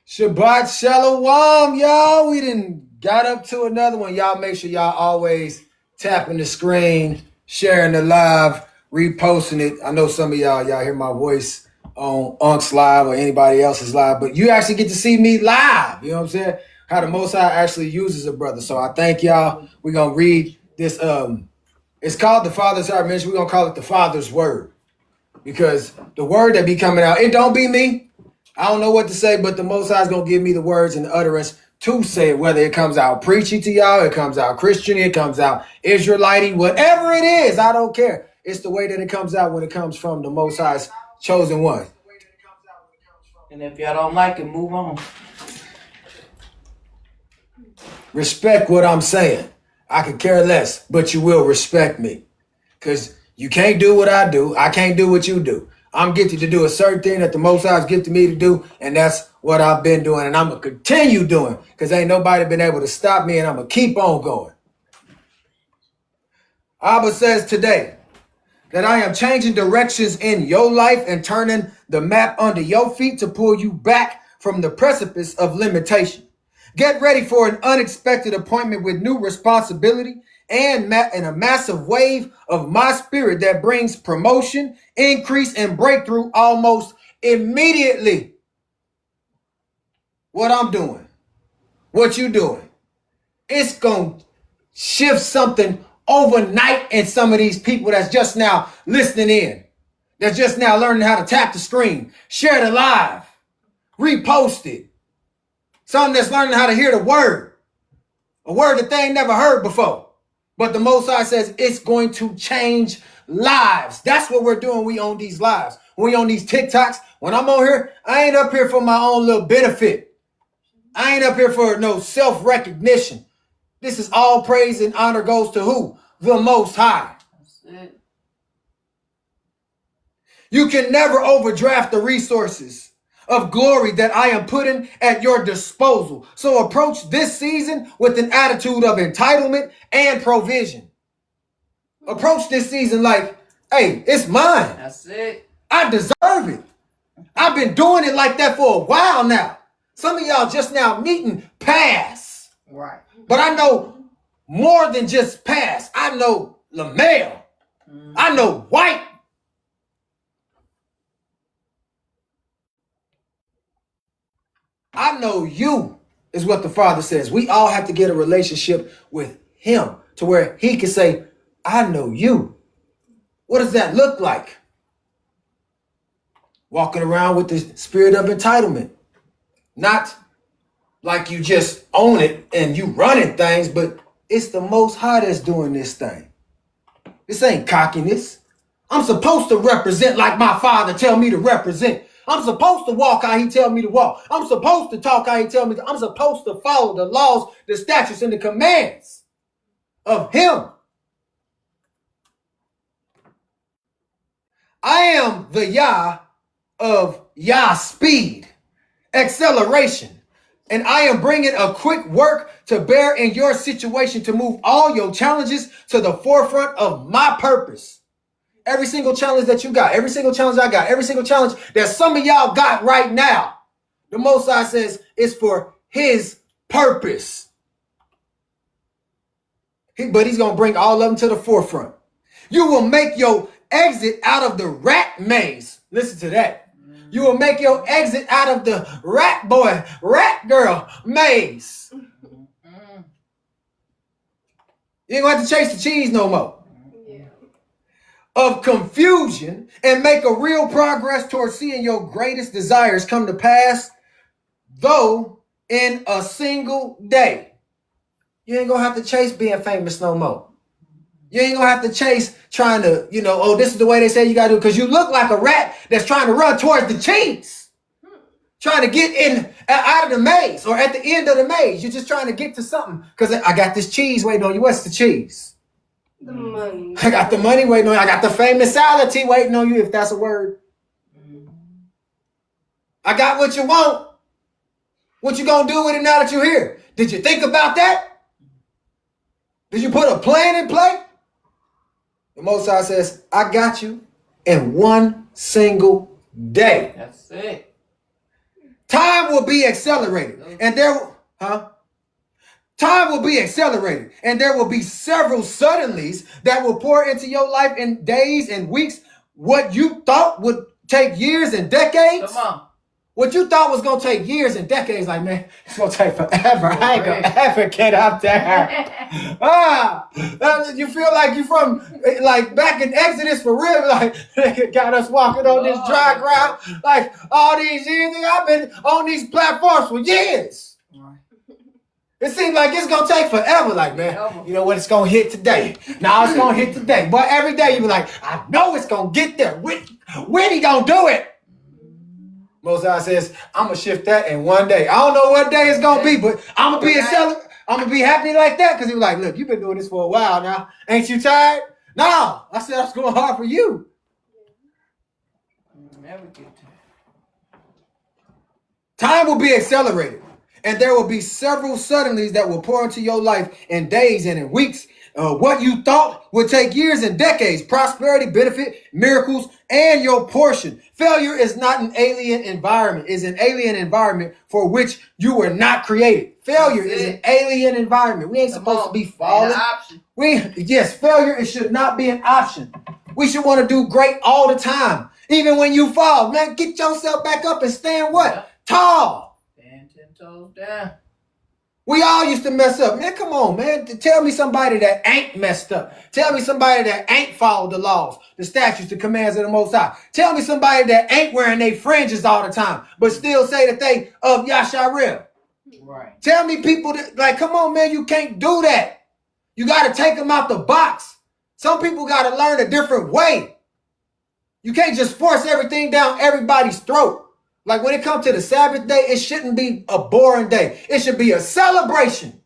Shabbat Shalom, y'all. We done got up to another one. Y'all make sure y'all always tapping the screen, sharing the live, reposting it. I know some of y'all hear my voice on Unc's live or anybody else's live, but you actually get to see me live. You know what I'm saying? How the Most High actually uses a brother. So I thank y'all. We're going to read this. It's called the Father's Heart Ministry. We're going to call it the Father's Word, because the word that be coming out, it don't be me. I don't know what to say, but the Most High is going to give me the words and the utterance to say it, whether it comes out preachy to y'all, it comes out Christian, it comes out Israelite, whatever it is, I don't care. It's the way that it comes out when it comes from the Most High's chosen one. And if y'all don't like it, move on. Respect what I'm saying. I could care less, but you will respect me. Because you can't do what I do. I can't do what you do. I'm gifted to do a certain thing that the Most High has gifted me to do, and that's what I've been doing, and I'm going to continue doing, because ain't nobody been able to stop me, and I'm going to keep on going. Abba says today that I am changing directions in your life and turning the map under your feet to pull you back from the precipice of limitation. Get ready for an unexpected appointment with new responsibility and a massive wave of my spirit that brings promotion, increase, and breakthrough almost immediately. What I'm doing, what you doing, it's going to shift something overnight in some of these people that's just now listening in. That's just now learning how to tap the screen, share the live, repost it. Something that's learning how to hear the word, a word that they ain't never heard before. But the Most High says it's going to change lives. That's what we're doing. We own these lives. We own these TikToks. When I'm on here, I ain't up here for my own little benefit. I ain't up here for no self-recognition. This is all praise and honor goes to who? The Most High. That's it. You can never overdraft the resources of glory that I am putting at your disposal. So approach this season with an attitude of entitlement and provision. Approach this season like, hey, it's mine. That's it. I deserve it. I've been doing it like that for a while now. Some of y'all just now meeting pass. Right. But I know more than just pass. I know LaMail. I know White. I know you, is what the Father says. We all have to get a relationship with him to where he can say, I know you. What does that look like? Walking around with the spirit of entitlement. Not like you just own it and you running things, but it's the Most High that's doing this thing. This ain't cockiness. I'm supposed to represent like my Father tell me to represent. I'm supposed to walk how he tell me to walk. I'm supposed to talk how he tell me to. I'm supposed to follow the laws, the statutes, and the commands of him. I am the Yah of Yah speed, acceleration. And I am bringing a quick work to bear in your situation to move all your challenges to the forefront of my purpose. Every single challenge that you got, every single challenge I got, every single challenge that some of y'all got right now, the Most High says it's for his purpose. But he's going to bring all of them to the forefront. You will make your exit out of the rat maze. Listen to that. You will make your exit out of the rat boy, rat girl maze. You ain't going to have to chase the cheese no more. Of confusion and make a real progress towards seeing your greatest desires come to pass, though in a single day. You ain't gonna have to chase being famous no more. You ain't gonna have to chase trying to, oh, this is the way they say you gotta do, because you look like a rat that's trying to run towards the cheese. Trying to get in out of the maze or at the end of the maze. You're just trying to get to something because I got this cheese waiting on you. What's the cheese? The money. I got the money waiting on you. I got the famousality waiting on you, if that's a word. I got what you want. What you gonna do with it now that you're here? Did you think about that? Did you put a plan in play? The Most High says, I got you in one single day. That's it. Time will be accelerated, and time will be accelerated, and there will be several suddenlies that will pour into your life in days and weeks. What you thought would take years and decades. Come on. What you thought was gonna take years and decades, like, man, it's gonna take forever. I ain't gonna ever get up there. You feel like you from like back in Exodus for real, like they got us walking on this dry ground. Like all these years, I've been on these platforms for years. It seems like it's gonna take forever. Like, man, you know what? It's gonna hit today. Now it's gonna hit today. But every day you be like, I know it's gonna get there. When he gonna do it? Most High says, I'm gonna shift that in one day. I don't know what day it's gonna be, but I'm gonna be happy like that because he was like, look, you've been doing this for a while now. Ain't you tired? No. I said, I was going hard for you. Never get tired. Time will be accelerated, and there will be several suddenlies that will pour into your life in days and in weeks. What you thought would take years and decades, prosperity, benefit, miracles, and your portion. Failure is not an alien environment. It's an alien environment for which you were not created. Failure is an alien environment. We ain't supposed to be falling. Failure, it should not be an option. We should want to do great all the time. Even when you fall, man, get yourself back up and stand what? Tall. Stand 10 toes down. We all used to mess up. Man, come on, man. Tell me somebody that ain't messed up. Tell me somebody that ain't followed the laws, the statutes, the commands of the Most High. Tell me somebody that ain't wearing their fringes all the time, but still say that they of Yasharel. Right. Tell me people that, like, come on, man, you can't do that. You got to take them out the box. Some people got to learn a different way. You can't just force everything down everybody's throat. Like when it comes to the Sabbath day, it shouldn't be a boring day. It should be a celebration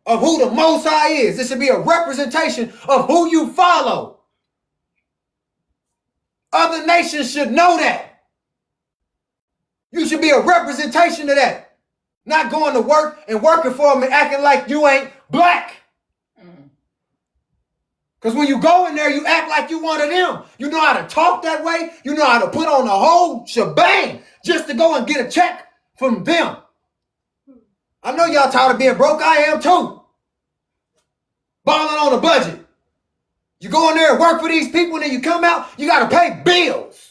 of who the Most High is. It should be a representation of who you follow. Other nations should know that. You should be a representation of that. Not going to work and working for them and acting like you ain't black. Because when you go in there, you act like you one of them. You know how to talk that way. You know how to put on the whole shebang just to go and get a check from them. I know y'all tired of being broke. I am too. Balling on a budget. You go in there and work for these people and then you come out, you got to pay bills.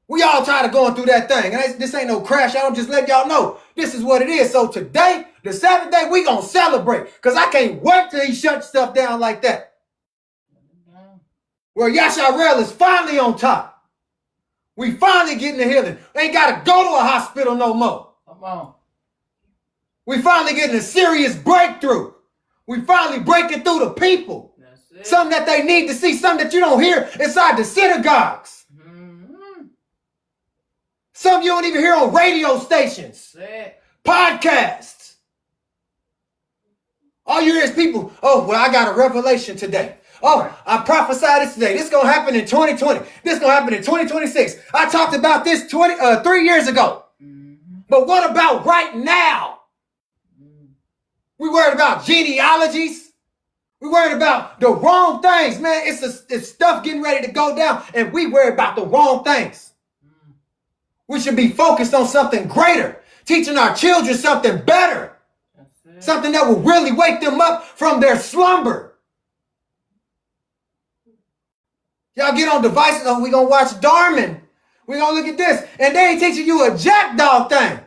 We all tired of going through that thing. And this ain't no crash. I don't just let y'all know. This is what it is. So today, the Sabbath day, we going to celebrate. Because I can't wait till he shut stuff down like that. Where Yasharel is finally on top. We finally getting the healing. Ain't got to go to a hospital no more. Come on. We finally getting a serious breakthrough. We finally breaking through the people. That's it. Something that they need to see. Something that you don't hear inside the synagogues. Some you don't even hear on radio stations. Podcasts. All you hear is people, oh, well, I got a revelation today. Oh, I prophesied this today. This is going to happen in 2020. This is going to happen in 2026. I talked about this 3 years ago. But what about right now? We worried about genealogies. We worried about the wrong things, man. It's stuff getting ready to go down, and we worry about the wrong things. We should be focused on something greater, teaching our children something better, something that will really wake them up from their slumber. Y'all get on devices, oh, we going to watch Darman. We going to look at this, and they ain't teaching you a jackdog thing.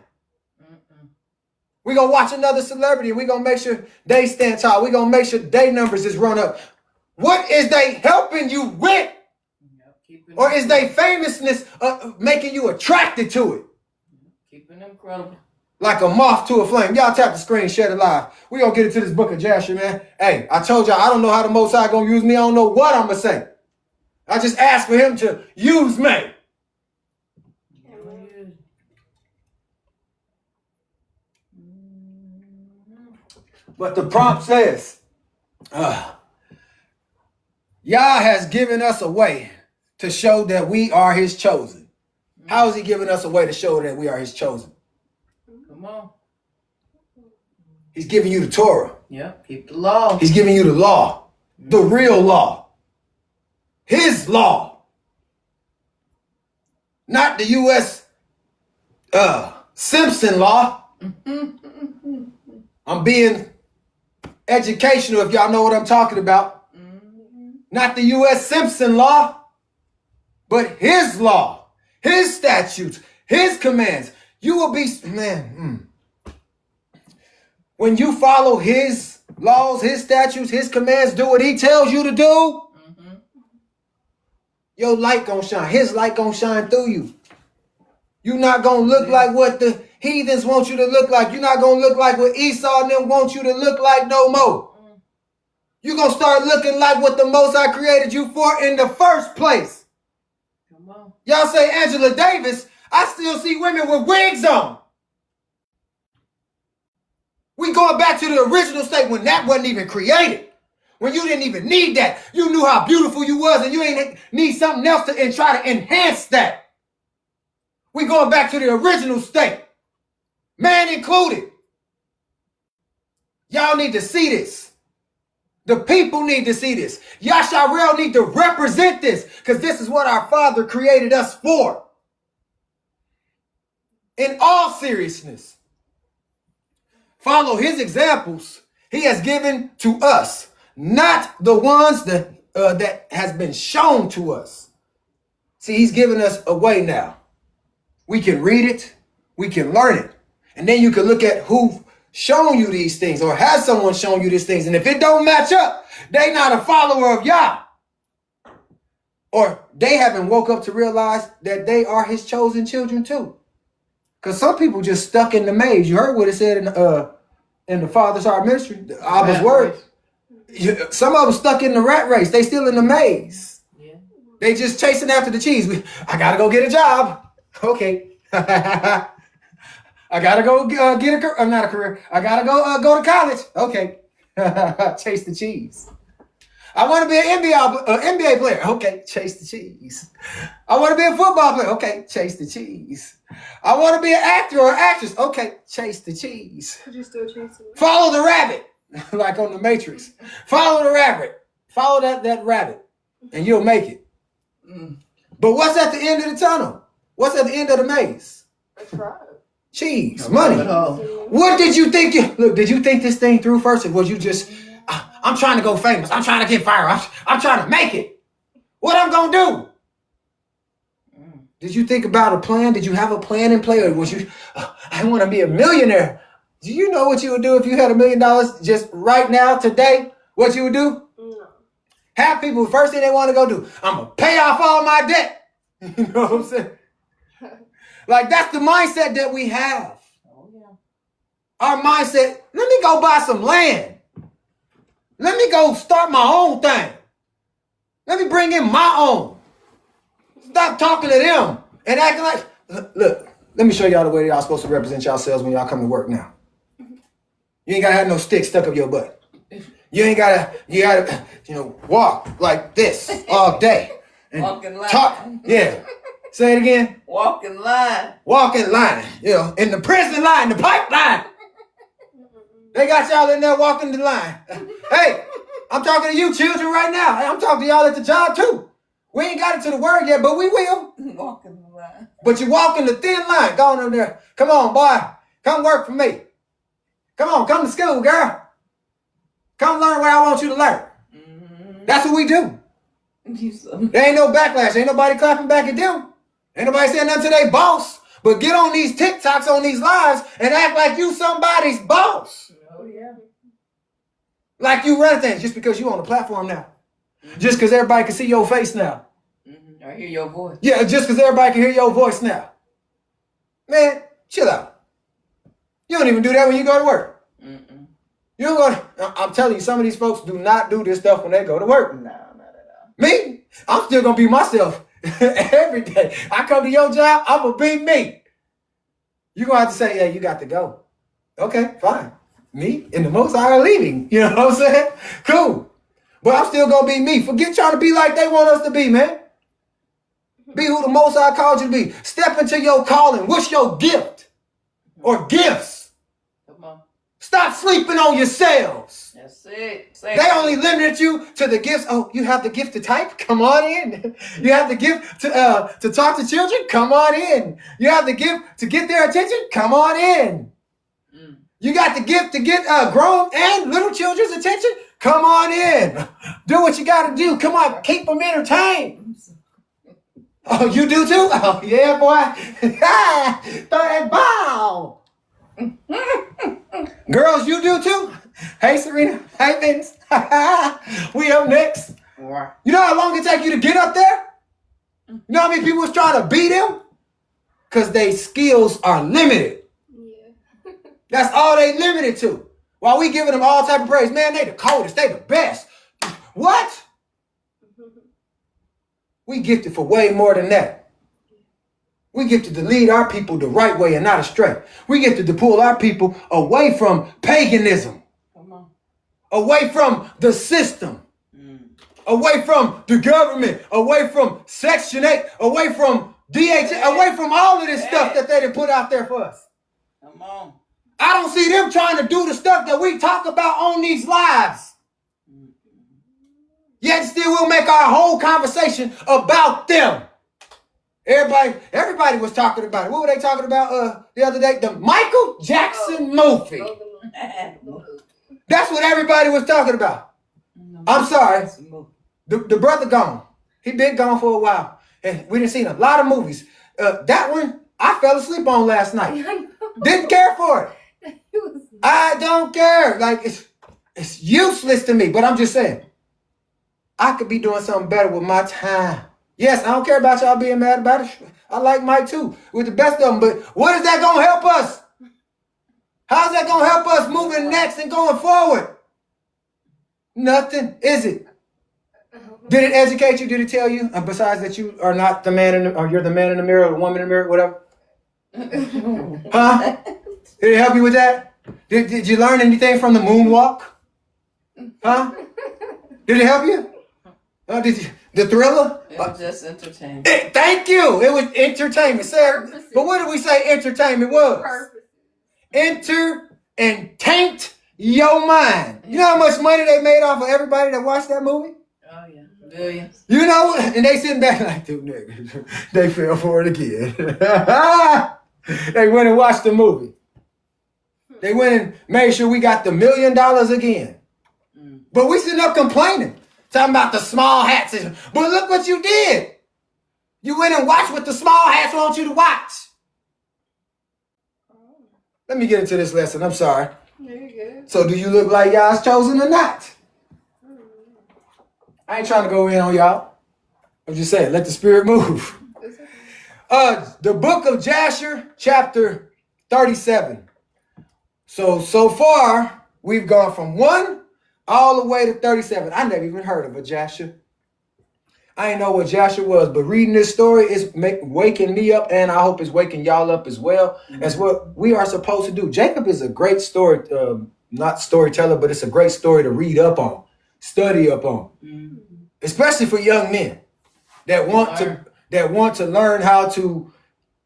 We going to watch another celebrity. We going to make sure they stand tall. We going to make sure their numbers is run up. What is they helping you with? Or is they famousness making you attracted to it? Keeping them credible. Like a moth to a flame. Y'all tap the screen, share it live. We gonna get into this book of Jasher, man. Hey, I told y'all I don't know how the Most High gonna use me. I don't know what I'm gonna say. I just asked for him to use me. But the prompt says, Yah has given us a way to show that we are his chosen. How is he giving us a way to show that we are his chosen? Come on. He's giving you the Torah. Yeah, keep the law. He's giving you the law, the real law, his law. Not the U.S. Simpson law. I'm being educational if y'all know what I'm talking about. Not the U.S. Simpson law, but his law, his statutes, his commands. You will be, man, when you follow his laws, his statutes, his commands, do what he tells you to do, your light gonna shine. His light gonna shine through you. You're not gonna look like what the heathens want you to look like. You're not gonna look like what Esau and them want you to look like no more. You're gonna start looking like what the Most High created you for in the first place. Come on. Y'all say Angela Davis, I still see women with wigs on. We going back to the original state when that wasn't even created. When you didn't even need that. You knew how beautiful you was and you ain't need something else to and try to enhance that. We going back to the original state. Man included. Y'all need to see this. The people need to see this. Yasharel need to represent this because this is what our Father created us for. In all seriousness, follow his examples he has given to us, not the ones that has been shown to us. See, he's given us a way now. We can read it, we can learn it, and then you can look at who shown you these things or has someone shown you these things, and if it don't match up, they not a follower of Yah. Or they haven't woke up to realize that they are his chosen children too. Because some people just stuck in the maze. You heard what it said in the Father's Heart Ministry, the Abba's word. Some of them stuck in the rat race. They still in the maze. Yeah. They just chasing after the cheese. I gotta go get a job. Okay. I gotta go get not a career. I gotta go to college. Okay. Chase the cheese. I want to be an NBA player. Okay, chase the cheese. I want to be a football player. Okay, chase the cheese. I want to be an actor or actress. Okay, chase the cheese. Could you still chase it? Follow the rabbit, like on the Matrix. Follow the rabbit. Follow that rabbit, and you'll make it. But what's at the end of the tunnel? What's at the end of the maze? That's right. Cheese, money. What did you think? Did you think this thing through first, or was you just? I'm trying to go famous. I'm trying to get viral. I'm trying to make it. What I'm going to do? Did you think about a plan? Did you have a plan in play? Or was you, I want to be a millionaire. Do you know what you would do if you had $1 million just right now, today? What you would do? No. Half people, the first thing they want to go do, I'm going to pay off all my debt. You know what I'm saying? Like, that's the mindset that we have. Oh, yeah. Our mindset, let me go buy some land. Let me go start my own thing. Let me bring in my own. Stop talking to them and acting like, look, let me show y'all the way y'all supposed to represent yourselves when y'all come to work now. You ain't gotta have no stick stuck up your butt. You gotta, walk like this all day. And walk in line. Talk, yeah. Say it again. Walk in line. Walk in line, in the prison line, the pipeline. They got y'all in there walking the line. Hey, I'm talking to you children right now. Hey, I'm talking to y'all at the job too. We ain't got it to the word yet, but we will. Walking the line. But you walk in the thin line. Go on in there. Come on, boy. Come work for me. Come to school, girl. Come learn what I want you to learn. That's what we do. There ain't no backlash. Ain't nobody clapping back at them. Ain't nobody saying nothing to their boss. But get on these TikToks, on these lives, and act like you somebody's boss. Oh, yeah. Like you run things just because you on the platform now. Just because everybody can see your face now. I hear your voice. Yeah, just because everybody can hear your voice now. Man, chill out. You don't even do that when you go to work. You don't go. I'm telling you, some of these folks do not do this stuff when they go to work. No, not at all. Me? I'm still going to be myself every day. I come to your job, I'm going to be me. You're going to have to say, yeah, you got to go. Okay, fine. Me and the Most High are leaving. You know what I'm saying? Cool. But I'm still going to be me. Forget trying to be like they want us to be, man. Be who the Most High called you to be. Step into your calling. What's your gift? Or gifts? Come on. Stop sleeping on yourselves. That's it. They only limited you to the gifts. Oh, you have the gift to type? Come on in. You have the gift to talk to children? Come on in. You have the gift to get their attention? Come on in. You got the gift to get grown and little children's attention? Come on in. Do what you got to do. Come on, keep them entertained. Oh, you do too? Oh, yeah, boy. Throw that ball. Girls, you do too? Hey, Serena. Hey, Vince. We up next. You know how long it take you to get up there? You know how many people was trying to beat them? Because their skills are limited. Yeah. That's all they limited to. While we giving them all type of praise. Man, they the coldest. They the best. What? We gifted for way more than that. We gifted to lead our people the right way and not astray. We gifted to pull our people away from paganism. Come on. Away from the system. Away from the government. Away from Section 8. Away from DHS. Away from all of this stuff that they done put out there for us. Come on. I don't see them trying to do the stuff that we talk about on these lives. Yet still we'll make our whole conversation about them. Everybody was talking about it. What were they talking about the other day? The Michael Jackson movie. That's what everybody was talking about. I'm sorry. The brother gone. He been gone for a while. And we done seen a lot of movies. That one, I fell asleep on last night. Didn't care for it. I don't care. Like, it's useless to me. But I'm just saying, I could be doing something better with my time. Yes, I don't care about y'all being mad about it. I like Mike too, with the best of them. But what is that going to help us? How's that going to help us moving next and going forward? Nothing, is it? Did it educate you? Did it tell you, besides that you are not the man or you're the man in the mirror or the woman in the mirror, whatever? Huh? Did it help you with that? Did you learn anything from the moonwalk? Huh? Did it help you? Did you? The Thriller? It was just entertainment. Thank you. It was entertainment, sir. But what did we say entertainment was? Enter and taint your mind. You know how much money they made off of everybody that watched that movie? Oh, yeah. Billions. You know, and they sitting back like, dude, niggas, they fell for it again. They went and watched the movie. They went and made sure we got the $1 million again. But we sitting up complaining. Talking about the small hats. But look what you did. You went and watched what the small hats want you to watch. Let me get into this lesson. I'm sorry. Very good. So do you look like y'all's chosen or not? I ain't trying to go in on y'all. I'm just saying, let the spirit move. The book of Jasher, chapter 37. So far, we've gone from 1 all the way to 37. I never even heard of a Jasher. I didn't know what Jasher was, but reading this story is waking me up, and I hope it's waking y'all up as well. That's what we are supposed to do. Jacob is a great story, not storyteller, but it's a great story to read up on, study up on, especially for young men that want to learn how to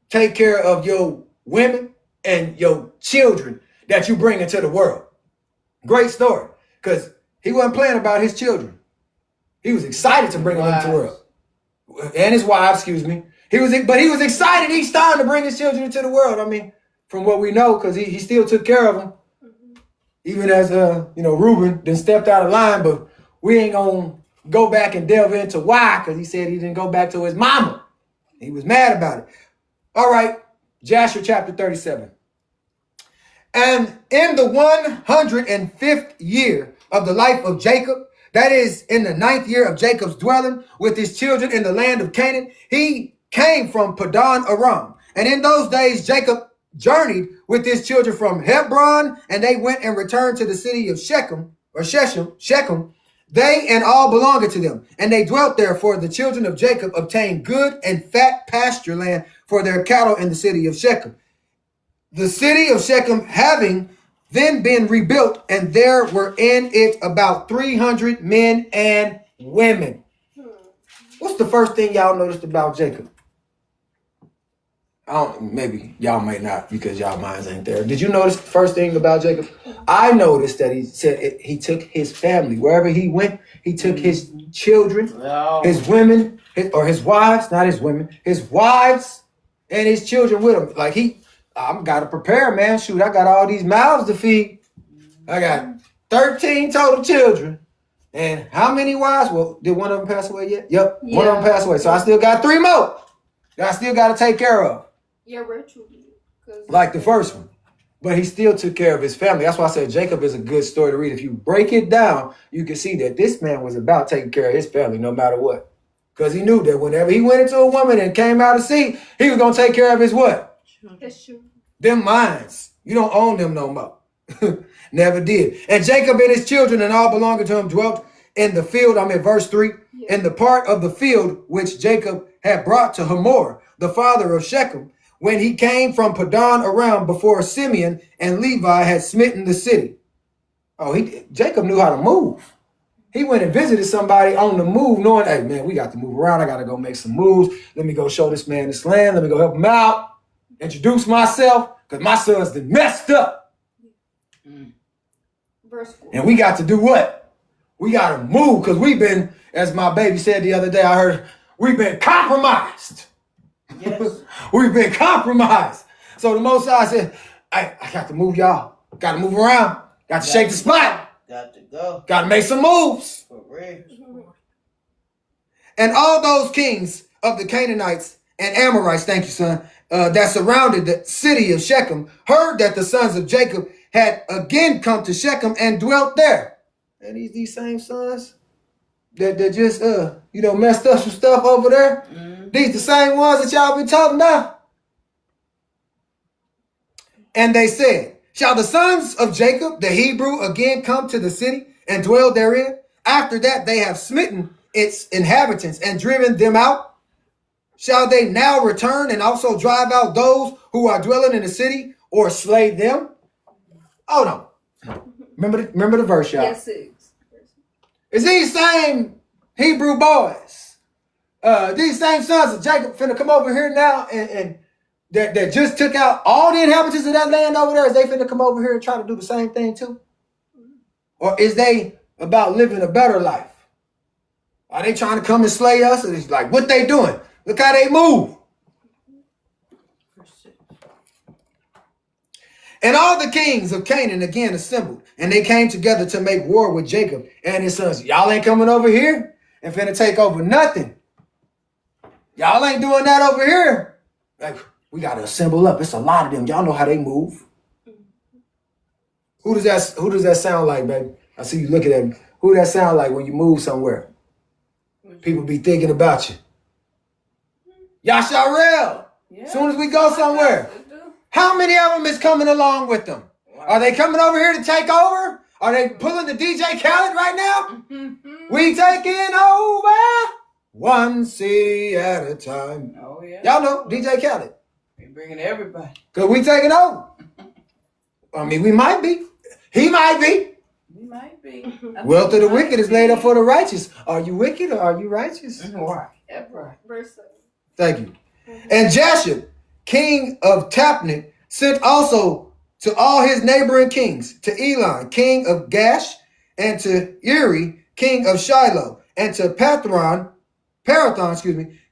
take care of your women and your children that you bring into the world. Great story. Because he wasn't playing about his children. He was excited to bring them into the world. And his wives, excuse me. He was excited each time to bring his children into the world. I mean, from what we know, because he still took care of them. Even as, Reuben then stepped out of line. But we ain't going to go back and delve into why, because he said he didn't go back to his mama. He was mad about it. All right, Jasher chapter 37. And in the 105th year of the life of Jacob, that is in the 9th year of Jacob's dwelling with his children in the land of Canaan, he came from Padan Aram. And in those days, Jacob journeyed with his children from Hebron, and they went and returned to the city of Shechem. They and all belonging to them. And they dwelt there, for the children of Jacob obtained good and fat pasture land for their cattle in the city of Shechem. The city of Shechem having then been rebuilt, and there were in it about 300 men and women. What's the first thing y'all noticed about Jacob? maybe y'all might not because y'all minds ain't there. Did you notice the first thing about Jacob? I noticed that he said he took his family. Wherever he went, he took his children, his women, his wives, not his women, his wives and his children with him. Like I'm got to prepare, man. Shoot, I got all these mouths to feed. I got 13 total children. And how many wives? Well, did one of them pass away yet? Yep, one of them passed away. So I still got 3 more that I still got to take care of. Yeah, Rachel did. Like the first one. But he still took care of his family. That's why I said Jacob is a good story to read. If you break it down, you can see that this man was about taking care of his family no matter what. Because he knew that whenever he went into a woman and came out of sea, he was going to take care of his what? His children. Them minds. You don't own them no more. Never did. And Jacob and his children and all belonging to him dwelt in the field. I'm in verse 3. Yeah. In the part of the field which Jacob had brought to Hamor, the father of Shechem, when he came from Padan Aram before Simeon and Levi had smitten the city. Jacob knew how to move. He went and visited somebody on the move, knowing, hey, man, we got to move around. I got to go make some moves. Let me go show this man this land. Let me go help him out. Introduce myself, because my son's been messed up. Verse 4. And we got to do what? We got to move, because we've been, as my baby said the other day, I heard, we've been compromised. Yes. We've been compromised. So the Most High said, I got to move y'all. Got to move around. Got to shake the spot. Got to go. Got to make some moves. For real. And all those kings of the Canaanites and Amorites, thank you, son, that surrounded the city of Shechem, heard that the sons of Jacob had again come to Shechem and dwelt there. And these same sons that just messed up some stuff over there. Mm-hmm. These the same ones that y'all been talking about. And they said, shall the sons of Jacob, the Hebrew, again come to the city and dwell therein? After that they have smitten its inhabitants and driven them out. Shall they now return and also drive out those who are dwelling in the city or slay them? Hold on. Remember the verse, y'all. Yes, 6. It's these same Hebrew boys, these same sons of Jacob finna come over here now and that just took out all the inhabitants of that land over there. Is they finna come over here and try to do the same thing too? Or is they about living a better life? Are they trying to come and slay us? And it's like, what they doing? Look how they move. And all the kings of Canaan again assembled, and they came together to make war with Jacob and his sons. Y'all ain't coming over here and finna take over nothing. Y'all ain't doing that over here. Like, we gotta assemble up. It's a lot of them. Y'all know how they move. Who does that sound like, baby? I see you looking at me. Who does that sound like when you move somewhere? People be thinking about you. Yasharel. As soon as we go somewhere. How many of them is coming along with them? Wow. Are they coming over here to take over? Are they pulling the DJ Khaled right now? We taking over one city at a time. Oh, yeah. Y'all know DJ Khaled. We bringing everybody. Because we taking over. I mean, we might be. He might be. We might be. Wealth of the wicked is laid up for the righteous. Are you wicked or are you righteous? Right. That's right. Verse 7. Thank you. And Jashub, king of Tapnach, sent also to all his neighboring kings, to Elon, king of Gash, and to Eri, king of Shiloh, and to Parathon,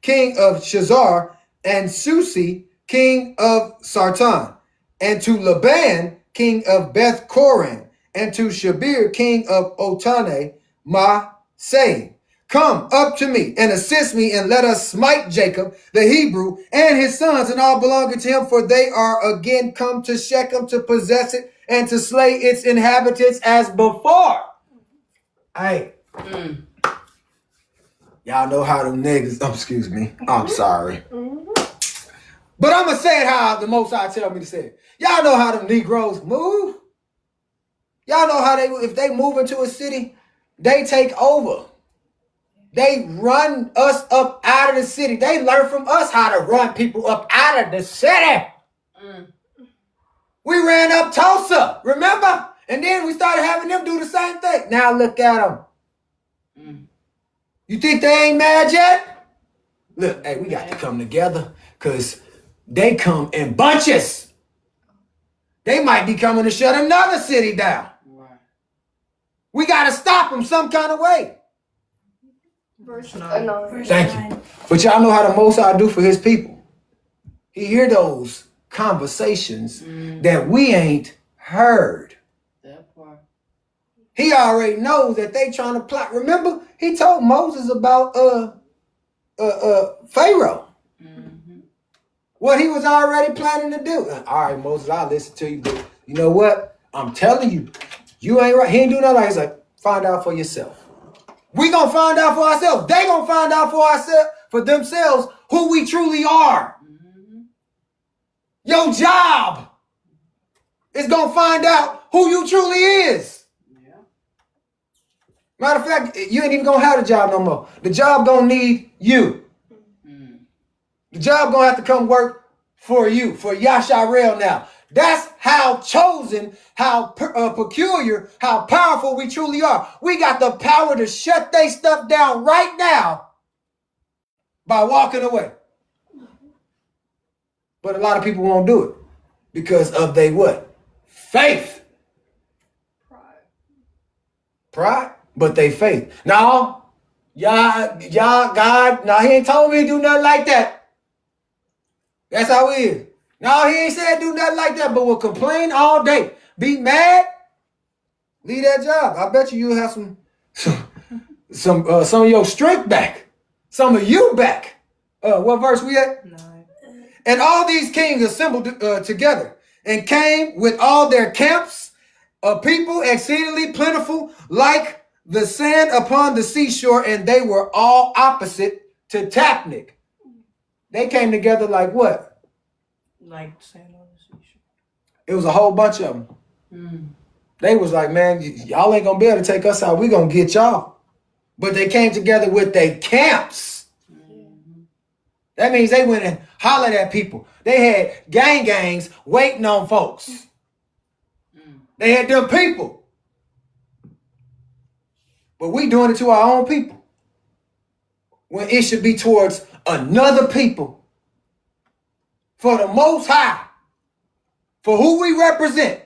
king of Shazar, and Susi, king of Sartan, and to Laban, king of Beth Koran, and to Shabir, king of Otane, saying, come up to me and assist me, and let us smite Jacob, the Hebrew, and his sons, and all belonging to him, for they are again come to Shechem to possess it and to slay its inhabitants as before. Hey, y'all know how them niggas, excuse me, I'm sorry. But I'm going to say it how the Most High tell me to say it. Y'all know how them Negroes move. Y'all know how if they move into a city, they take over. They run us up out of the city. They learn from us how to run people up out of the city. We ran up Tulsa, remember? And then we started having them do the same thing. Now look at them. You think they ain't mad yet? Look, hey, we got to come together because they come in bunches. They might be coming to shut another city down. Right. We got to stop them some kind of way. Verse Nine. 9. Thank you. But y'all know how the Most High do for his people. He hear those conversations that we ain't heard. That part. He already knows that they trying to plot. Remember, he told Moses about Pharaoh. Mm-hmm. What he was already planning to do. All right, Moses, I'll listen to you, but you know what? I'm telling you, you ain't right. He ain't doing nothing. He's like, find out for yourself. We gonna find out for ourselves. They gonna find out for themselves who we truly are. Mm-hmm. Your job is gonna find out who you truly is. Yeah. Matter of fact, you ain't even gonna have the job no more. The job gonna need you. The job gonna have to come work for you, for Yasharel now. That's how chosen, how peculiar, how powerful we truly are. We got the power to shut they stuff down right now by walking away. But a lot of people won't do it because of they what? Faith. Pride, but they faith. No, y'all, God, no, he ain't told me to do nothing like that. That's how it is. No, he ain't said do nothing like that, but will complain all day. Be mad, leave that job. I bet you'll have some of your strength back. Some of you back. What verse we at? 9. And all these kings assembled together and came with all their camps, a people exceedingly plentiful, like the sand upon the seashore, and they were all opposite to Tapnik. They came together like what? Like sand on the seashore. It was a whole bunch of them. They was like, man, y'all ain't gonna be able to take us out. We gonna get y'all. But they came together with their camps. That means they went and hollered at people. They had gangs waiting on folks. They had them people. But we doing it to our own people. When it should be towards another people. For the Most High. For who we represent.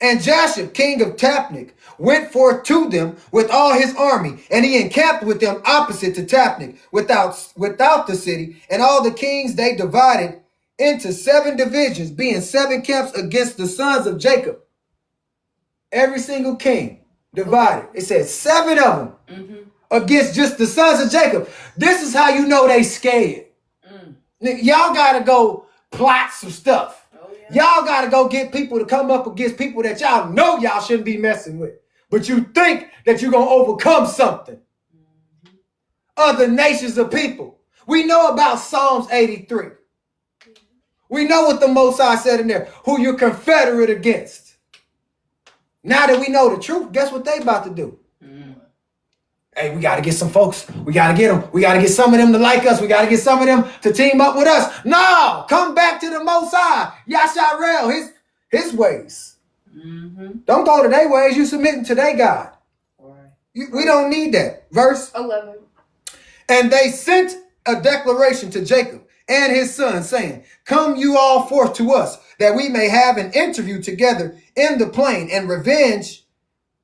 And Joshua, king of Tapnik, went forth to them with all his army, and he encamped with them opposite to Tapnik, without the city. And all the kings they divided into 7 divisions, being 7 camps against the sons of Jacob. Every single king divided. It says 7 of them against just the sons of Jacob. This is how you know they scared. Y'all got to go plot some stuff. Y'all got to go get people to come up against people that y'all know y'all shouldn't be messing with. But you think that you're going to overcome something. Other nations of people. We know about Psalms 83. We know what the Most High said in there. Who you're confederate against. Now that we know the truth, guess what they about to do? Hey, we got to get some folks. We got to get them. We got to get some of them to like us. We got to get some of them to team up with us. No, come back to the Most High. Yasharel, his ways. Don't go to their ways. You submitting to their God. We don't need that. Verse 11. And they sent a declaration to Jacob and his son, saying, come you all forth to us, that we may have an interview together in the plain and revenge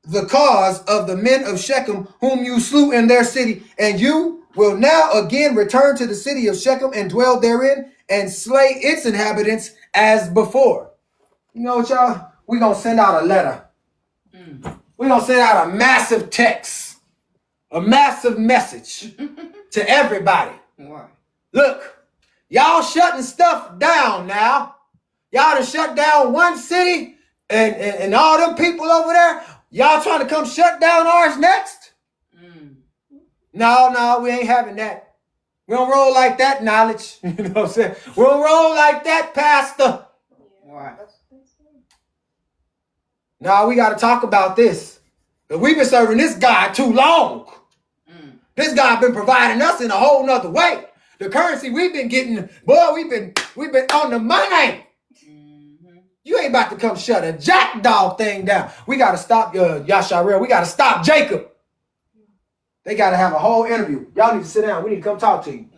the cause of the men of Shechem, whom you slew in their city, and you will now again return to the city of Shechem and dwell therein and slay its inhabitants as before. You know what, y'all? We're going to send out a letter. We're going to send out a massive text, a massive message to everybody. Look, y'all shutting stuff down now. Y'all done shut down one city and all them people over there. Y'all trying to come shut down ours next? No, we ain't having that. We don't roll like that, knowledge. You know what I'm saying? We don't roll like that, pastor. Now we got to talk about this. We've been serving this guy too long. This guy been providing us in a whole nother way. The currency we've been getting, boy, we've been on the money. You ain't about to come shut a jackdaw thing down. We got to stop Yasharel. We got to stop Jacob. They got to have a whole interview. Y'all need to sit down. We need to come talk to you.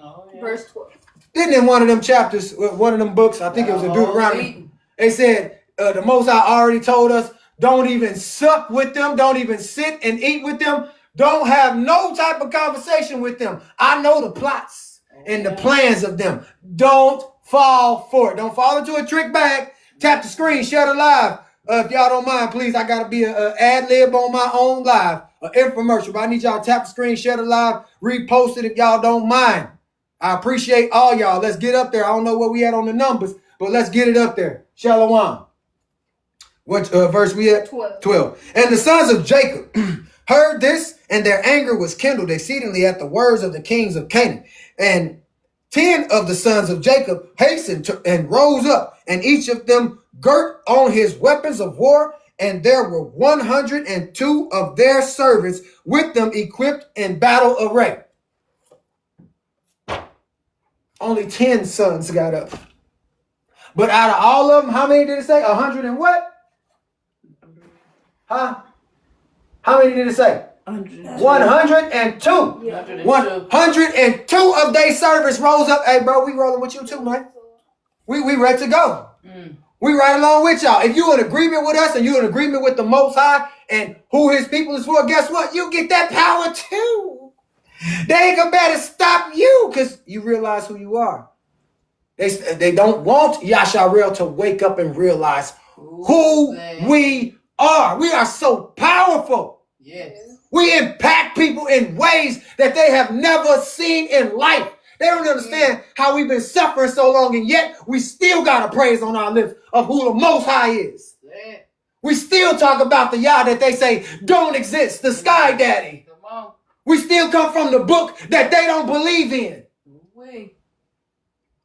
Verse 12. Didn't in one of them chapters, one of them books, I think it was in Deuteronomy, they said the Most High already told us, don't even sup with them, don't even sit and eat with them, don't have no type of conversation with them. I know the plots and the plans of them. Don't fall for it. Don't fall into a trick bag. Tap the screen, share the live. If y'all don't mind, please, I got to be an ad lib on my own live, an infomercial. But I need y'all to tap the screen, share the live, repost it if y'all don't mind. I appreciate all y'all. Let's get up there. I don't know what we had on the numbers, but let's get it up there. Shalom. What verse we at? 12. And the sons of Jacob heard this, and their anger was kindled exceedingly at the words of the kings of Canaan. And 10 of the sons of Jacob hastened and rose up, and each of them girt on his weapons of war, and there were 102 of their servants with them equipped in battle array. Only 10 sons got up. But out of all of them, how many did it say? 100 and what? Huh? How many did it say? 102. 102 of their servants rose up. Hey, bro, we rolling with you too, man. We ready to go. We right along with y'all. If you in agreement with us and you in agreement with the Most High and who his people is for, guess what? You get that power too. They ain't gonna better stop you because you realize who you are. They don't want Yasharel to wake up and realize who we are. We are so powerful. Yes. We impact people in ways that they have never seen in life. They don't understand how we've been suffering so long, and yet we still got a praise on our lips of who the Most High is. Yeah. We still talk about the Yah that they say don't exist, the Sky Daddy. Come on. We still come from the book that they don't believe in.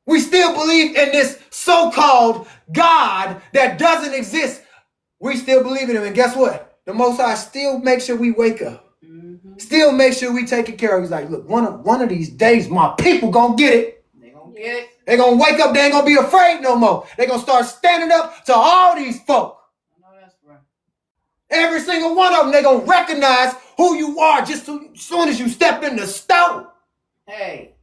We still believe in this so-called God that doesn't exist. We still believe in him, and guess what? The Most High still makes sure we wake up. Still make sure we take it care of. He's like, look, one of these days, my people gonna get it. They gonna get it. They gonna wake up. They ain't gonna be afraid no more. They gonna start standing up to all these folk. I know that's right. Every single one of them, they gonna recognize who you are just as soon as you step in the store. Hey.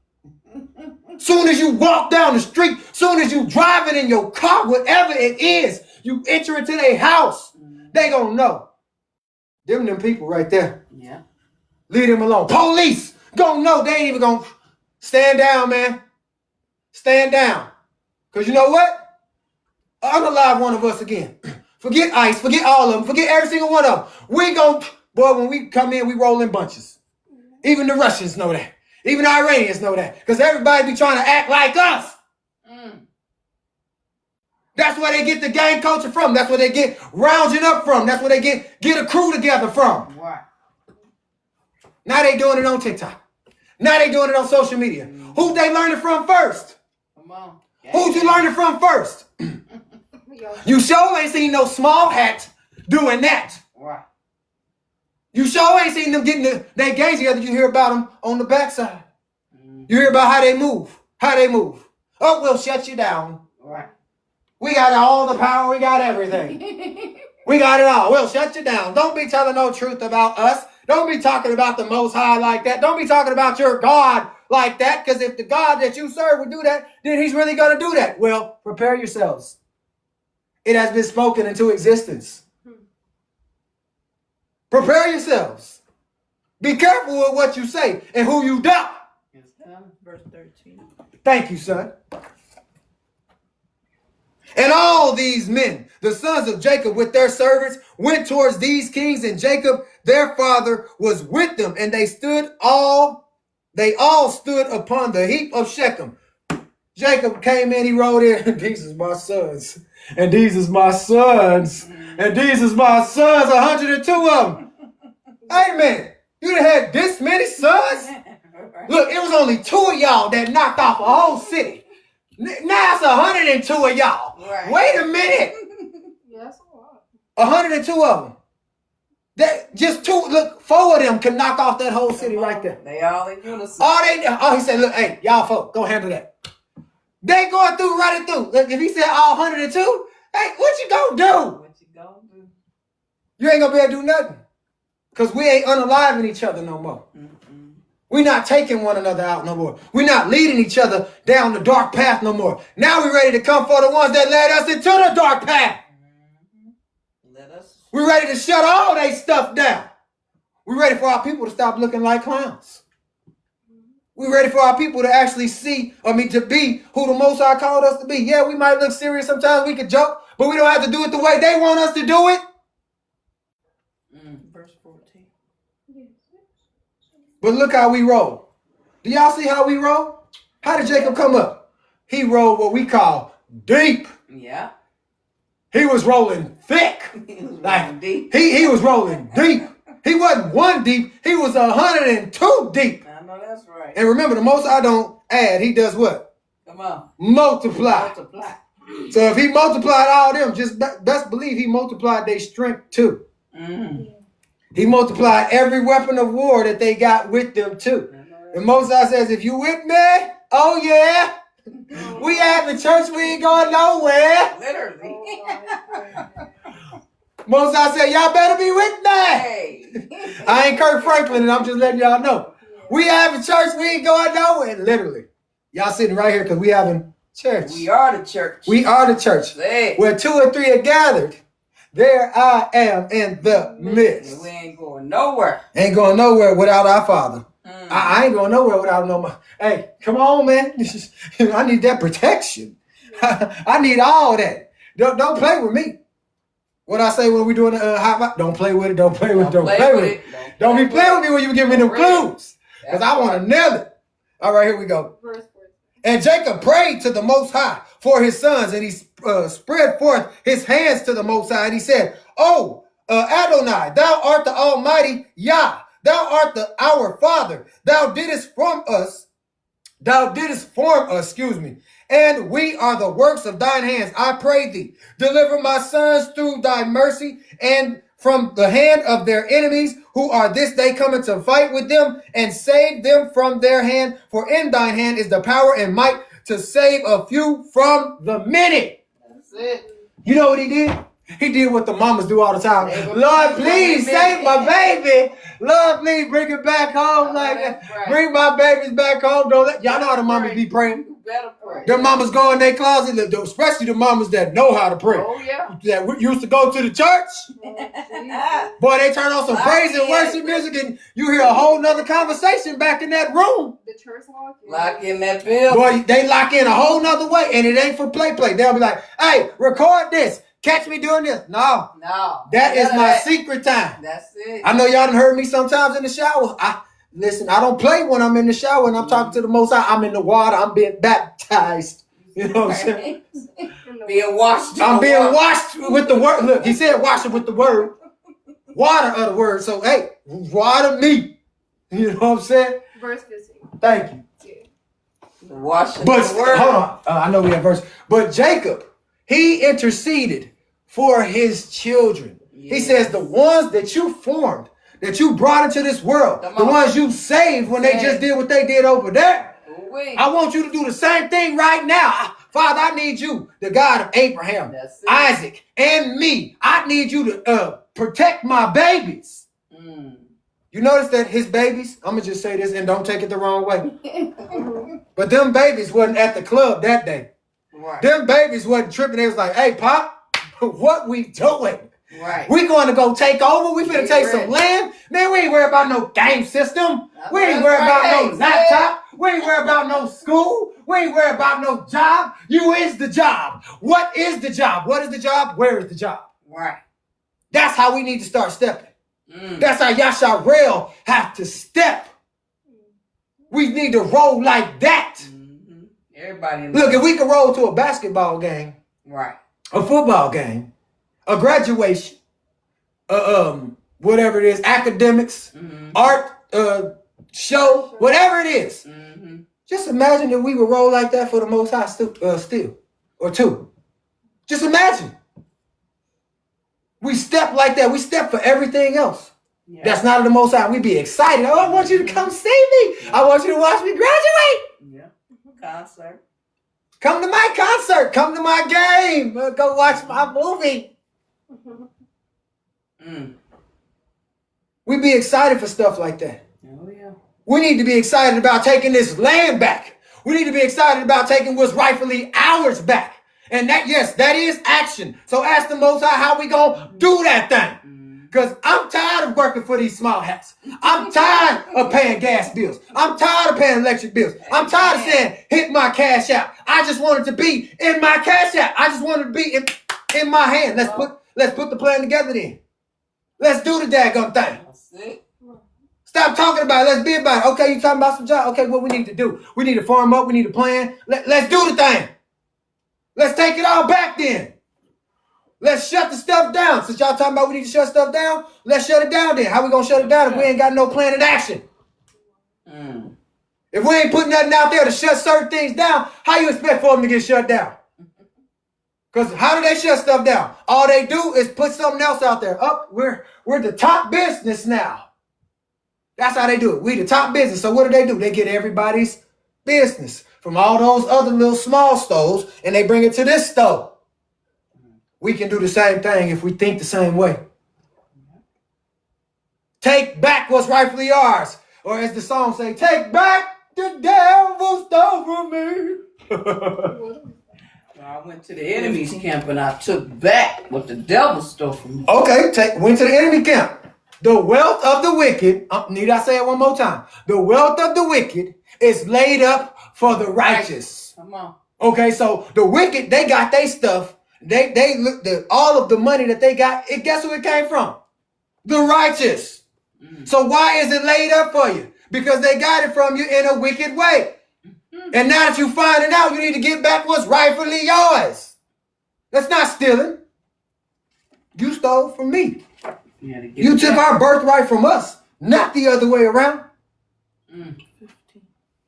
Soon as you walk down the street, soon as you driving in your car, whatever it is, you enter into their house, they gonna know. Them people right there. Yeah. Leave them alone. Police gonna know. They ain't even gonna stand down, man. Stand down. Because you know what? Unalive one of us again. Forget ICE. Forget all of them. Forget every single one of them. We gon' boy, when we come in, we roll in bunches. Even the Russians know that. Even the Iranians know that. Because everybody be trying to act like us. That's where they get the gang culture from. That's where they get rounding up from. That's where they get a crew together from. Right. Now they doing it on TikTok. Now they doing it on social media. Who they learning from first? Come on. Who'd you learning from first? You sure ain't seen no small hat doing that. Right. You sure ain't seen them getting their gangs together. You hear about them on the backside. You hear about how they move. How they move. Oh, we'll shut you down. Right. We got all the power. We got everything. We got it all. We'll shut you down. Don't be telling no truth about us. Don't be talking about the Most High like that. Don't be talking about your God like that. Because if the God that you serve would do that, then he's really going to do that. Well, prepare yourselves. It has been spoken into existence. Prepare yourselves. Be careful with what you say and who you doubt. Verse 13. Thank you, son. And all these men, the sons of Jacob with their servants, went towards these kings, and Jacob, their father, was with them, and they all stood upon the heap of Shechem. Jacob came in, he rode in, these is my sons, and these is my sons, and these is my sons, 102 of them. Hey man, you done had this many sons? Look, it was only 2 of y'all that knocked off a whole city. Now it's 102 of y'all. Right. Wait a minute. Yeah, that's a lot. 102 of them. That just 2. Look, 4 of them could knock off that whole city right there. They all in unison. Oh, he said, look, hey, y'all folk, go handle that. They going through, running through. Look, if he said all 102, hey, what you gonna do? What you gonna do? You ain't gonna be able to do nothing. Because we ain't unaliving each other no more. We're not taking one another out no more. We're not leading each other down the dark path no more. Now we're ready to come for the ones that led us into the dark path. We're ready to shut all that stuff down. We're ready for our people to stop looking like clowns. We're ready for our people to actually to be who the Most High called us to be. Yeah, we might look serious sometimes. We could joke, but we don't have to do it the way they want us to do it. Verse 14. But look how we roll. Do y'all see how we roll? How did Jacob come up? He rolled what we call deep. Yeah. He was rolling thick. He was rolling deep. He wasn't one deep. He was 102 deep. I know that's right. And remember, the Most High don't add. He does what? Come on. Multiply. So if he multiplied all them, just best believe he multiplied their strength too. Mm-hmm. He multiplied every weapon of war that they got with them too. And Most High says, if you with me, oh yeah. We at the church, we ain't going nowhere. Literally. Most High said, y'all better be with me. Hey. I ain't Kirk Franklin, and I'm just letting y'all know. We have a church, we ain't going nowhere. Literally. Y'all sitting right here because we having church. We are the church. We are the church. Hey. Where 2 or 3 are gathered, there I am in the midst. We ain't going nowhere. Ain't going nowhere without our Father. I ain't going nowhere without hey, come on, man. I need that protection. I need all that. Don't play with me. What I say when we doing hot mic? Don't play with it. Don't play with it. Don't play with it. Don't be playing with me when you give me them clues. Because I want to nail it. All right, here we go. And Jacob prayed to the Most High for his sons, and he spread forth his hands to the Most High, and he said, Oh, Adonai, thou art the Almighty Yah. Thou art our Father. Thou didst form us, and we are the works of thine hands. I pray thee, deliver my sons through thy mercy, and from the hand of their enemies, who are this day coming to fight with them, and save them from their hand. For in thine hand is the power and might to save a few from the many. That's it. You know what he did? He did what the mamas do all the time. Lord, please save my baby. Lord, please bring it back home. Bring my babies back home. Y'all know how the mamas be praying. You better pray. The mamas go in their closet, especially the mamas that know how to pray. Oh, yeah. That used to go to the church. Boy, they turn on some praise and worship music, and you hear a whole nother conversation back in that room. The church lock in that bill. Boy, they lock in a whole nother way, and it ain't for play. They'll be like, hey, record this. Catch me doing this. No. That is my secret time. That's it. I know y'all done heard me sometimes in the shower. I don't play when I'm in the shower and I'm talking to the Most High. I'm in the water. I'm being baptized. You know what I'm saying? Being washed. I'm being washed with the word. Look, he said wash it with the word. Water of the word. So, hey, water me. You know what I'm saying? Verse 15. Thank you. Washing But the word. hold on. I know we have verse. But Jacob, he interceded for his children. Yes. He says the ones that you formed, that you brought into this world, the ones you saved when they just did what they did over there. I want you to do the same thing right now. Father, I need you, the God of Abraham, Isaac, and me. I need you to protect my babies. You notice that his babies, I'm going to just say this and don't take it the wrong way. But them babies wasn't at the club that day. Right. Them babies wasn't tripping. They was like, hey, Pop, what we doing? Right. We going to go take over. We finna take some land. Man, we ain't worried about no game system. We ain't worried about no laptop. We ain't worried about no school. We ain't worried about no job. You is the job. What is the job? What is the job? Where is the job? Right. That's how we need to start stepping. That's how Yasharel have to step. We need to roll like that. Everybody. Look, if we could roll to a basketball game, right, a football game, a graduation, whatever it is, academics, art, show, whatever it is. Just imagine if we would roll like that for the Most High still, or two. Just imagine. We step like that. We step for everything else. Yeah. That's not the Most High. We be excited. Oh, I want you to come see me. I want you to watch me graduate. Yeah. Concert. Come to my concert. Come to my game. Go watch my movie. We be excited for stuff like that. Oh, yeah. We need to be excited about taking this land back. We need to be excited about taking what's rightfully ours back. And that, yes, that is action. So ask the Most High how we gonna do that thing. Because I'm tired of working for these small hats. I'm tired of paying gas bills. I'm tired of paying electric bills. I'm tired of saying, hit my cash out. I just wanted to be in my cash out. I just wanted to be in my hand. Let's put the plan together then. Let's do the daggum thing. That's it. Stop talking about it. Let's be about it. Okay, you talking about some job. Okay, what we need to do? We need to farm up. We need to plan. Let's do the thing. Let's take it all back then. Let's shut the stuff down. Since y'all talking about we need to shut stuff down, let's shut it down then. How we gonna shut it down if we ain't got no plan in action? If we ain't putting nothing out there to shut certain things down, how you expect for them to get shut down? Because how do they shut stuff down? All they do is put something else out there. We're the top business now. That's how they do it. We the top business. So what do? They get everybody's business from all those other little small stores and they bring it to this store. We can do the same thing if we think the same way. Take back what's rightfully ours. Or as the song say, take back the devil stole from me. I went to the enemy's camp and I took back what the devil stole from me. Okay, went to the enemy camp. The wealth of the wicked, need I say it one more time? The wealth of the wicked is laid up for the righteous. Come on. Okay, so the wicked, they got their stuff. They look all of the money that they got. Guess who it came from? The righteous. So why is it laid up for you? Because they got it from you in a wicked way. And now that you find it out, you need to get back what's rightfully yours. That's not stealing. You stole from me. You took our birthright from us, not the other way around.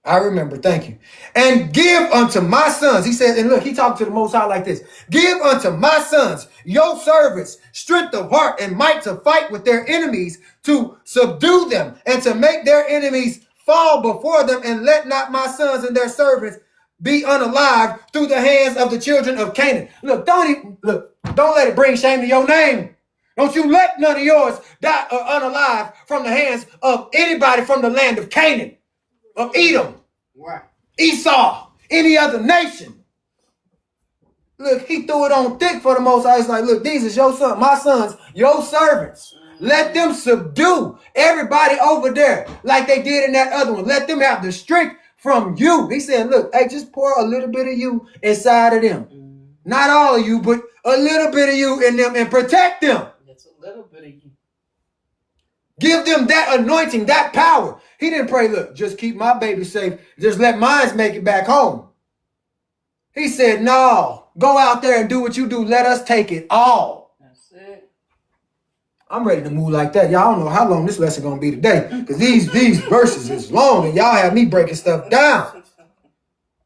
I remember, thank you. And give unto my sons, he said, and look, he talked to the Most High like this. Give unto my sons, your servants, strength of heart and might to fight with their enemies, to subdue them and to make their enemies fall before them, and let not my sons and their servants be unalive through the hands of the children of Canaan. Look, don't let it bring shame to your name. Don't you let none of yours die or unalive from the hands of anybody from the land of Canaan, of Edom, right. Esau, any other nation. Look, he threw it on thick for the Most High. It's like, look, these is your son, my sons, your servants. Let them subdue everybody over there like they did in that other one. Let them have the strength from you. He said, look, hey, just pour a little bit of you inside of them. Not all of you, but a little bit of you in them, and protect them. That's a little bit of you. Give them that anointing, that power. He didn't pray, look, just keep my baby safe. Just let mine make it back home. He said, no, go out there and do what you do. Let us take it all. That's it. I'm ready to move like that. Y'all don't know how long this lesson going to be today, because these verses is long and y'all have me breaking stuff down.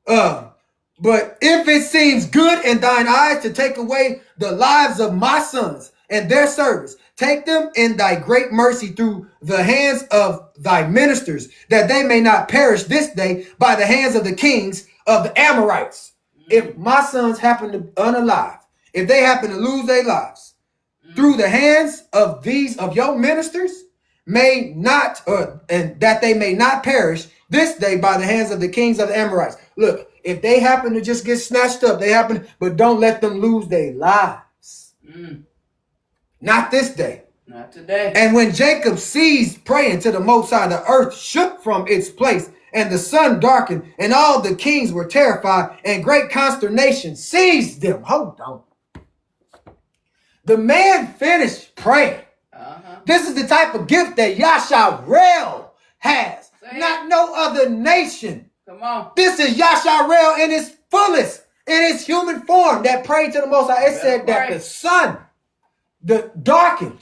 But if it seems good in thine eyes to take away the lives of my sons and their servants, take them in thy great mercy through the hands of thy ministers, that they may not perish this day by the hands of the kings of the Amorites. If my sons happen to unalive, if they happen to lose their lives through the hands of your ministers, may not, and that they may not perish this day by the hands of the kings of the Amorites. Look, if they happen to just get snatched up, but don't let them lose their lives. Not this day. Not today. And when Jacob ceased praying to the Most High, the earth shook from its place, and the sun darkened, and all the kings were terrified, and great consternation seized them. Hold on. The man finished praying. This is the type of gift that Yasharel has, not no other nation. Come on. This is Yasharel in its fullest, in its human form, that prayed to the Most High. It said that the sun darkened.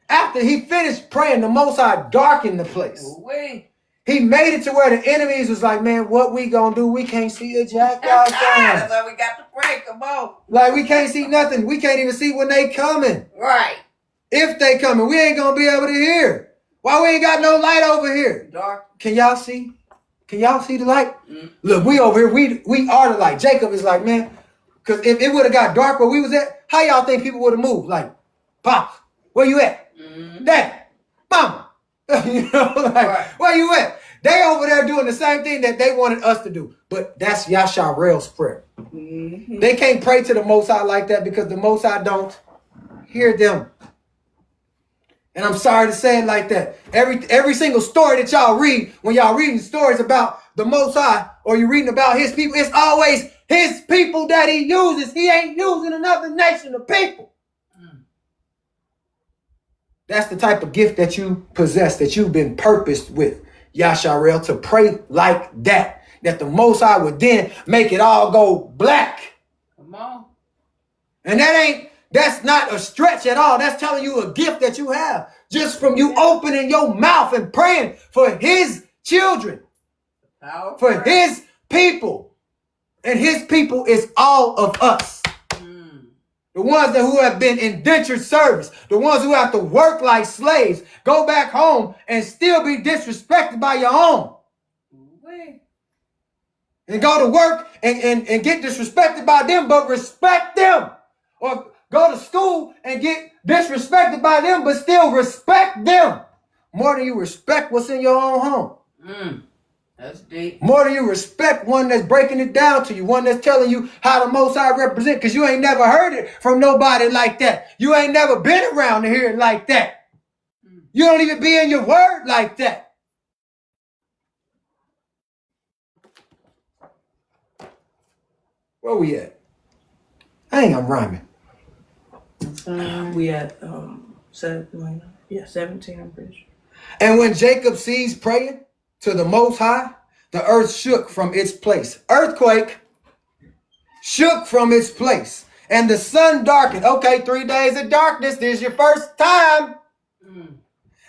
After he finished praying, the Most High darkened the place. He made it to where the enemies was like, man, what we gonna do? We can't see a jack outside. That's why we got to pray. Come on. Like, we can't see nothing. We can't even see when they coming. Right. If they coming, we ain't gonna be able to hear. Why we ain't got no light over here? Dark. Can y'all see? Can y'all see the light? Look, we over here. We are the light. Jacob is like, man, because if it would have got dark where we was at, how y'all think people would have moved? Like, Pop, where you at? Dad, Mama. You know, like, where you at? They over there doing the same thing that they wanted us to do. But that's Yasharel's prayer. Mm-hmm. They can't pray to the Most High like that because the Most High don't hear them. And I'm sorry to say it like that. Every single story that y'all read, when y'all reading stories about the Most High, or you're reading about his people, it's always his people that he uses. He ain't using another nation of people. That's the type of gift that you possess, that you've been purposed with, Yasharel, to pray like that. That the Most High would then make it all go black. Come on. And that's not a stretch at all. That's telling you a gift that you have. Just from you opening your mouth and praying for his children. For his people. And his people is all of us. The ones who have been indentured service. The ones who have to work like slaves. Go back home and still be disrespected by your own. And go to work and get disrespected by them, but respect them. Or go to school and get disrespected by them, but still respect them. More than you respect what's in your own home. That's deep. More than you respect one that's breaking it down to you, one that's telling you how the Most High represent, because you ain't never heard it from nobody like that. You ain't never been around to hear it like that. You don't even be in your word like that. Where we at? I'm rhyming. We at 17, I'm pretty sure. And when Jacob ceased praying to the Most High, the earth shook from its place. Earthquake shook from its place. And the sun darkened. Okay, 3 days of darkness. This is your first time.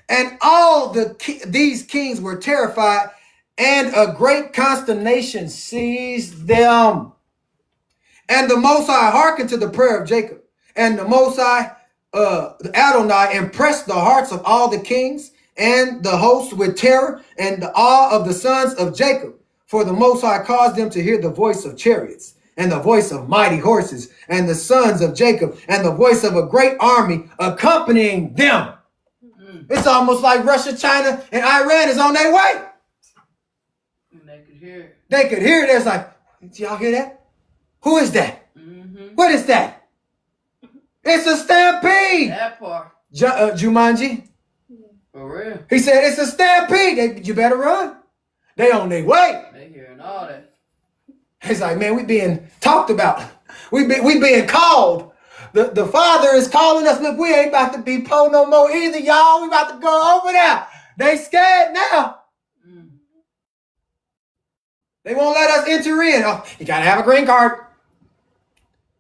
And all these kings were terrified, and a great consternation seized them. And the Most High hearkened to the prayer of Jacob. And the Most High, Adonai, impressed the hearts of all the kings and the hosts with terror and the awe of the sons of Jacob. For the Most High caused them to hear the voice of chariots and the voice of mighty horses and the sons of Jacob and the voice of a great army accompanying them. It's almost like Russia, China, and Iran is on their way. And they could hear it. They could hear it. It's like, did y'all hear that? Who is that? What is that? It's a stampede. That part. Jumanji. For real. He said, it's a stampede. You better run. They on their way. They hearing all that. It's like, man, we being talked about. We being called. The Father is calling us. Look, we ain't about to be po no more either, y'all. We about to go over there. They scared now. They won't let us enter in. Oh, you got to have a green card.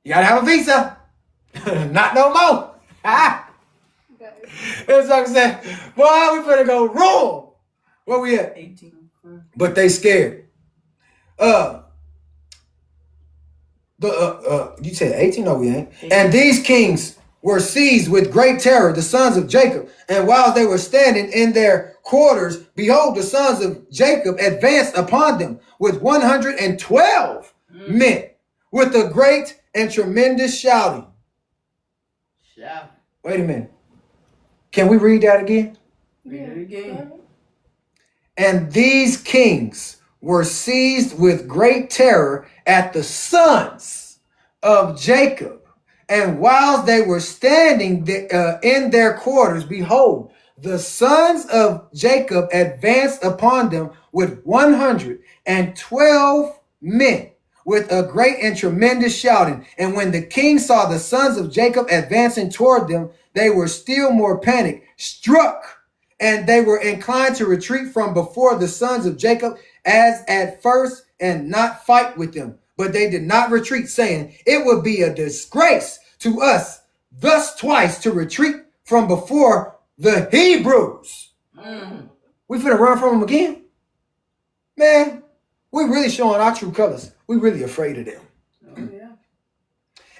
You got to have a visa. Not no more. That's what I'm saying. Boy, we finna go wrong. Where we at? 18. But they scared. You said 18? No, we ain't. 18. And these kings were seized with great terror, the sons of Jacob. And while they were standing in their quarters, behold, the sons of Jacob advanced upon them with 112 men, with a great and tremendous shouting. Wait a minute. Can we read that again? Read it again. And these kings were seized with great terror at the sons of Jacob. And whilst they were standing in their quarters, behold, the sons of Jacob advanced upon them with 112 men, with a great and tremendous shouting. And when the king saw the sons of Jacob advancing toward them, they were still more panic struck, and they were inclined to retreat from before the sons of Jacob as at first, and not fight with them. But they did not retreat, saying, it would be a disgrace to us thus twice to retreat from before the Hebrews. We finna run from them again? Man, we're really showing our true colors. We're really afraid of them.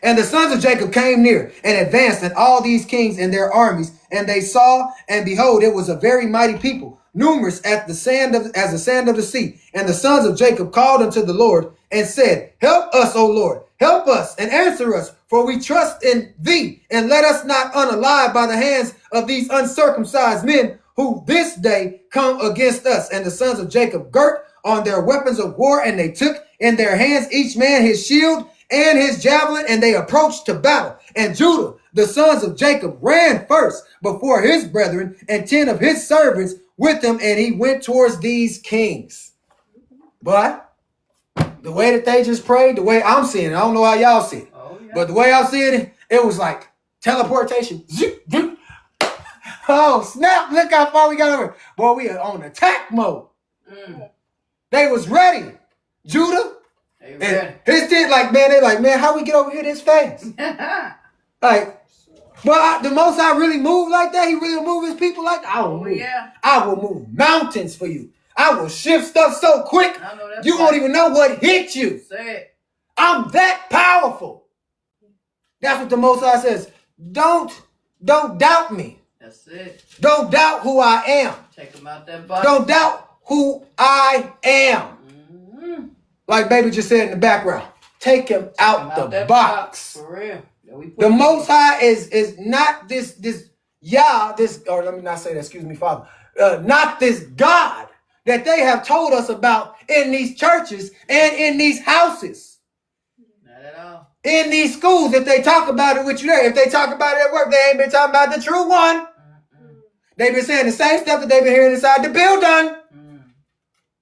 And the sons of Jacob came near and advanced, and all these kings and their armies, and they saw, and behold, it was a very mighty people, numerous as the sand of the sea. And the sons of Jacob called unto the Lord and said, help us, O Lord, help us and answer us, for we trust in thee, and let us not unalive by the hands of these uncircumcised men who this day come against us. And the sons of Jacob girt on their weapons of war, and they took in their hands each man his shield and his javelin, and they approached to battle. And Judah, the sons of Jacob, ran first before his brethren, and 10 of his servants with him, and he went towards these kings. But the way that they just prayed, the way I'm seeing it, I don't know how y'all see it, but the way I'm seeing it, it was like teleportation. Oh, snap, look how far we got over. Boy, we are on attack mode. They was ready. Judah, and his team, like, man, they like, man, how we get over here this fast? Like, well, the most I really move like that, he really move his people like that. I will move. I will move mountains for you. I will shift stuff so quick, you won't even know what hit you. Say it. I'm that powerful. That's what the Most High says. Don't doubt me. That's it. Don't doubt who I am. Take them out that box. Don't doubt who I am. Like baby just said in the background, take him out the box. For real. The Most High is not this or let me not say that, excuse me, Father, not this God that they have told us about in these churches and in these houses. Not at all. In these schools, if they talk about it with you there, if they talk about it at work, they ain't been talking about the true one. They've been saying the same stuff that they've been hearing inside the building.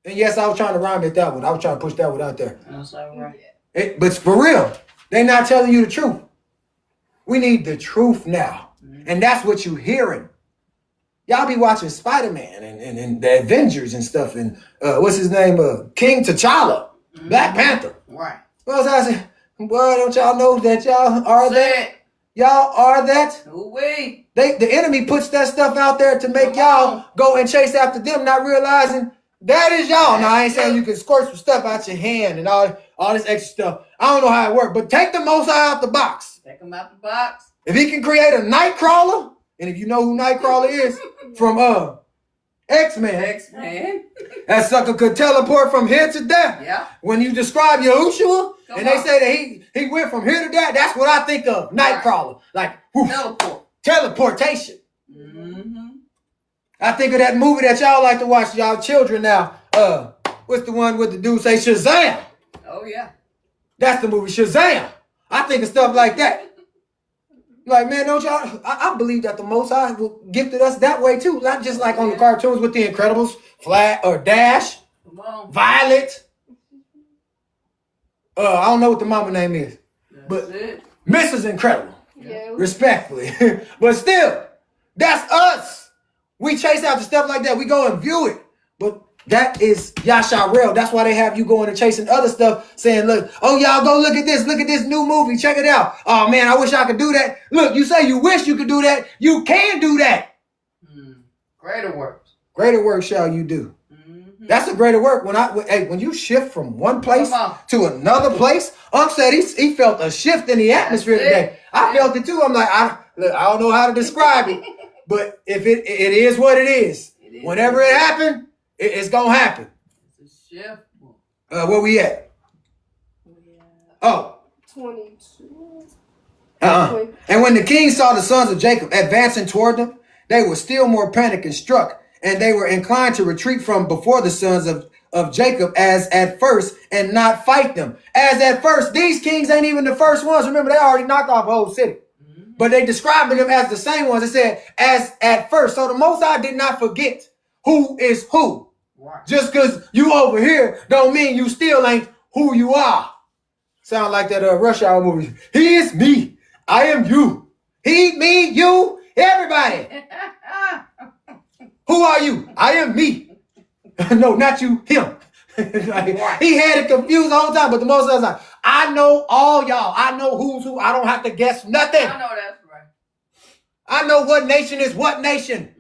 And yes, I was trying to rhyme at that one. I was trying to push that one out there. That's all right. But for real, they're not telling you the truth. We need the truth now. And that's what you're hearing. Y'all be watching Spider-Man and the Avengers and stuff. And what's his name? King T'Challa. Black Panther. Right. Well, I said, boy, don't y'all know that y'all are that? It. Y'all are that? Ooh-wee. The enemy puts that stuff out there to make y'all go and chase after them, not realizing that is y'all. Now, I ain't saying you can squirt some stuff out your hand and all this extra stuff. I don't know how it works, but take the Most High out the box. Take them out the box. If he can create a Nightcrawler, and if you know who Nightcrawler is from X-Men, that sucker could teleport from here to there. Yeah. When you describe Yahushua, they say that he went from here to there, that's what I think of, Nightcrawler. Like, teleportation. I think of that movie that y'all like to watch, y'all children now. What's the one with the dude say Shazam? Oh, yeah. That's the movie Shazam. I think of stuff like that. Like, man, don't y'all? I believe that the Most High gifted us that way too. Not just like on the cartoons with the Incredibles, Flash or Dash, Violet. I don't know what the mama name is, but Mrs. Incredible. Yeah. Respectfully, but still, that's us. We chase after stuff like that. We go and view it, but that is Yasharel. That's why they have you going and chasing other stuff, saying, look, oh, y'all go look at this new movie. Check it out. Oh, man, I wish I could do that. Look, you say you wish you could do that. You can do that. Greater works. Greater work shall you do. That's a greater work. When you shift from one place to another place, said he felt a shift in the atmosphere today. I felt it too. I'm like, I don't know how to describe it, but if it is what it is. Whenever it happened, it's gonna happen. It's a shift. Where we at? 22. And when the king saw the sons of Jacob advancing toward them, they were still more panicked and struck, and they were inclined to retreat from before the sons of Jacob as at first, and not fight them. As at first, these kings ain't even the first ones. Remember, they already knocked off a whole city. But they described them as the same ones. It said, as at first. So the Most High did not forget who is who. Right. Just because you over here don't mean you still ain't who you are. Sound like that Rush Hour movie. He is me. I am you. He, me, you, everybody. Who are you? I am me. No, not you, him. He had it confused the whole time, but the Most High was like, I know all y'all. I know who's who. I don't have to guess nothing. I know that's right. I know what nation is what nation.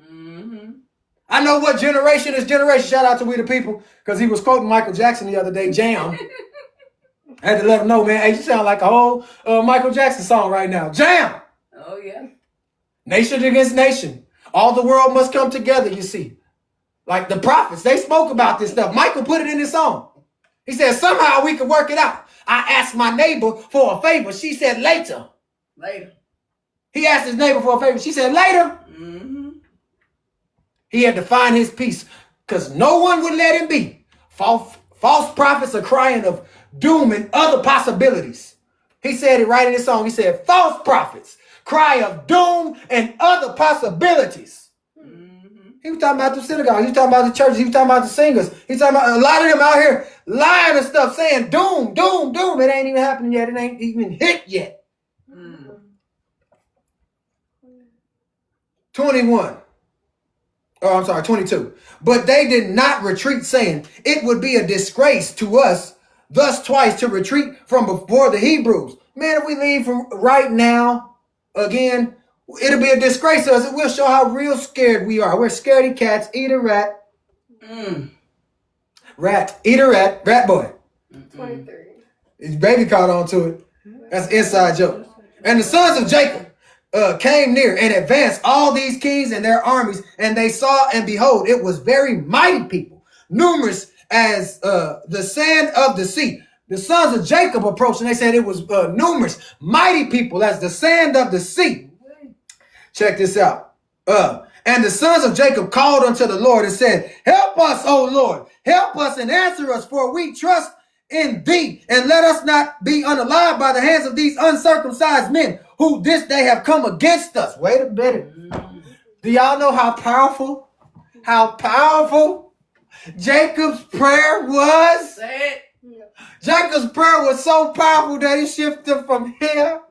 I know what generation is generation. Shout out to We the People, because he was quoting Michael Jackson the other day, Jam. I had to let him know, man, hey, you sound like a whole Michael Jackson song right now. Jam! Oh, yeah. Nation against nation. All the world must come together, you see. Like the prophets, they spoke about this stuff. Michael put it in his song. He said, somehow we could work it out. I asked my neighbor for a favor. She said, later. Later. He asked his neighbor for a favor. She said, later. He had to find his peace because no one would let him be. False prophets are crying of doom and other possibilities. He said it right in his song. He said, false prophets cry of doom and other possibilities. He was talking about the synagogue. He was talking about the churches. He was talking about the singers. He was talking about a lot of them out here lying and stuff, saying doom, doom, doom. It ain't even happening yet. It ain't even hit yet. 21. Oh, I'm sorry, 22. But they did not retreat, saying, it would be a disgrace to us thus twice to retreat from before the Hebrews. Man, if we leave from right now, again, it'll be a disgrace to us. It will show how real scared we are. We're scaredy cats, eat a rat. Rat, eat a rat, rat boy. 23. His baby caught on to it. That's an inside joke. And the sons of Jacob came near and advanced all these kings and their armies, and they saw, and behold, it was very mighty people, numerous as the sand of the sea. The sons of Jacob approached, and they said it was numerous, mighty people as the sand of the sea. Check this out. And the sons of Jacob called unto the Lord and said, help us, O Lord, help us and answer us, for we trust in thee, and let us not be unalive by the hands of these uncircumcised men who this day have come against us. Wait a minute. Do y'all know how powerful Jacob's prayer was? Say it. Jacob's prayer was so powerful that he shifted from here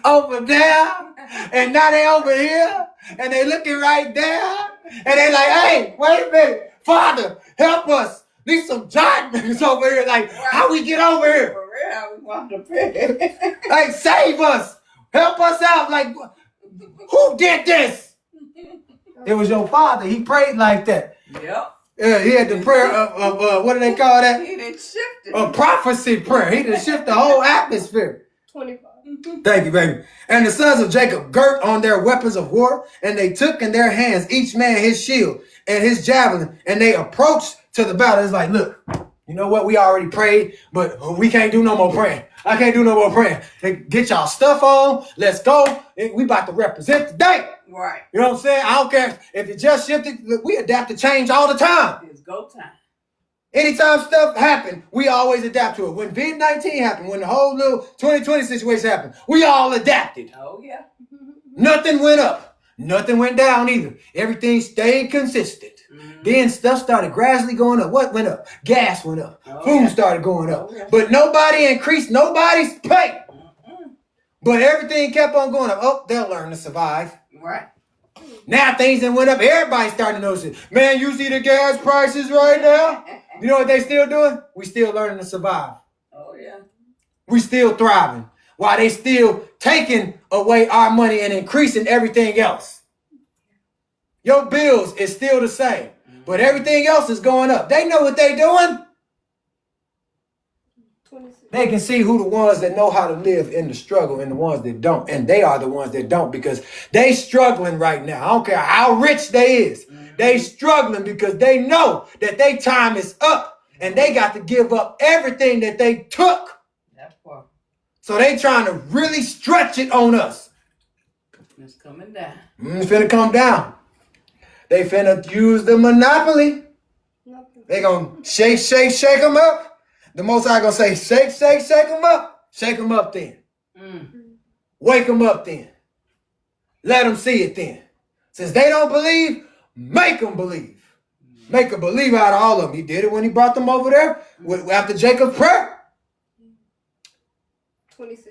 over there, and now they over here, and they looking right there, and they like, hey, wait a minute, Father, help us. Need some giant niggas over here. Like, how we get over here? For real, how we want to pray. Like, save us. Help us out. Like, who did this? It was your father. He prayed like that. Yep. Yeah, he had the prayer of what do they call that? He done shifted. A prophecy prayer. He done shift the whole atmosphere. 25. Thank you, baby. And the sons of Jacob girt on their weapons of war, and they took in their hands each man his shield and his javelin, and they approached to the battle. It's like, look, you know what? We already prayed, but we can't do no more praying. I can't do no more praying. Hey, get y'all stuff on. Let's go. We about to represent today. Right. You know what I'm saying? I don't care if it just shifted. Look, we adapt to change all the time. It's go time. Anytime stuff happened, we always adapt to it. When COVID-19 happened, when the whole little 2020 situation happened, we all adapted. Oh, yeah. Nothing went up. Nothing went down either. Everything stayed consistent. Then stuff started gradually going up. What went up? Gas went up. Food started going up. But nobody increased nobody's pay. But everything kept on going up. Oh, they'll learn to survive. Right. Now things that went up, everybody's starting to notice it. Man, you see the gas prices right now? You know what they still doing? We still learning to survive. Oh, yeah. We still thriving. While they still taking away our money and increasing everything else. Your bills is still the same. But everything else is going up. They know what they doing. 26. They can see who the ones that know how to live in the struggle and the ones that don't. And they are the ones that don't because they struggling right now. I don't care how rich they is. They struggling because they know that their time is up and they got to give up everything that they took. That part. So they trying to really stretch it on us. It's coming down. It's finna come down. They finna use the monopoly. They gonna shake them up. The Most High gonna say, shake them up. Shake them up then. Wake them up then. Let them see it then. Since they don't believe, make them believe. Make a believer out of all of them. He did it when he brought them over there after Jacob's prayer. 26.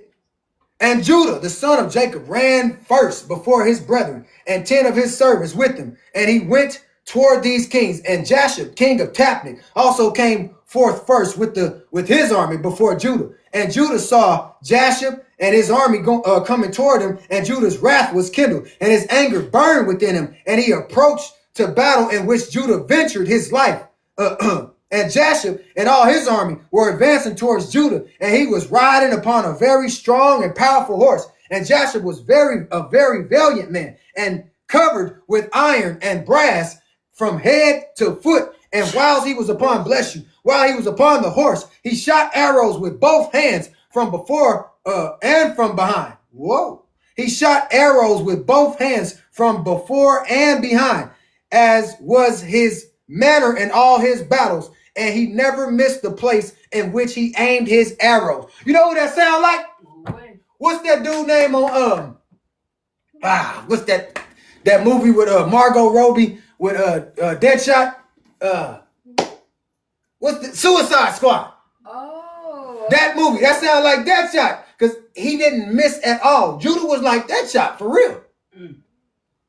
And Judah, the son of Jacob, ran first before his brethren, and 10 of his servants with him. And he went toward these kings. And Jashub, king of Tapnach, also came forth first with his army before Judah. And Judah saw Jashub and his army coming toward him, and Judah's wrath was kindled, and his anger burned within him. And he approached to battle, in which Judah ventured his life. And Jashub and all his army were advancing towards Judah, and he was riding upon a very strong and powerful horse. And Jashub was a very valiant man, and covered with iron and brass from head to foot. And while he was upon the horse, he shot arrows with both hands from before and from behind. Whoa! He shot arrows with both hands from before and behind. as was his manner in all his battles, and he never missed the place in which he aimed his arrows. You know who that sound like? What's that dude name on what's that movie with Margot Robbie with Deadshot? What's the Suicide Squad? Oh. That movie, that sounds like Deadshot, because he didn't miss at all. Judah was like Deadshot for real.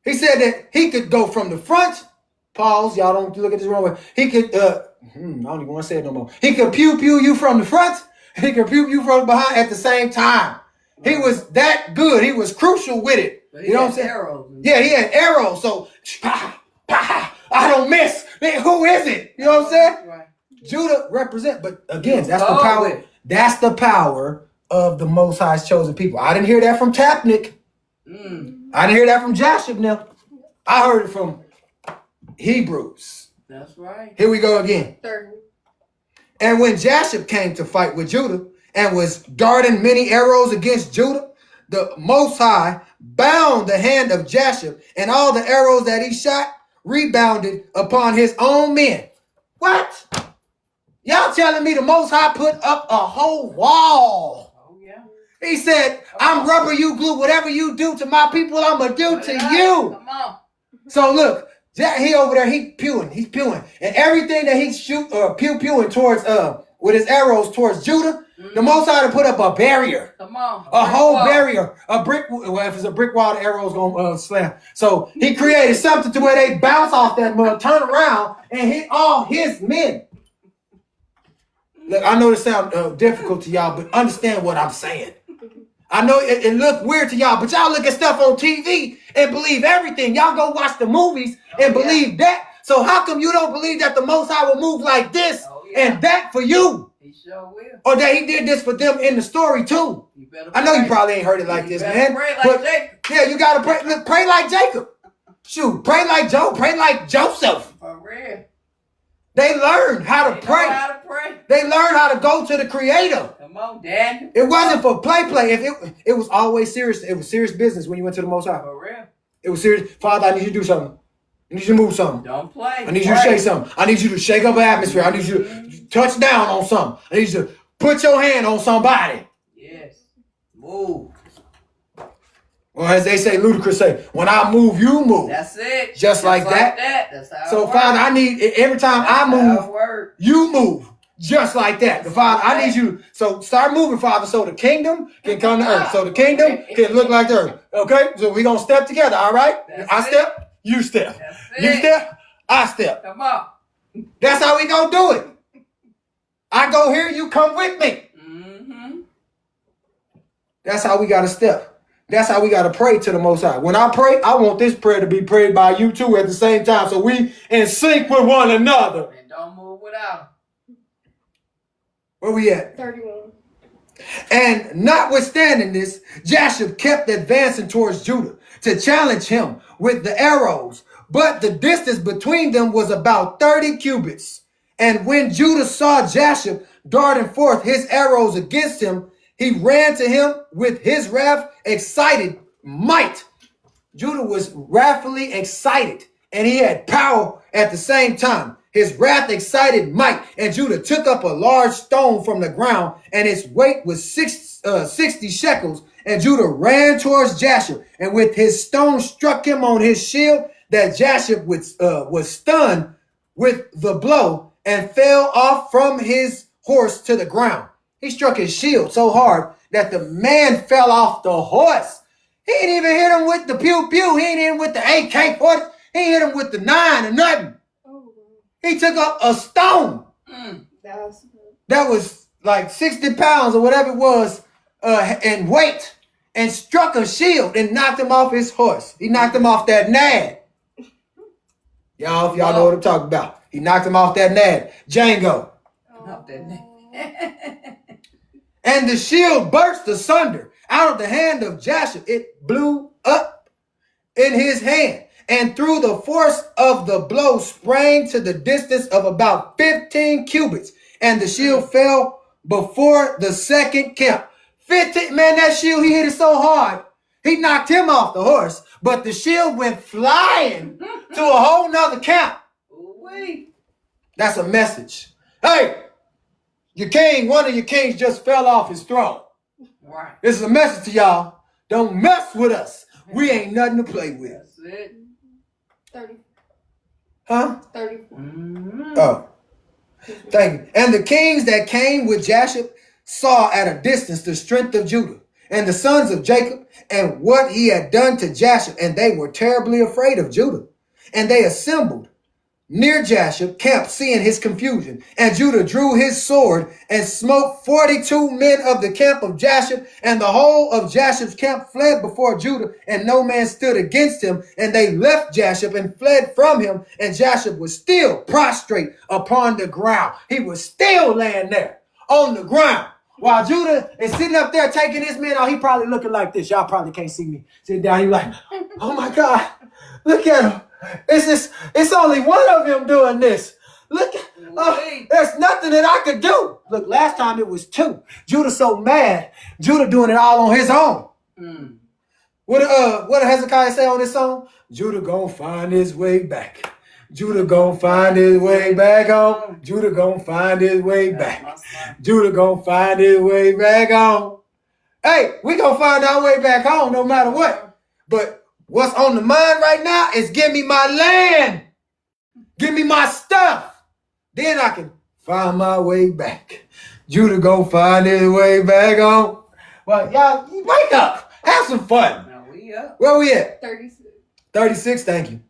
He said that he could go from the front. Pause, y'all don't look at this wrong way. He could I don't even want to say it no more. He could pew you from the front. He could pew you from behind at the same time. He was that good. He was crucial with it. You know what I'm saying? Arrows. Yeah, he had arrows. So I don't miss. Man, who is it? You know what I'm saying? Right. Judah represent, but again, that's the power. That's the power of the Most High's chosen people. I didn't hear that from Tapnik. I didn't hear that from Joshua. Now, I heard it from Hebrews. That's right. Here we go again. 30. And when Jashub came to fight with Judah and was darting many arrows against Judah, the Most High bound the hand of Jashub, and all the arrows that he shot rebounded upon his own men. What? Y'all telling me the Most High put up a whole wall? Oh, yeah. He said, I'm rubber, you glue. Whatever you do to my people, I'm going to do to you. Come on. So look, he over there, he's pewing. And everything that he shoot or pewing towards, with his arrows towards Judah, the Most High to put up a barrier. Come on. A whole barrier. A brick, well, if it's a brick wall, the arrow's going to slam. So he created something to where they bounce off that mud, turn around, and hit all his men. Look, I know this sounds difficult to y'all, but understand what I'm saying. I know it look weird to y'all, but y'all look at stuff on TV and believe everything. Y'all go watch the movies and believe that. So how come you don't believe that the Most High will move like this and that for you? He sure will. Or that he did this for them in the story too? I know you probably ain't heard it like this, man. Pray like Jacob. Yeah, you gotta pray. Look, pray like Jacob. Shoot, pray like Job. Pray like Joseph. For real. They learned how to pray. Know how to pray. They learned how to go to the Creator. Come on, Dad. It wasn't for play. If it was always serious. It was serious business when you went to the Most High. For real. It was serious. Father, I need you to do something. I need you to move something. Don't play. I need you to shake something. I need you to shake up an atmosphere. I need you to touch down on something. I need you to put your hand on somebody. Yes. Move. Or as they say, Ludacris say, when I move, you move. That's it. Just like that. That's how So, it Father, works. I need, every time That's I move, how it works. you move. Just like that. The Father, I need you. So start moving, Father, so the kingdom can come to earth. So the kingdom can look like the earth. Okay? So we're going to step together, all right? That's I it. step, you step. That's You it. step, I step. Come on. That's how we going to do it. I go here, you come with me. Mm-hmm. That's how we got to step. That's how we got to pray to the Most High. When I pray, I want this prayer to be prayed by you too at the same time. So we in sync with one another. And don't move without him. Where we at? 31. And notwithstanding this, Jashub kept advancing towards Judah to challenge him with the arrows. But the distance between them was about 30 cubits. And when Judah saw Jashub darting forth his arrows against him, he ran to him with his wrath excited might. Judah was wrathfully excited, and he had power at the same time. His wrath excited might, and Judah took up a large stone from the ground, and its weight was 60 shekels. And Judah ran towards Jashub, and with his stone struck him on his shield, that Jashub was stunned with the blow and fell off from his horse to the ground. He struck his shield so hard that the man fell off the horse. He didn't even hit him with the pew-pew. He ain't hit him with the AK-40. He hit him with the 9 or nothing. Oh, He took up a stone that's good. that was like 60 pounds or whatever it was in weight and struck a shield and knocked him off his horse. He knocked him off that nag. Y'all, if y'all know what I'm talking about. He knocked him off that nag. Django. Off that neck. And the shield burst asunder out of the hand of Jashub. It blew up in his hand, and through the force of the blow sprang to the distance of about 15 cubits, and the shield fell before the second camp. 15, man, that shield, he hit it so hard, he knocked him off the horse, but the shield went flying to a whole nother camp. Ooh-wee. That's a message. Hey, your king, one of your kings just fell off his throne. Right. This is a message to y'all. Don't mess with us. We ain't nothing to play with. That's it. 30. Huh? 30. Oh, thank you. And the kings that came with Jashub saw at a distance the strength of Judah and the sons of Jacob and what he had done to Jashub, and they were terribly afraid of Judah. And they assembled near Jashub camp, seeing his confusion. And Judah drew his sword and smote 42 men of the camp of Jashub, and the whole of Jashub's camp fled before Judah, and no man stood against him. And they left Jashub and fled from him, and Jashub was still prostrate upon the ground. He was still laying there on the ground. While Judah is sitting up there taking his men out, he probably looking like this. Y'all probably can't see me sitting down. He like, oh my God, look at him. It's only one of him doing this. Look, there's nothing that I could do. Look, last time it was two. Judah so mad. Judah doing it all on his own. What did Hezekiah say on this song? Judah gonna find his way back. Judah gonna find his way back home. Judah gonna find his way back. Judah gonna find his way back home. Hey, we gonna find our way back home no matter what. But what's on the mind right now is give me my land. Give me my stuff. Then I can find my way back. Judah gonna find his way back home. Well, y'all, wake up. Have some fun. Now we up. Where we at? 36. 36, thank you.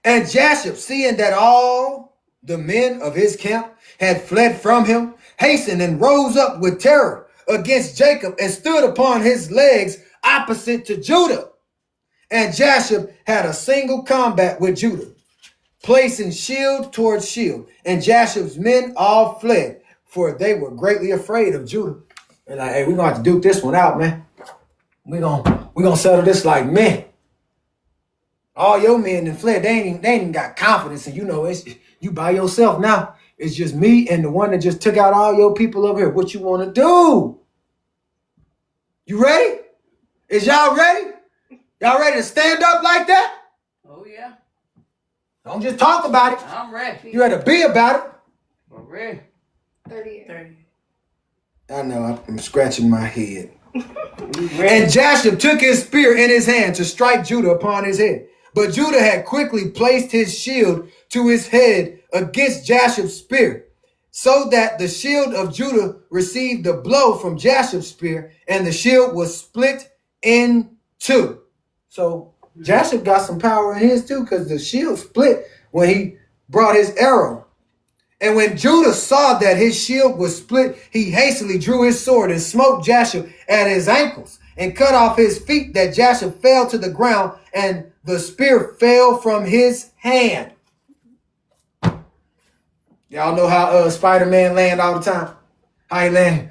And Jashub, seeing that all the men of his camp had fled from him, hastened and rose up with terror against Jacob and stood upon his legs opposite to Judah. And Jashub had a single combat with Judah, placing shield towards shield. And Jashub's men all fled, for they were greatly afraid of Judah. And like, hey, we're going to have to duke this one out, man. We're gonna settle this like men. All your men that fled, they ain't even got confidence. And it's you by yourself now. It's just me and the one that just took out all your people over here. What you want to do? You ready? Is y'all ready? Y'all ready to stand up like that? Oh, yeah. Don't just talk about it. I'm ready. You had to be about it. I'm ready. 38. 30. I know, I'm scratching my head. Ready. And Jashub took his spear in his hand to strike Judah upon his head. But Judah had quickly placed his shield to his head against Jashub's spear, so that the shield of Judah received a blow from Jashub's spear, and the shield was split in two. So Jashub got some power in his too, because the shield split when he brought his arrow. And when Judah saw that his shield was split, he hastily drew his sword and smote Jashub at his ankles and cut off his feet, that Jashub fell to the ground, and the spear fell from his hand. Y'all know how Spider-Man land all the time? How he land?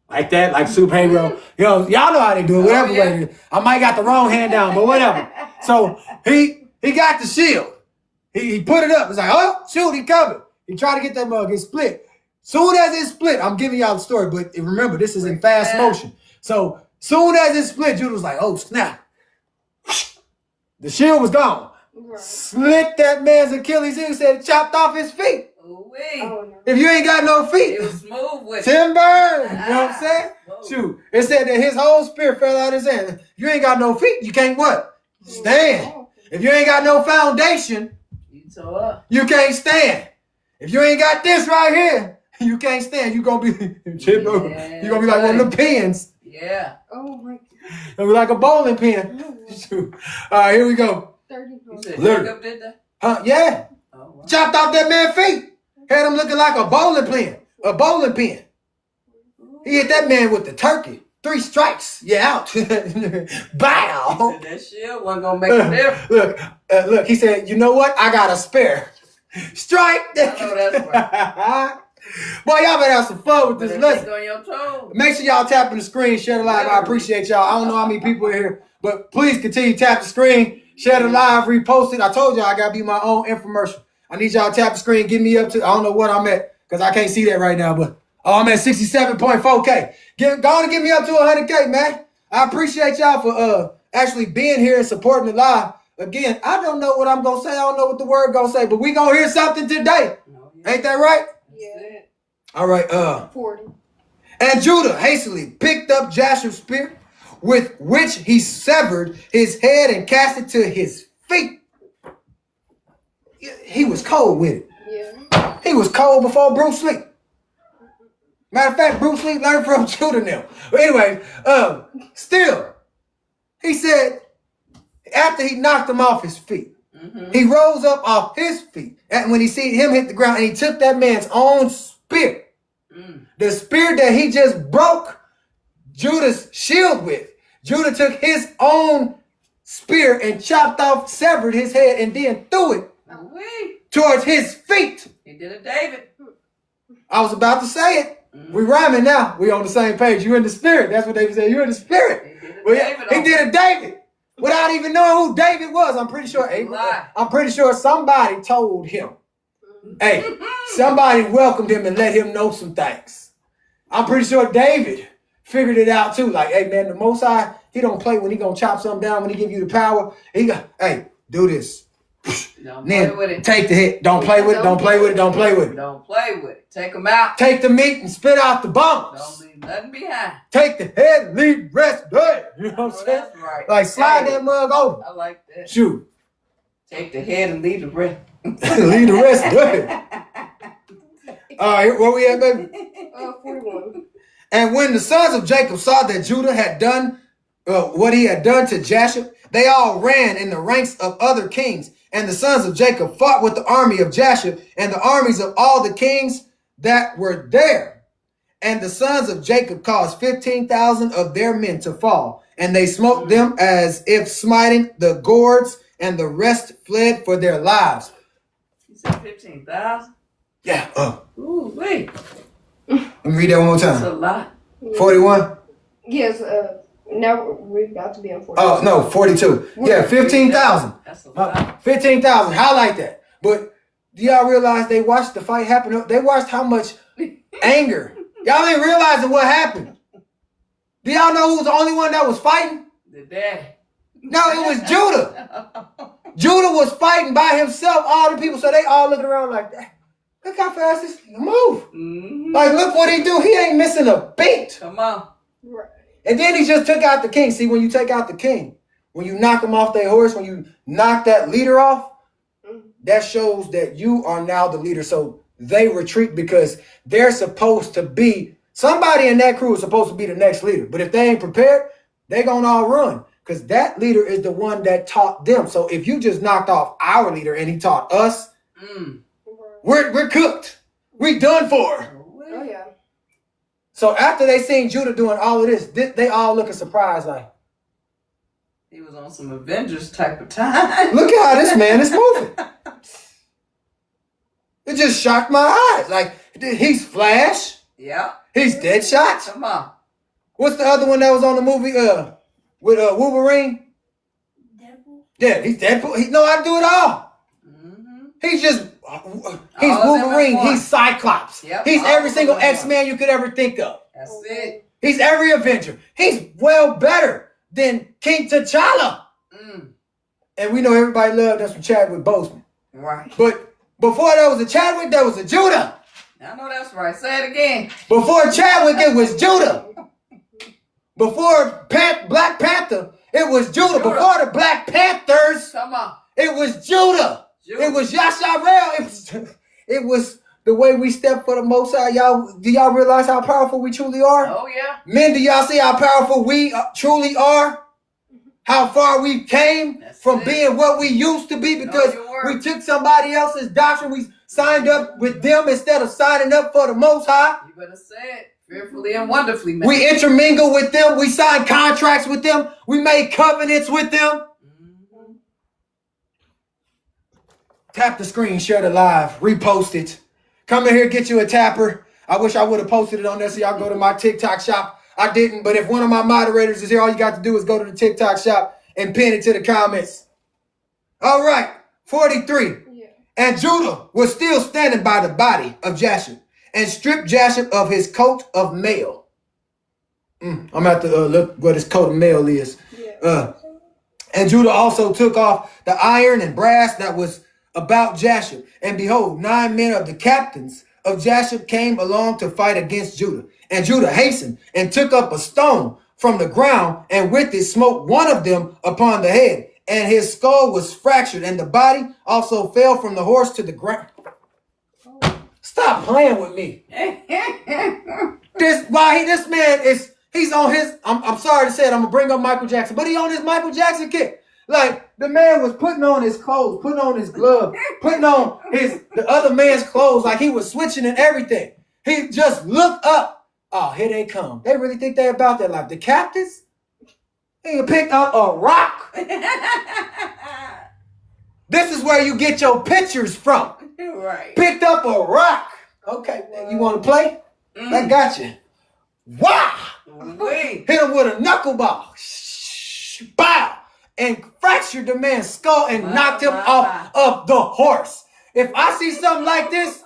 Like that, like superhero. Y'all know how they do it, whatever way it is. I might got the wrong hand down, but whatever. So he got the shield. He put it up. It's like, oh, shoot, he covered. He tried to get that mug. It split. Soon as it split, I'm giving y'all the story, but remember, this is in fast motion. So soon as it split, Judah was like, oh, snap. The shield was gone. Right. Slit that man's Achilles heel, said it chopped off his feet. Ooh-wee. Oh, no. If you ain't got no feet, It was smooth with timber. You know what I'm saying? Whoa. Shoot. It said that his whole spear fell out of his hand. If you ain't got no feet, you can't what? Stand. If you ain't got no foundation, You tore up. you can't stand. If you ain't got this right here, you can't stand. You gonna be chip over. You gonna be like one of the pins. Yeah. Oh, my God. It'll be like a bowling pin. Shoot. All right, here we go. 34. You said Literally. Jacob did that? Huh? Yeah. Oh, wow. Chopped off that man's feet. Had him looking like a bowling pin. A bowling pin. He hit that man with the turkey. 3 strikes. You out. Bow. Said that shield wasn't going to make a difference. Look. He said, you know what? I got a spare. Strike. I know that's right. Boy, y'all better have some fun with this Better lesson. think on your toes. Make sure y'all tapping the screen, share the live. I appreciate y'all. I don't know how many people are here, but please continue to tap the screen, share the live, repost it. I told y'all I got to be my own infomercial. I need y'all to tap the screen, get me up to, I don't know what I'm at, because I can't see that right now, but I'm at 67.4K. Go on and get me up to 100K, man. I appreciate y'all for actually being here and supporting the live. Again, I don't know what I'm going to say. I don't know what the word going to say, but we going to hear something today. Oh, yeah. Ain't that right? Yeah. That's it. All right. 40. And Judah hastily picked up Jasher's spear, with which he severed his head and cast it to his feet. He was cold with it. Yeah. He was cold before Bruce Lee. Matter of fact, Bruce Lee learned from Judah now. But anyway, still, he said, after he knocked him off his feet, he rose up off his feet. And when he see him hit the ground, and he took that man's own spear, the spear that he just broke Judah's shield with. Judah took his own spear and chopped off, severed his head, and then threw it towards his feet. He did a David. I was about to say it. We rhyming now. We on the same page. You in the spirit. That's what they say. You in the spirit. He did a David without even knowing who David was. I'm pretty sure somebody told him. Hey, somebody welcomed him and let him know some things. I'm pretty sure David figured it out too. Like, hey man, the Most High, he don't play when he gonna chop something down, when he give you the power. He got, hey, do this. Don't play with it. Take the hit. Don't play with it. Don't play with it. Don't play with it. Don't play with it. Take them out. Take the meat and spit out the bones. Don't leave nothing behind. Take the head and leave the rest dead. You know what I'm saying? That's right. Like slide that mug over. I like that. Shoot. Take the head and leave the rest. Leave the rest dead. All right, where we at, baby? 41. And when the sons of Jacob saw that Judah had done what he had done to Jasher, they all ran in the ranks of other kings. And the sons of Jacob fought with the army of Jasher and the armies of all the kings that were there. And the sons of Jacob caused 15,000 of their men to fall. And they smote them as if smiting the gourds, and the rest fled for their lives. You said 15,000? Yeah. Ooh, wait. Let me read that one more That's a time. lot. 41? Yes, now we're about to be on 40. Oh, no, 42. Yeah, 15,000. That's a lot. 15,000. Highlight that. But do y'all realize they watched the fight happen? They watched how much anger. Y'all ain't realizing what happened. Do y'all know who was the only one that was fighting? The daddy. No, it was Judah. Judah was fighting by himself, all the people. So they all looking around like, look how fast this move. Like, look what he do. He ain't missing a beat. Come on. Right. And then he just took out the king. See, when you take out the king, when you knock him off their horse, when you knock that leader off, that shows that you are now the leader. So they retreat because they're supposed to be, somebody in that crew is supposed to be the next leader. But if they ain't prepared, they gonna all run because that leader is the one that taught them. So if you just knocked off our leader and he taught us, we're cooked. We done for. Oh, yeah. So after they seen Judah doing all of this, they all looking surprised like, He was on some Avengers type of time. look at how this man is moving. It just shocked my eyes. Like, he's Flash. Yeah. He's Deadshot. Come on. What's the other one that was on the movie with Wolverine? Deadpool. Yeah, he's Deadpool. He know how to do it all. He's just, he's All of them Wolverine. at once. He's Cyclops. Yep, He's all every of single them at X-Man you could ever think of. That's it. He's every Avenger. He's well better than King T'Challa. And we know everybody loved us from Chadwick Boseman. Right. But before there was a Chadwick, there was a Judah. I know that's right. Say it again. Before Chadwick, it was Judah. Before Black Panther, it was Judah. Before the Black Panthers, Come on. it was Judah. Judah. It was Yasharel. It was the way we step for the Most High. Y'all, do y'all realize how powerful we truly are? Oh, yeah. Men, do y'all see how powerful we truly are? How far we came from being what we used to be because we took somebody else's doctrine. We signed up with them instead of signing up for the Most High. You better say it. Fearfully and wonderfully, man. We intermingled with them. We signed contracts with them. We made covenants with them. Tap the screen, share the live, repost it. Come in here, get you a tapper. I wish I would have posted it on there so y'all go to my TikTok shop. I didn't, but if one of my moderators is here, all you got to do is go to the TikTok shop and pin it to the comments. All right, 43. Yeah. And Judah was still standing by the body of Jasher and stripped Jasher of his coat of mail. I'm going to have to look what his coat of mail is. Yeah. And Judah also took off the iron and brass that was about Jashub. And behold, 9 men of the captains of Jashub came along to fight against Judah. And Judah hastened and took up a stone from the ground, and with it smote one of them upon the head. And his skull was fractured, and the body also fell from the horse to the ground. Stop playing with me. This man is, he's on his, I'm sorry to say it, I'm gonna bring up Michael Jackson, but he on his Michael Jackson kick. Like, the man was putting on his clothes, putting on his glove, putting on the other man's clothes, like he was switching and everything. He just looked up. Oh, here they come. They really think they're about their life. The captains, they picked up a rock. This is where you get your pictures from. Right. Picked up a rock. Okay, you want to play? I got you. Wow! Wait. Hit him with a knuckleball. Bow! And fractured the man's skull and knocked him off of the horse. If I see something like this,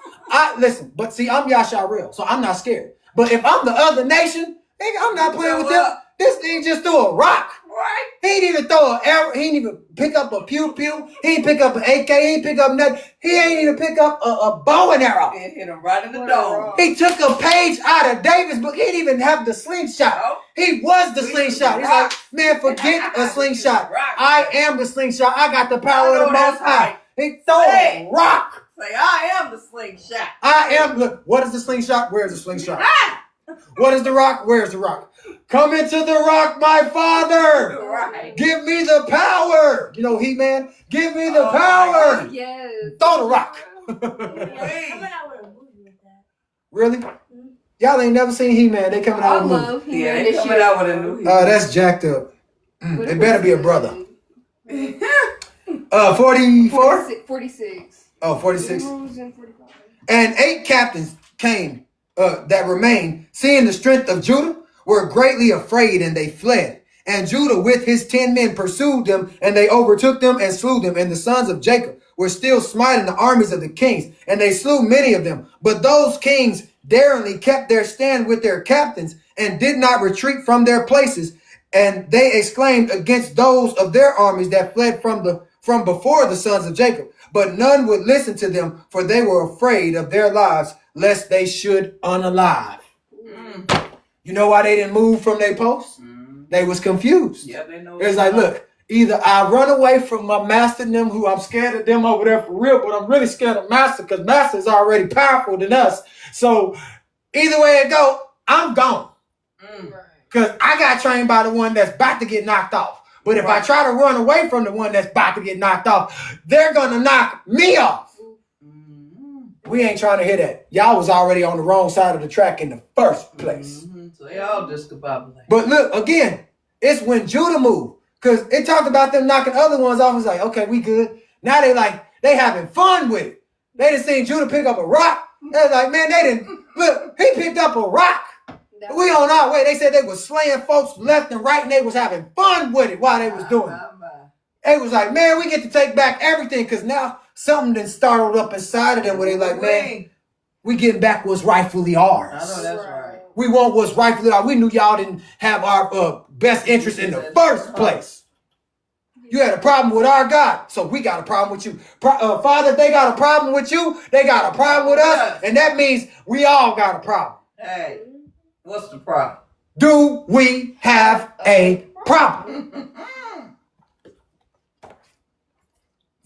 listen, but see, I'm Yasharil, so I'm not scared. But if I'm the other nation, nigga, I'm not playing with them. This thing just threw a rock. Right. He didn't even throw an arrow. He didn't even pick up a pew-pew. He didn't pick up an AK. He didn't pick up nothing. He ain't even pick up a bow and arrow. And hit him right in the dome. He took a page out of Davis' book. He didn't even have the slingshot. Oh. He was the slingshot. He's like, man, forget a slingshot. I am the slingshot. I got the power of the Most High. He threw a rock. Say, I am the slingshot. I am. Look, what is the slingshot? Where's the slingshot? What is the rock? Where's the rock? Come into the rock, my father. Right. Give me the power. You know, He-Man, give me the power. Yes. Throw the rock. Really? Y'all ain't never seen He-Man. They coming out with a movie. love Yeah, they coming out with a new That's jacked up. It better be a brother. 44? 46. Oh, 46. Hebrews and 45. And 8 captains came that remained, seeing the strength of Judah, were greatly afraid, and they fled. And Judah with his 10 men pursued them, and they overtook them and slew them. And the sons of Jacob were still smiting the armies of the kings, and they slew many of them. But those kings daringly kept their stand with their captains, and did not retreat from their places. And they exclaimed against those of their armies that fled from before the sons of Jacob. But none would listen to them, for they were afraid of their lives, lest they should unalive. You know why they didn't move from their posts? They was confused. Yeah, they know. It's like, look, either I run away from my master and them, who I'm scared of them over there for real, but I'm really scared of master because master is already powerful than us. So either way it go, I'm gone. Because I got trained by the one that's about to get knocked off. But if I try to run away from the one that's about to get knocked off, they're going to knock me off. We ain't trying to hear that. Y'all was already on the wrong side of the track in the first place. So they all discombobulated. But look, again, it's when Judah moved. Because it talked about them knocking other ones off. It's like, okay, we good. Now they having fun with it. They done seen Judah pick up a rock. They're like, man, look, he picked up a rock. We on our way. They said they was slaying folks left and right, and they was having fun with it while they was doing it. They was like, man, we get to take back everything, because now something done startled up inside of them where they like, man, we getting back what's rightfully ours. I know that's right. We want what's rightfully ours. We knew y'all didn't have our best interest in the first place. You had a problem with our God, so we got a problem with you. Father, if they got a problem with you, they got a problem with us, and that means we all got a problem. Hey, what's the problem? Do we have a problem?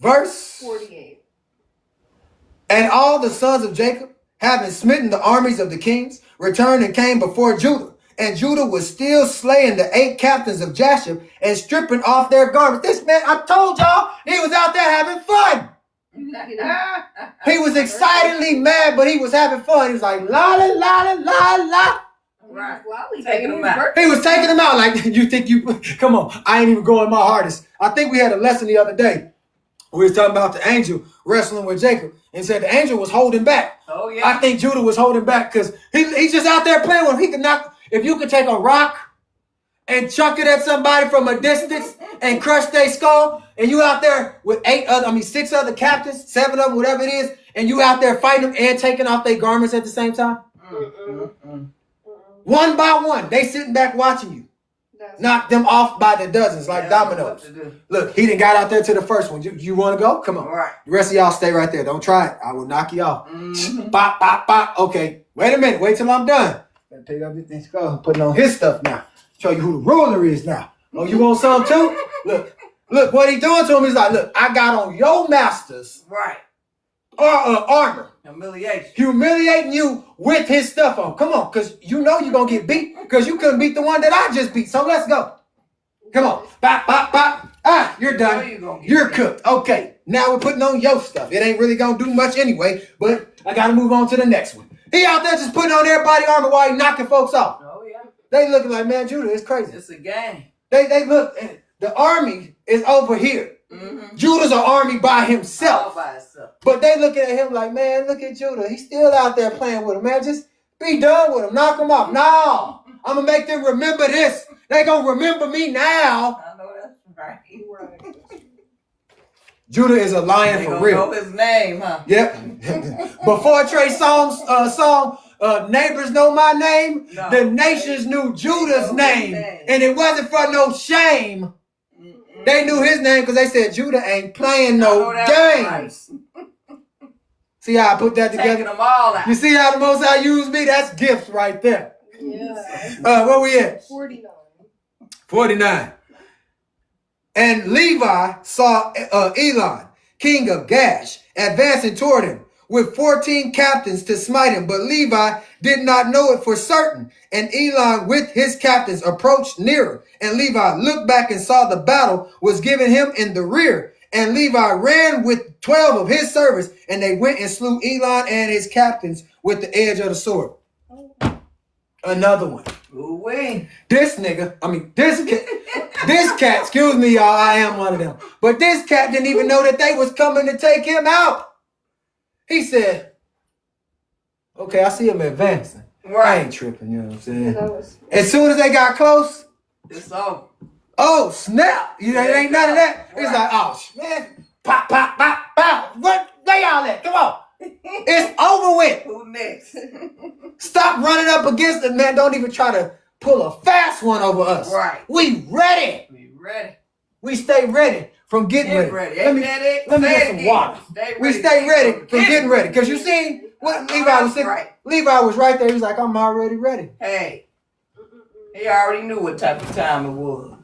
Verse 48. And all the sons of Jacob, having smitten the armies of the kings, returned and came before Judah. And Judah was still slaying the 8 captains of Jashub and stripping off their garments. This man, I told y'all, he was out there having fun. He was excitedly mad, but he was having fun. He was like, la, la, la, la, la, la. Right. Taking them out. He was taking them out like, you think you, come on, I ain't even going my hardest. I think we had a lesson the other day. We was talking about the angel wrestling with Jacob, and said the angel was holding back. Oh, yeah. I think Judah was holding back because he's just out there playing with him. He could knock, if you could take a rock and chuck it at somebody from a distance and crush their skull, and you out there with 6 other captains, 7 of them, whatever it is, and you out there fighting them and taking off their garments at the same time. One by one, they sitting back watching you. Knocked them off by the dozens like dominoes. Look, he done got out there to the first one. You want to go? Come on. All right. The rest of y'all stay right there. Don't try it. I will knock you off. Mm-hmm. Bop, bop, bop. Okay. Wait a minute. Wait till I'm done. Gotta take everything. Putting on his stuff now. Show you who the ruler is now. Oh, you want some too? Look what he doing to him. He's like, look, I got on your masters. Right. Armor. Humiliation. You with his stuff on. Come on, because you know you're going to get beat because you couldn't beat the one that I just beat. So let's go. Come on. Bop, bop, bop. Ah, you're done. You're cooked. Okay, now we're putting on your stuff. It ain't really going to do much anyway, but I got to move on to the next one. He out there just putting on everybody armor while he knocking folks off. Oh, yeah. They looking like, man, Judah, it's crazy. It's a game. They look, the army is over here. Mm-hmm. Judah's an army by himself. All by itself. But they looking at him like, man, look at Judah. He's still out there playing with him, man. Just be done with him. Knock him off. No. I'm going to make them remember this. They going to remember me now. I know that's right. Judah is a lion they for gonna real. know his name, huh? Yep. Before Trey Songz song, Neighbors Know My Name, No. the nations knew Judah's name. And it wasn't for no shame. They knew his name because they said Judah ain't playing no games. Right. See how I put that together? Taking them all out. You see how the Most High used me? That's gifts right there. Yeah. Where we at? 49. 49. And Levi saw Elon, king of Gash, advancing toward him with 14 captains to smite him. But Levi did not know it for certain. And Elon with his captains approached nearer. And Levi looked back and saw the battle was given him in the rear. And Levi ran with 12 of his servants. And they went and slew Elon and his captains with the edge of the sword. Another one. Ooh-wee. This cat, excuse me, y'all, I am one of them. But this cat didn't even know that they was coming to take him out. He said, okay, I see him advancing. Right. I ain't tripping, you know what I'm saying? Yeah, As soon as they got close, It's over. oh, snap. You know, it ain't none of that. It's like, oh, man, pop, pop, pop, pop. What? Where y'all at? Come on. It's over with. Who next? Stop running up against it, man. Don't even try to pull a fast one over us. Right. We ready. We ready. We stay ready from getting Get ready. ready. Let me get some water. We stay ready from getting ready. Because you see what Levi was saying? Right. Levi was right there. He was like, I'm already ready. Hey. He already knew what type of time it was.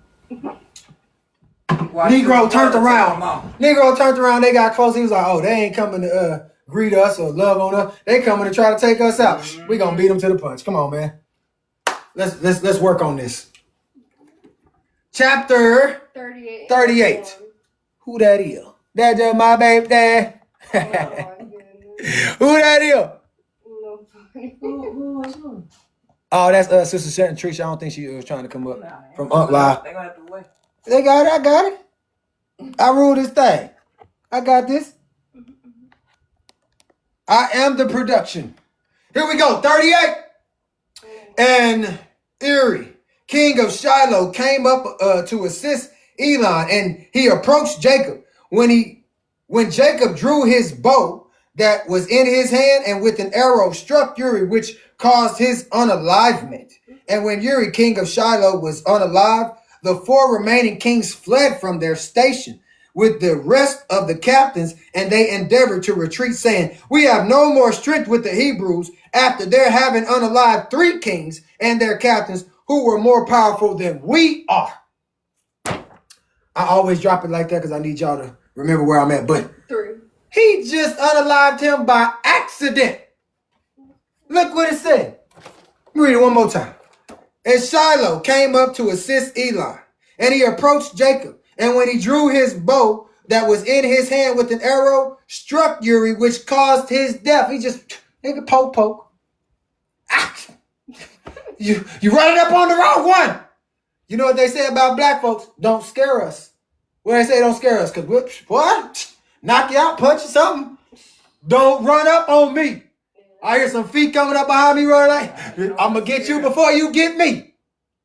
Negro turned around. Negro turned around. They got close. He was like, oh, they ain't coming to greet us or love on us. They coming to try to take us out. Mm-hmm. We gonna beat them to the punch. Come on, man. Let's work on this. Chapter 38. Who that is? That just my baby dad. Oh, my goodness. Who that is? Nobody. Oh, that's Sister Shannon Tricia. I don't think she was trying to come up from Aunt Live. They gonna have to wait. They got it. I got it. I rule this thing. I got this. I am the production. Here we go. 38. And Eri, king of Shiloh, came up to assist Elon, and he approached Jacob. When Jacob drew his bow that was in his hand, and with an arrow struck Uri, which caused his unalivement. And when Uri, king of Shiloh, was unalive, the 4 remaining kings fled from their station with the rest of the captains, and they endeavored to retreat, saying, we have no more strength with the Hebrews after their having unalived 3 kings and their captains who were more powerful than we are. I always drop it like that because I need y'all to remember where I'm at. But 3. he just unalived him by accident. Look what it said. Let me read it one more time. And Shiloh came up to assist Elon, and he approached Jacob. And when he drew his bow that was in his hand with an arrow, struck Uri, which caused his death. He just, nigga, poke. Ah! You running up on the wrong one. You know what they say about black folks? Don't scare us. What they say, don't scare us, because what? Knock you out, punch you, something. Don't run up on me. I hear some feet coming up behind me, right? Like, I'm going to get you before you get me.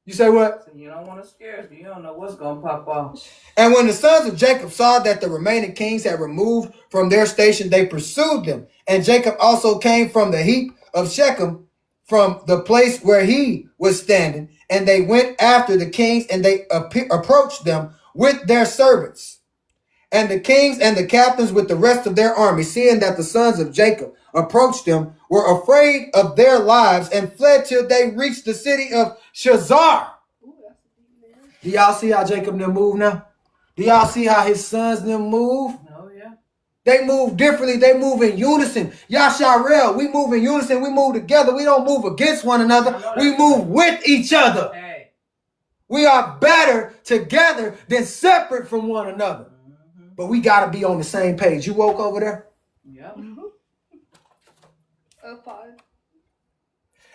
You say what? You don't want to scare us. You don't know what's going to pop off. And when the sons of Jacob saw that the remaining kings had removed from their station, they pursued them. And Jacob also came from the heap of Shechem, from the place where he was standing, and they went after the kings, and they approached them with their servants. And the kings and the captains with the rest of their army, seeing that the sons of Jacob approached them, were afraid of their lives and fled till they reached the city of Shazar. Do y'all see how Jacob and them move now? Do y'all see how his sons and them move? Oh, yeah. They move differently. They move in unison. Yasharel, we move in unison. We move together. We don't move against one another. We move with each other. Hey. We are better together than separate from one another. But we got to be on the same page. You woke over there? Yep. Five.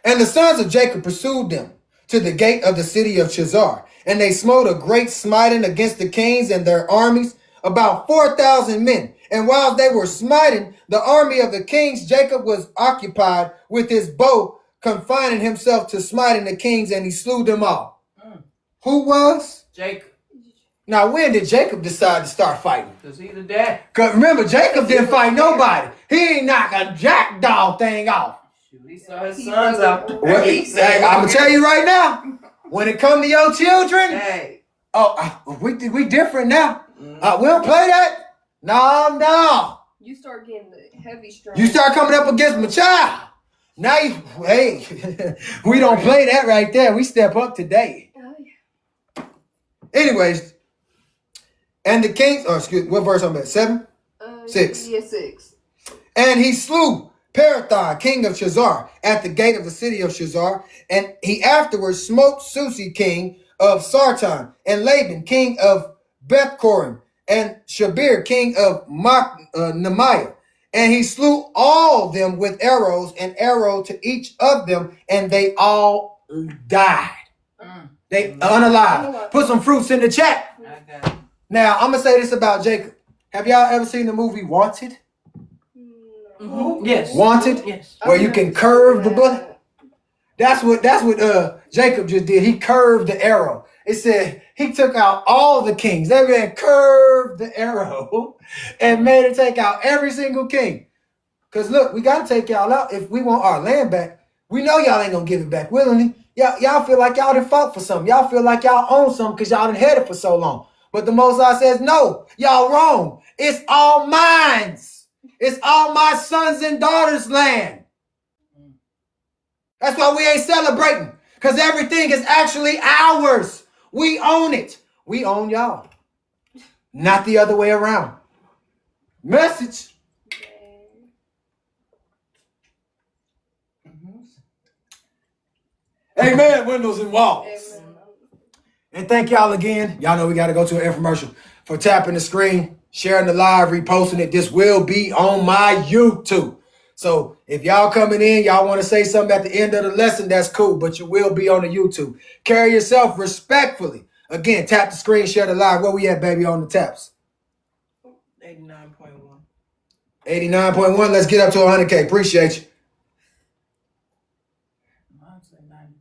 And the sons of Jacob pursued them to the gate of the city of Shazar. And they smote a great smiting against the kings and their armies, about 4,000 men. And while they were smiting the army of the kings, Jacob was occupied with his bow, confining himself to smiting the kings, and he slew them all. Who was? Jacob. Now, when did Jacob decide to start fighting? Because he the dad. Because remember, Jacob didn't fight nobody. He ain't knock a jackdaw thing off. Shoot, he saw his sons out there. Well, hey, I'm going to tell you right now, when it come to your children, Hey. we different now. We don't play that. No. You start getting the heavy strong. You start coming up against my child. Now, hey, we don't play that right there. We step up today. Oh, yeah. Anyways, and the kings, what verse I'm at? 7? 6. Yeah, 6. And he slew Parathon, king of Shazar, at the gate of the city of Shazar. And he afterwards smote Susi, king of Sartan, and Laban, king of Bethkorim, and Shabir, king of Nemiah. And he slew all them with arrows, and arrow to each of them, and they all died. They unalive. Put some fruits in the chat. I got it. Now, I'm going to say this about Jacob. Have y'all ever seen the movie Wanted? Mm-hmm. Yes. Wanted? Yes. Where you can curve the bullet? That's what Jacob just did. He curved the arrow. It said he took out all the kings. That man curved the arrow and made it take out every single king. Because look, we got to take y'all out if we want our land back. We know y'all ain't going to give it back willingly. Y'all feel like y'all done fought for something. Y'all feel like y'all own something because y'all done had it for so long. But the Most High says, no, y'all wrong. It's all mine. It's all my sons and daughters' land. That's why we ain't celebrating, because everything is actually ours. We own it. We own y'all. Not the other way around. Message. Amen. Windows and walls. Amen. And thank y'all again. Y'all know we got to go to an infomercial for tapping the screen, sharing the live, reposting it. This will be on my YouTube. So if y'all coming in, y'all want to say something at the end of the lesson, that's cool, but you will be on the YouTube. Carry yourself respectfully. Again, tap the screen, share the live. Where we at, baby, on the taps? 89.1. 89.1. Let's get up to 100K. Appreciate you. Mine's at 90.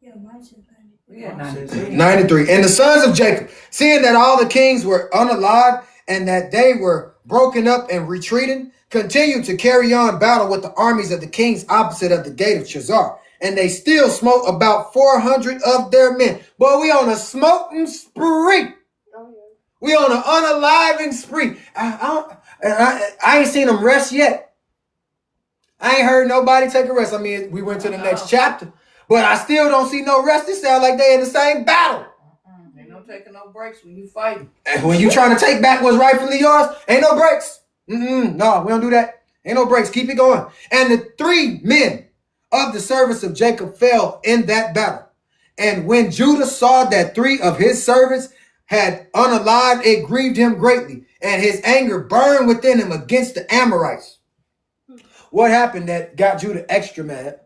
Yeah, mine said 90. We at 93. 93. And the sons of Jacob, seeing that all the kings were unalive and that they were broken up and retreating, continued to carry on battle with the armies of the kings opposite of the gate of Shazar. And they still smote about 400 of their men. Boy, we on a smoking spree. Oh, yeah. We on an unaliving spree. I ain't seen them rest yet. I ain't heard nobody take a rest. I mean, we went to the next chapter. But I still don't see no rest. It sounds like they in the same battle. Ain't no taking no breaks when you fighting. And when you trying to take back what's rightfully yours, ain't no breaks. No, we don't do that. Ain't no breaks. Keep it going. And the 3 men of the servants of Jacob fell in that battle. And when Judah saw that 3 of his servants had unalived, it grieved him greatly, and his anger burned within him against the Amorites. What happened that got Judah extra mad?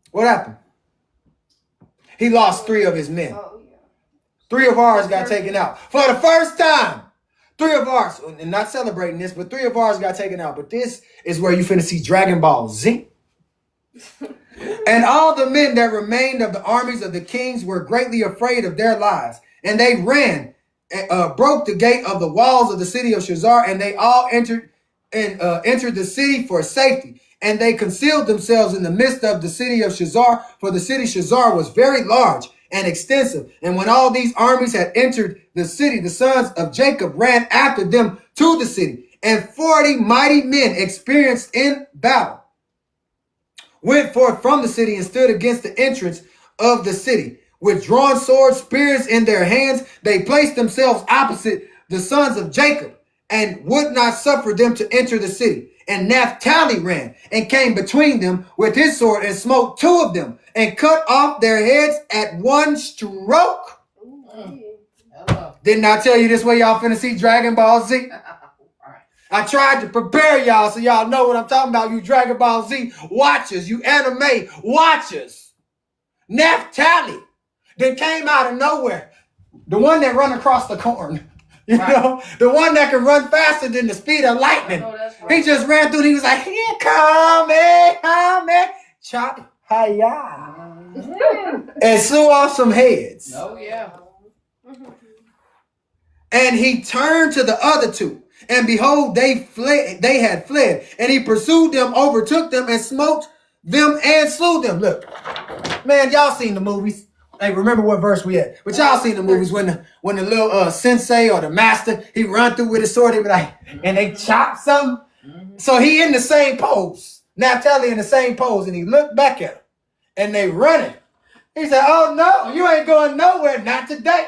What happened? He lost 3 of his men. Oh, yeah. 3 of ours got taken out. For the first time, 3 of ours, and not celebrating this, but 3 of ours got taken out. But this is where you finna see Dragon Ball Z. And all the men that remained of the armies of the kings were greatly afraid of their lives. And they ran, broke the gate of the walls of the city of Shazar, and they all entered the city for safety. And they concealed themselves in the midst of the city of Shazar, for the city Shazar was very large and extensive. And when all these armies had entered the city, the sons of Jacob ran after them to the city. And 40 mighty men experienced in battle went forth from the city and stood against the entrance of the city. With drawn swords, spears in their hands, they placed themselves opposite the sons of Jacob and would not suffer them to enter the city. And Naphtali ran and came between them with his sword and smote 2 of them and cut off their heads at one stroke. Hello. Didn't I tell you this way y'all finna see Dragon Ball Z? I tried to prepare y'all so y'all know what I'm talking about, you Dragon Ball Z watchers, you anime watchers. Naphtali that came out of nowhere. The one that run across the corn. You know, the one that can run faster than the speed of lightning. That's right. He just ran through and he was like, here come it, chop, hiya. And slew off some heads. Oh, yeah. And he turned to the other 2. And behold, they had fled. And he pursued them, overtook them, and smote them and slew them. Look, man, y'all seen the movies. Hey, remember what verse we at? But y'all seen the movies when the little sensei or the master, he run through with his sword, he be like, and they chop something. So he in the same pose. Naphtali in the same pose, and he looked back at him. And they running. He said, oh no, you ain't going nowhere, not today.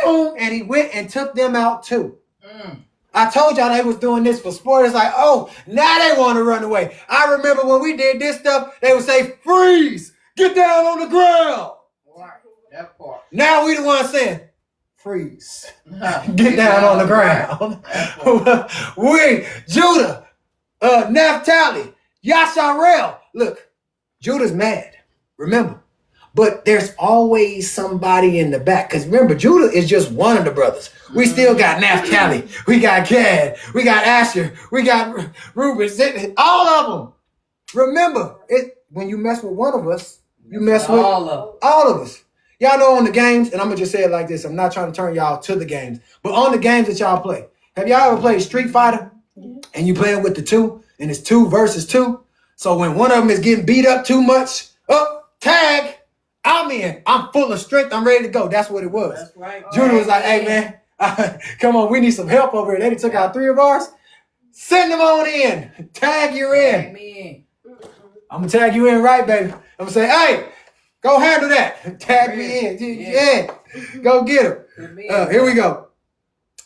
And he went and took them out too. I told y'all they was doing this for sport. It's like, oh, now they want to run away. I remember when we did this stuff, they would say, freeze, get down on the ground. That part. Now we the ones saying, freeze, get down on the ground. We, Judah, Naphtali, Yasharel. Look, Judah's mad, remember. But there's always somebody in the back. Because remember, Judah is just one of the brothers. We still got Naphtali. We got Gad. We got Asher. We got Reuben. All of them. Remember, when you mess with one of us, you mess with all of us. Y'all know on the games, and I'm going to just say it like this. I'm not trying to turn y'all to the games. But on the games that y'all play, have y'all ever played Street Fighter? And you playing with the 2, and it's 2 versus 2. So when one of them is getting beat up too much, tag. I'm in. I'm full of strength. I'm ready to go. That's what it was. That's right. Judah was like, hey, man, come on. We need some help over here. They took out 3 of ours. Send them on in. Tag you in. I'm going to tag you in right, baby. I'm going to say, hey, go handle that. Tag me in. Yeah. Go get him. Here we go.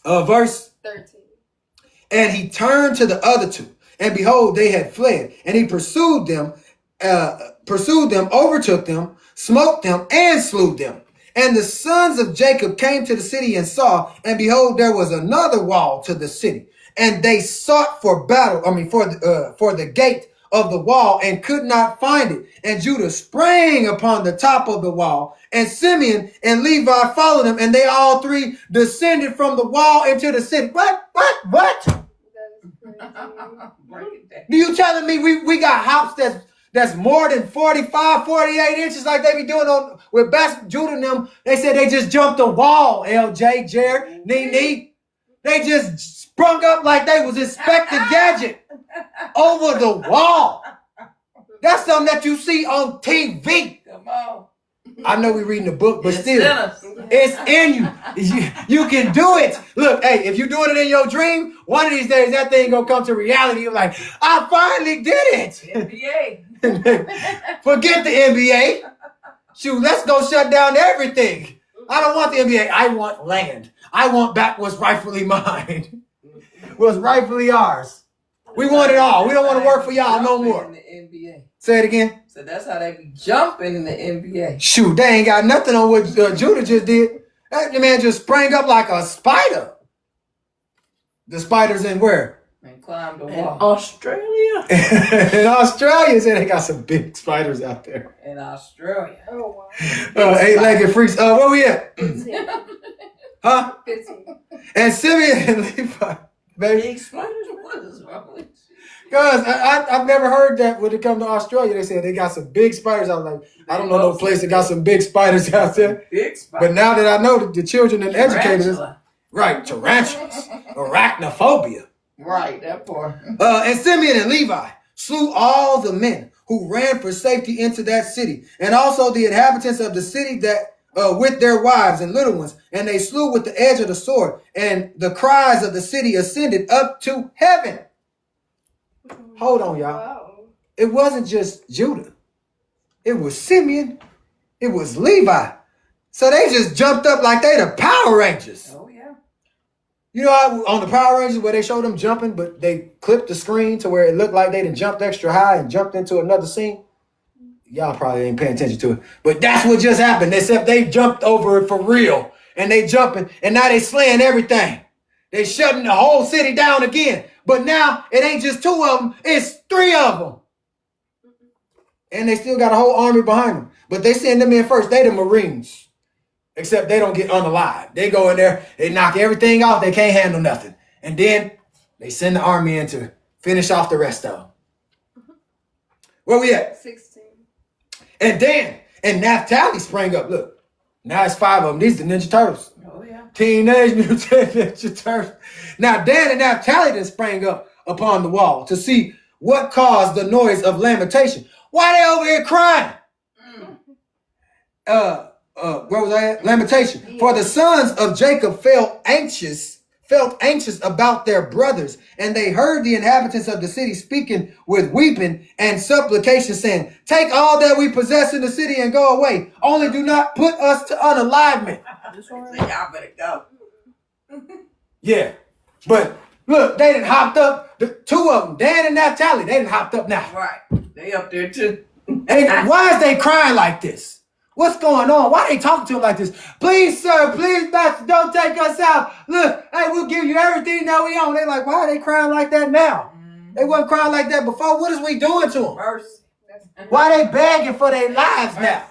Verse 13. And he turned to the other 2. And behold, they had fled. And he pursued them, overtook them, smote them, and slew them. And the sons of Jacob came to the city and saw, and behold, there was another wall to the city. And they sought for battle, for the gate of the wall, and could not find it. And Judah sprang upon the top of the wall, and Simeon and Levi followed him, and they all 3 descended from the wall into the city. What? Do you telling me we got hops that's more than 45, 48 inches like they be doing with Judah and them? They said they just jumped the wall, LJ, Jared, Nene. They just sprung up like they was Inspector Gadget over the wall. That's something that you see on TV. Come on. I know we're reading the book, but still, it's in you. You can do it. Look, hey, if you're doing it in your dream, one of these days that thing gonna come to reality. You're like, I finally did it. NBA. Forget the NBA. Shoot, let's go shut down everything. I don't want the NBA. I want land. I want back what's rightfully mine. What's rightfully ours. We want it all. We don't want to work for y'all no more. In the NBA. Say it again. So that's how they be jumping in the NBA. Shoot, they ain't got nothing on what Judah just did. That man just sprang up like a spider. The spider's in where? And climbed the In wall. Australia? In Australia, say they got some big spiders out there. In Australia. Oh, wow. 8-legged freaks. Where we at? 15. Huh? 15. And Simeon and Levi, baby. Big spiders? What is wrong with you? Guys, I've never heard that when it comes to Australia. They said they got some big spiders. I was like, I don't know no place that got some big spiders out there. Big spiders. But now that I know that the children and educators, Tarantula. right, tarantulas, arachnophobia. Right, that part. And Simeon and Levi slew all the men who ran for safety into that city, and also the inhabitants of the city that with their wives and little ones, and they slew with the edge of the sword, and the cries of the city ascended up to heaven. Hold on, y'all. Wow. It wasn't just Judah. It was Simeon. It was Levi. So they just jumped up like they the Power Rangers. Oh yeah. You know how on the Power Rangers where they showed them jumping, but they clipped the screen to where it looked like they done jumped extra high and jumped into another scene? Y'all probably ain't paying attention to it. But that's what just happened, except they jumped over it for real. And they jumping, and now they slaying everything. They shutting the whole city down again. But now it ain't just 2 of them, it's 3 of them. And they still got a whole army behind them. But they send them in first. They the Marines. Except they don't get unalive. They go in there, they knock everything off, they can't handle nothing. And then they send the army in to finish off the rest of them. Where we at? 16. And Dan and Naphtali sprang up. Look, now it's 5 of them. These are the Ninja Turtles. Oh yeah. Teenage Mutant Ninja Turtles. Now Dan and Naphtali then sprang up upon the wall to see what caused the noise of lamentation. Why they over here crying? Where was I at? Lamentation. Yeah. For the sons of Jacob felt anxious about their brothers, and they heard the inhabitants of the city speaking with weeping and supplication, saying, "Take all that we possess in the city and go away. Only do not put us to unalivement." Y'all better go. Yeah. But look, they done hopped up. The 2 of them, Dan and Naphtali, they done hopped up now. Right. They up there too. And why is they crying like this? What's going on? Why they talking to him like this? Please, sir, please, master, don't take us out. Look, hey, we'll give you everything that we own. They like, why are they crying like that now? They wasn't crying like that before. What is we doing to them? Mercy. Why they begging for their lives now?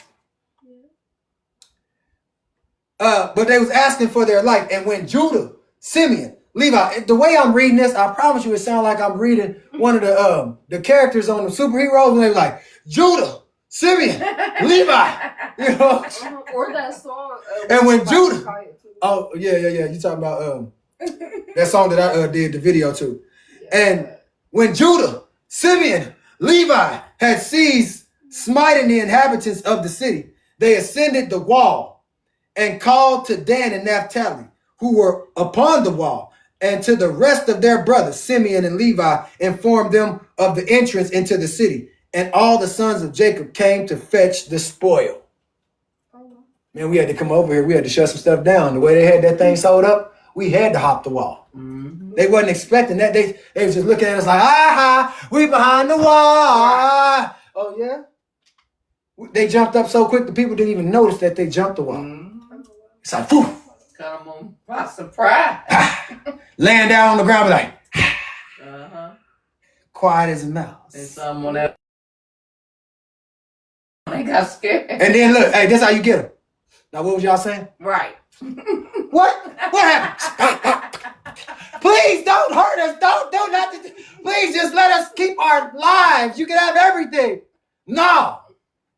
But they was asking for their life. And when Judah, Simeon, Levi, the way I'm reading this, I promise you it sounds like I'm reading one of the characters on the superheroes, and they were like, Judah, Simeon, Levi, you know. Or that song. And when Judah, Kaya, too. oh yeah, you talking about that song that I did the video to. And when Judah, Simeon, Levi had ceased smiting the inhabitants of the city, they ascended the wall and called to Dan and Naphtali, who were upon the wall, and to the rest of their brothers, Simeon and Levi, informed them of the entrance into the city. And all the sons of Jacob came to fetch the spoil. Man, we had to come over here. We had to shut some stuff down. The way they had that thing sold up, we had to hop the wall. Mm-hmm. They wasn't expecting that. They was just looking at us like, we behind the wall. Oh, yeah? They jumped up so quick the people didn't even notice that they jumped the wall. Mm-hmm. It's like, whew. Come on, by surprise. Laying down on the ground like, Uh-huh. quiet as a mouse. And someone else. They got scared. And then look, hey, that's how you get them. Now, what was y'all saying? Right. What? What happened? Please don't hurt us. Don't do nothing. Please just let us keep our lives. You can have everything. No.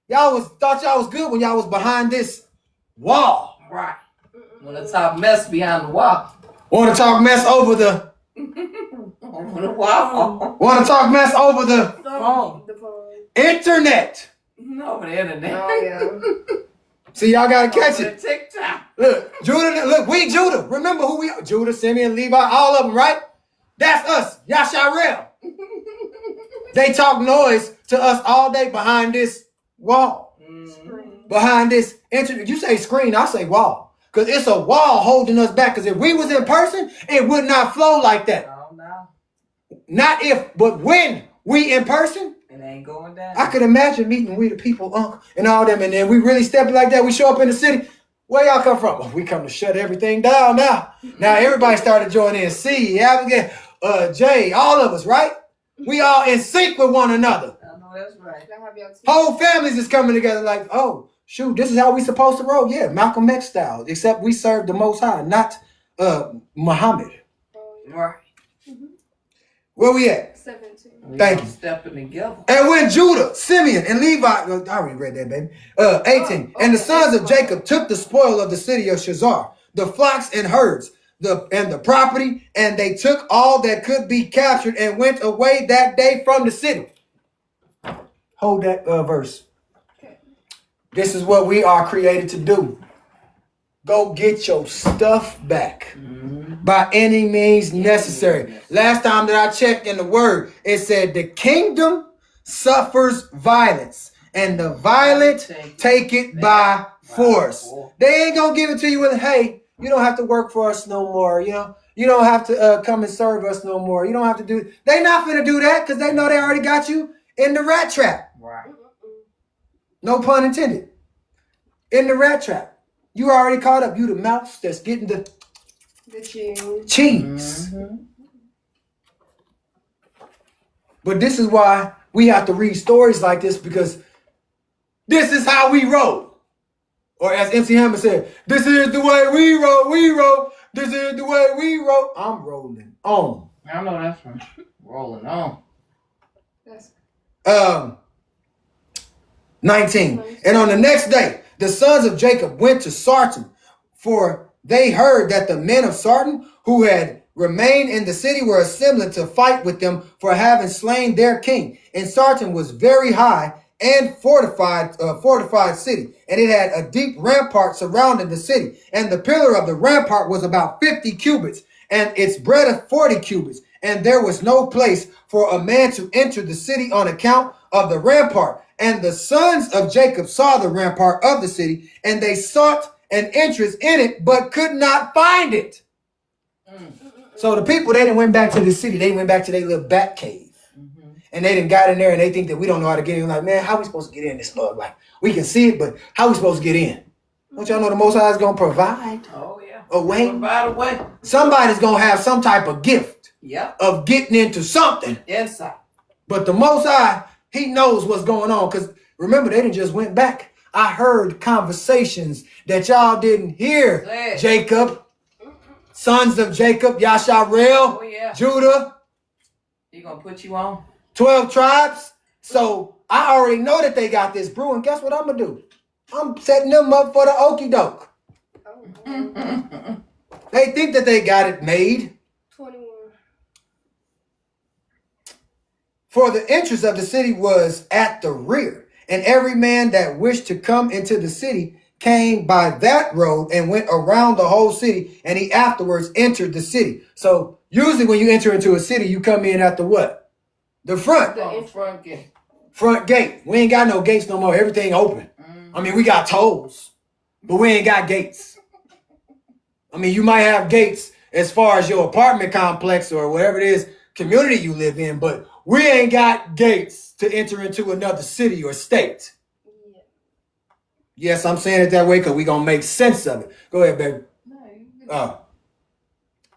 Y'all thought y'all was good when y'all was behind this wall. Right. When the top mess behind the wall. Want to talk mess over the Over the wall. want to talk mess over the Phone. The phone. internet. Over the internet. Oh, yeah. See, y'all gotta catch Over it. the TikTok. Look, Judah, look, we Judah. Remember who we are. Judah, Simeon, Levi, all of them, right? That's us. Yasharel. They talk noise to us all day behind this wall. Mm-hmm. Behind this internet. You say screen, I say wall. Because it's a wall holding us back. Because if we was in person, it would not flow like that. Oh, no. Not if, but when we in person, It ain't going down. I could imagine meeting we the people, and all them, and then we really step like that. We show up in the city. Where y'all come from? Oh, we come to shut everything down now. Now everybody started joining in. C, Abigail, Jay, all of us, right? We all in sync with one another. I know that's right. I have y'all too. Whole families is coming together like, oh, shoot, this is how we supposed to roll. Yeah, Malcolm X style, except we serve the Most High, not Muhammad. Oh, yeah. Right. Where we at? 17. We Thank all you. Stepping together. And when Judah, Simeon, and Levi, I already read that, baby. 18. And the sons of Jacob took the spoil of the city of Shazar, the flocks and herds, and the property, and they took all that could be captured and went away that day from the city. Hold that verse. This is what we are created to do. Go get your stuff back by any means necessary. Last time that I checked in the word, it said the kingdom suffers violence and the violent take it by force. They ain't gonna give it to you with, hey, you don't have to work for us no more. You know, you don't have to come and serve us no more. You don't have to do. They not gonna do that because they know they already got you in the rat trap. Right. No pun intended. In the rat trap. You already caught up. You the mouse that's getting the cheese. But this is why we have to read stories like this, because this is how we roll. Or as MC Hammer said, this is the way we roll. This is the way we roll. I'm rolling on. I know that's right. Rolling on. 19. And on the next day, the sons of Jacob went to Sarton, for they heard that the men of Sarton who had remained in the city were assembling to fight with them for having slain their king. And Sarton was very high and fortified city, and it had a deep rampart surrounding the city. And the pillar of the rampart was about 50 cubits, and its breadth 40 cubits. And there was no place for a man to enter the city on account of the rampart. And the sons of Jacob saw the rampart of the city, and they sought an entrance in it, but could not find it. So the people, they didn't went back to the city. They went back to their little bat cave. And they didn't got in there, and they think that we don't know how to get in. Like, man, how we supposed to get in this mug? Like, we can see it, but how we supposed to get in? Don't y'all know the Most High is going to provide a way? Provide a way. Somebody's going to have some type of gift of getting into something. Inside. But the Most High, he knows what's going on. Because remember, they didn't just went back. I heard conversations that y'all didn't hear. Jacob, sons of Jacob, Yasharel, Judah. He gonna put you on? 12 tribes. So I already know that they got this brewing. Guess what I'm going to do? I'm setting them up for the okie doke. They think that they got it made. 21. For the entrance of the city was at the rear, and every man that wished to come into the city came by that road and went around the whole city, and he afterwards entered the city. So usually when you enter into a city, you come in at the what? The front. The front gate. Front gate. We ain't got no gates no more. Everything open. I mean, we got tolls, but we ain't got gates. I mean, you might have gates as far as your apartment complex or whatever it is, community you live in, but we ain't got gates to enter into another city or state. Yeah. Yes, I'm saying it that way because we gonna make sense of it. Go ahead, baby.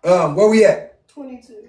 Where we at? 22.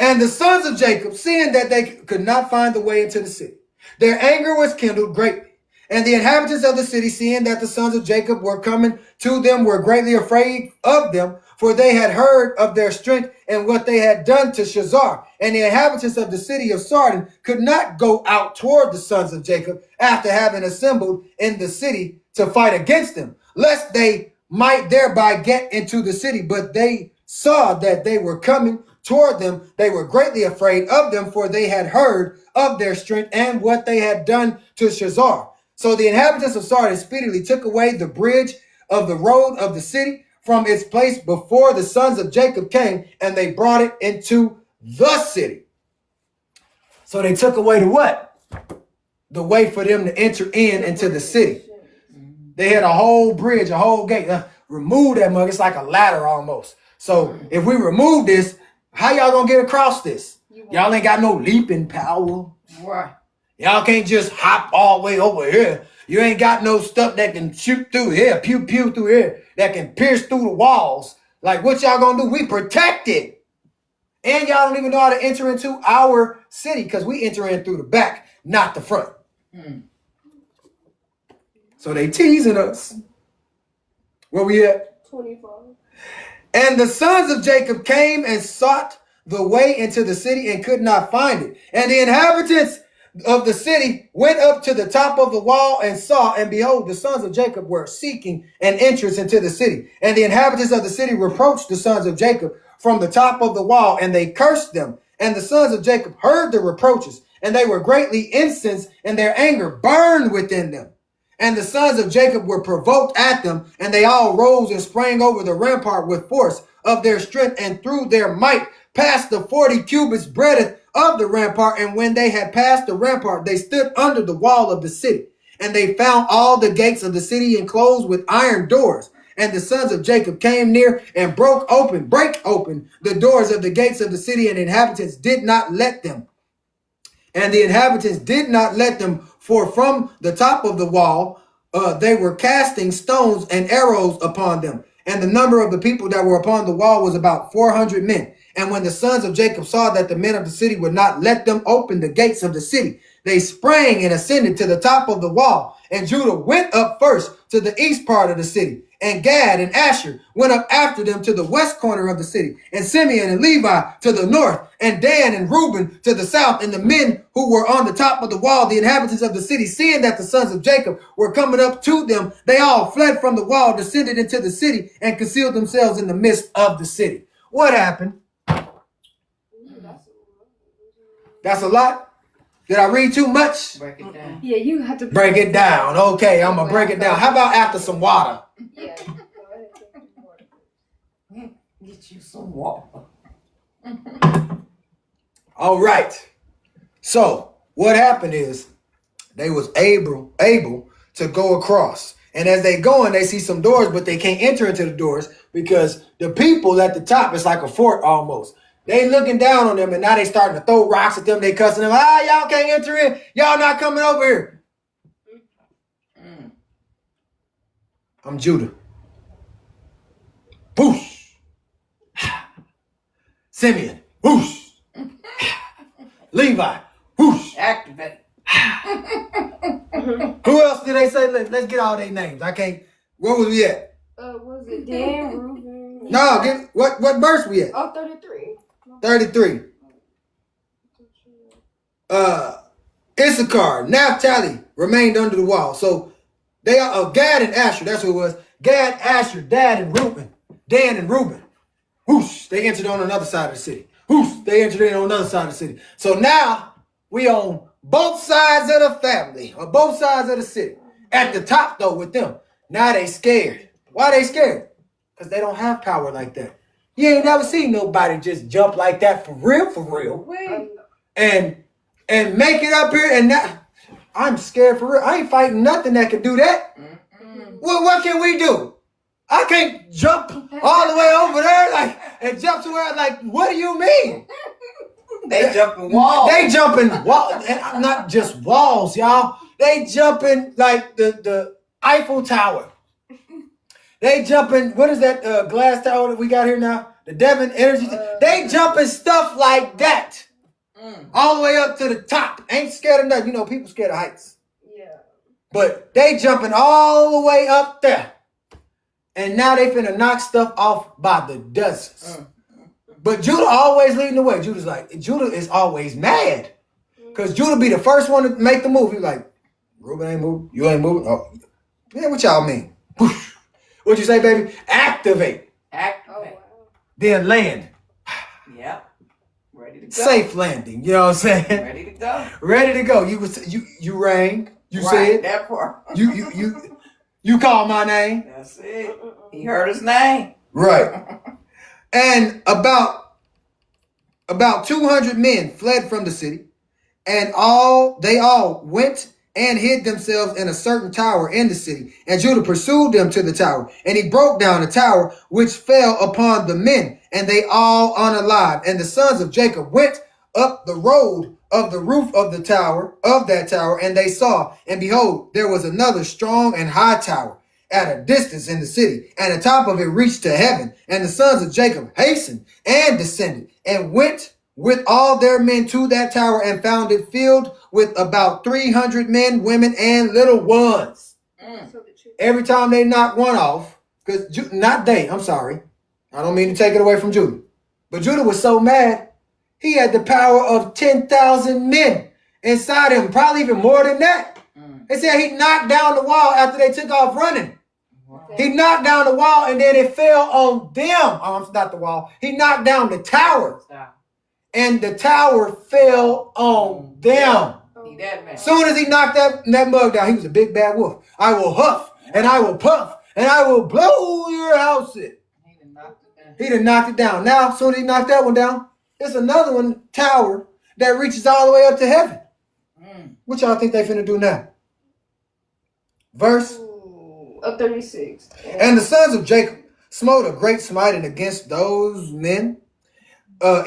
And the sons of Jacob, seeing that they could not find the way into the city, their anger was kindled greatly. And the inhabitants of the city, seeing that the sons of Jacob were coming to them, were greatly afraid of them, for they had heard of their strength and what they had done to Shazar. And the inhabitants of the city of Sardin could not go out toward the sons of Jacob after having assembled in the city to fight against them, lest they might thereby get into the city. But they saw that they were coming toward them. They were greatly afraid of them, for they had heard of their strength and what they had done to Shazar. So the inhabitants of Sardin speedily took away the bridge of the road of the city from its place before the sons of Jacob came, and they brought it into the city. So they took away the what? The way for them to enter into the city. They had a whole bridge, a whole gate. Remove that mug. It's like a ladder almost. So if we remove this, how y'all gonna get across this? Y'all ain't got no leaping power. Right. Y'all can't just hop all the way over here. You ain't got no stuff that can shoot through here, pew pew through here, that can pierce through the walls. Like, what y'all gonna do? We protect it. And y'all don't even know how to enter into our city, because we enter in through the back, not the front. So they teasing us. Where we at? 25. And the sons of Jacob came and sought the way into the city and could not find it. And the inhabitants of the city went up to the top of the wall and saw, and behold, the sons of Jacob were seeking an entrance into the city. And the inhabitants of the city reproached the sons of Jacob from the top of the wall, and they cursed them. And the sons of Jacob heard the reproaches, and they were greatly incensed, and their anger burned within them. And the sons of Jacob were provoked at them, and they all rose and sprang over the rampart with force of their strength, and through their might past the 40 cubits breadth of the rampart. And when they had passed the rampart, they stood under the wall of the city. And they found all the gates of the city enclosed with iron doors. And the sons of Jacob came near and break open the doors of the gates of the city, and the inhabitants did not let them. And the inhabitants did not let them, for from the top of the wall they were casting stones and arrows upon them. And the number of the people that were upon the wall was about 400 men. And when the sons of Jacob saw that the men of the city would not let them open the gates of the city, they sprang and ascended to the top of the wall. And Judah went up first to the east part of the city, and Gad and Asher went up after them to the west corner of the city, and Simeon and Levi to the north, and Dan and Reuben to the south. And the men who were on the top of the wall, the inhabitants of the city, seeing that the sons of Jacob were coming up to them, they all fled from the wall, descended into the city, and concealed themselves in the midst of the city. What happened? That's a lot. Did I read too much? Break it down. Yeah, you have to Break it down. Okay, I'm gonna break it down. How about after some water? Yeah. Go ahead, take some water. Get you some water. All right. So what happened is they was able to go across. And as they going, they see some doors, but they can't enter into the doors because the people at the top, it's like a fort almost. They looking down on them, and now they starting to throw rocks at them. They cussing them. Y'all can't enter in. Y'all not coming over here. I'm Judah. Whoosh. Simeon. Whoosh. Levi. Whoosh. Activate. Who else did they say? Let's get all their names. I can't. Where was we at? Was it Dan, Reuben? No, what verse we at? Oh, 33. 33. Issachar, Naphtali remained under the wall. So they are Gad and Asher. That's who it was. Gad, Asher, Dan and Reuben. Whoosh, they entered on another side of the city. Whoosh, they entered in on another side of the city. So now we on both sides of the family, or both sides of the city. At the top though with them. Now they scared. Why they scared? Because they don't have power like that. You ain't never seen nobody just jump like that for real. And make it up here, and now I'm scared for real. I ain't fighting nothing that can do that. Well, what can we do? I can't jump all the way over there and jump to where what do you mean? They jumping walls. They jumping walls, not just walls, y'all. They jumping like the Eiffel Tower. They jumping, what is that glass tower that we got here now? The Devon Energy. They jumping stuff like that. All the way up to the top. Ain't scared of nothing. You know, people scared of heights. Yeah. But they jumping all the way up there. And now they finna knock stuff off by the dozens. But Judah always leading the way. Judah is always mad. Because Judah be the first one to make the move. He's like, Reuben ain't moving. You ain't moving. Oh, yeah, what y'all mean? What you say, baby? Activate. Activate. Oh, wow. Then land. Yep. Ready to go. Safe landing. You know what I'm saying? Ready to go. Ready to go. You rang. You Right, said. that part. You called my name. That's it. He heard his name. Right. And about 200 men fled from the city, and they all went and hid themselves in a certain tower in the city. And Judah pursued them to the tower, and he broke down the tower, which fell upon the men, and they all unalive. And the sons of Jacob went up the road of the roof of that tower, and they saw, and behold, there was another strong and high tower at a distance in the city, and the top of it reached to heaven. And the sons of Jacob hastened and descended, and went with all their men to that tower, and found it filled with about 300 men, women, and little ones. Every time they knocked one off, because I'm sorry, I don't mean to take it away from Judah, but Judah was so mad, he had the power of 10,000 men inside him, probably even more than that. They said he knocked down the wall after they took off running. He knocked down the wall, and then it fell on them. Oh, not the wall. He knocked down the tower. and the tower fell on them. He that man. Soon as he knocked that mug down, he was a big bad wolf. I will huff, and I will puff, and I will blow your house in. He done knocked it down. Now, soon as he knocked that one down, there's another one, tower, that reaches all the way up to heaven. What y'all think they finna do now? Verse 36. And the sons of Jacob smote a great smiting against those men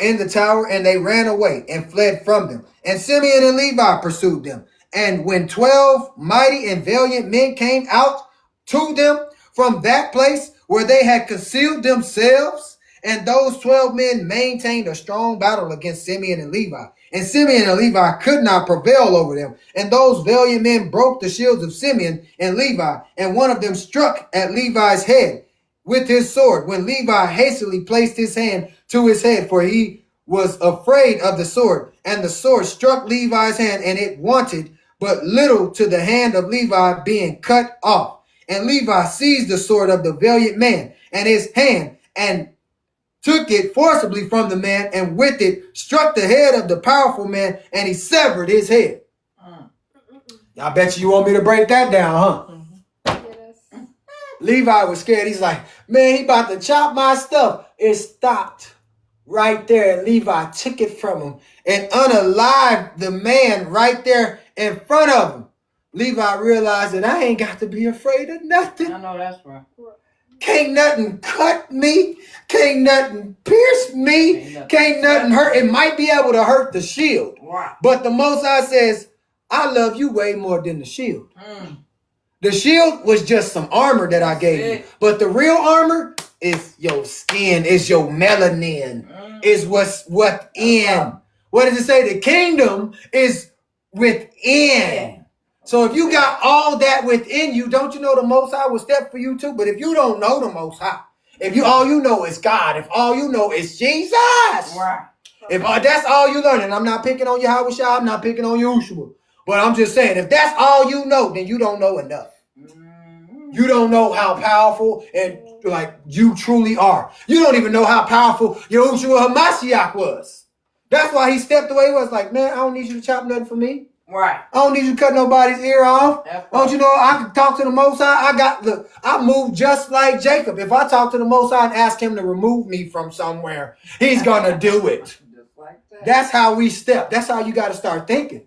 in the tower, and they ran away and fled from them. And Simeon and Levi pursued them. And when 12 mighty and valiant men came out to them from that place where they had concealed themselves, and those 12 men maintained a strong battle against Simeon and Levi. And Simeon and Levi could not prevail over them. And those valiant men broke the shields of Simeon and Levi, and one of them struck at Levi's head with his sword, when Levi hastily placed his hand to his head, for he was afraid of the sword. And the sword struck Levi's hand, and it wanted but little to the hand of Levi being cut off. And Levi seized the sword of the valiant man and his hand, and took it forcibly from the man, and with it struck the head of the powerful man, and he severed his head. I bet you want me to break that down, huh? Yes. Levi was scared. He's like, man, he about to chop my stuff. It stopped right there, and Levi took it from him and unalived the man right there in front of him. Levi realized that I ain't got to be afraid of nothing. I know that's right. Can't nothing cut me. Can't nothing pierce me. Can't nothing hurt. It might be able to hurt the shield. Right. But the Most High says, I love you way more than the shield. The shield was just some armor that I gave you. But the real armor is your skin, is your melanin, is what's in. What does it say? The kingdom is within. So if you got all that within you, don't you know the Most High will step for you too? But if you don't know the Most High, if you all you know is God, if all you know is Jesus, Right. if that's all you learn, and I'm not picking on Yahweh Shah, I'm not picking on Yahushua, but I'm just saying, if that's all you know, then you don't know enough. You don't know how powerful and like you truly are. You don't even know how powerful Yahushua Hamashiach was. That's why he stepped away. He was like, man, I don't need you to chop nothing for me. Right. I don't need you to cut nobody's ear off. Don't you know I can talk to the Most High? I move just like Jacob. If I talk to the Most High and ask him to remove me from somewhere, he's gonna do it. Just like that. That's how we step. That's how you got to start thinking.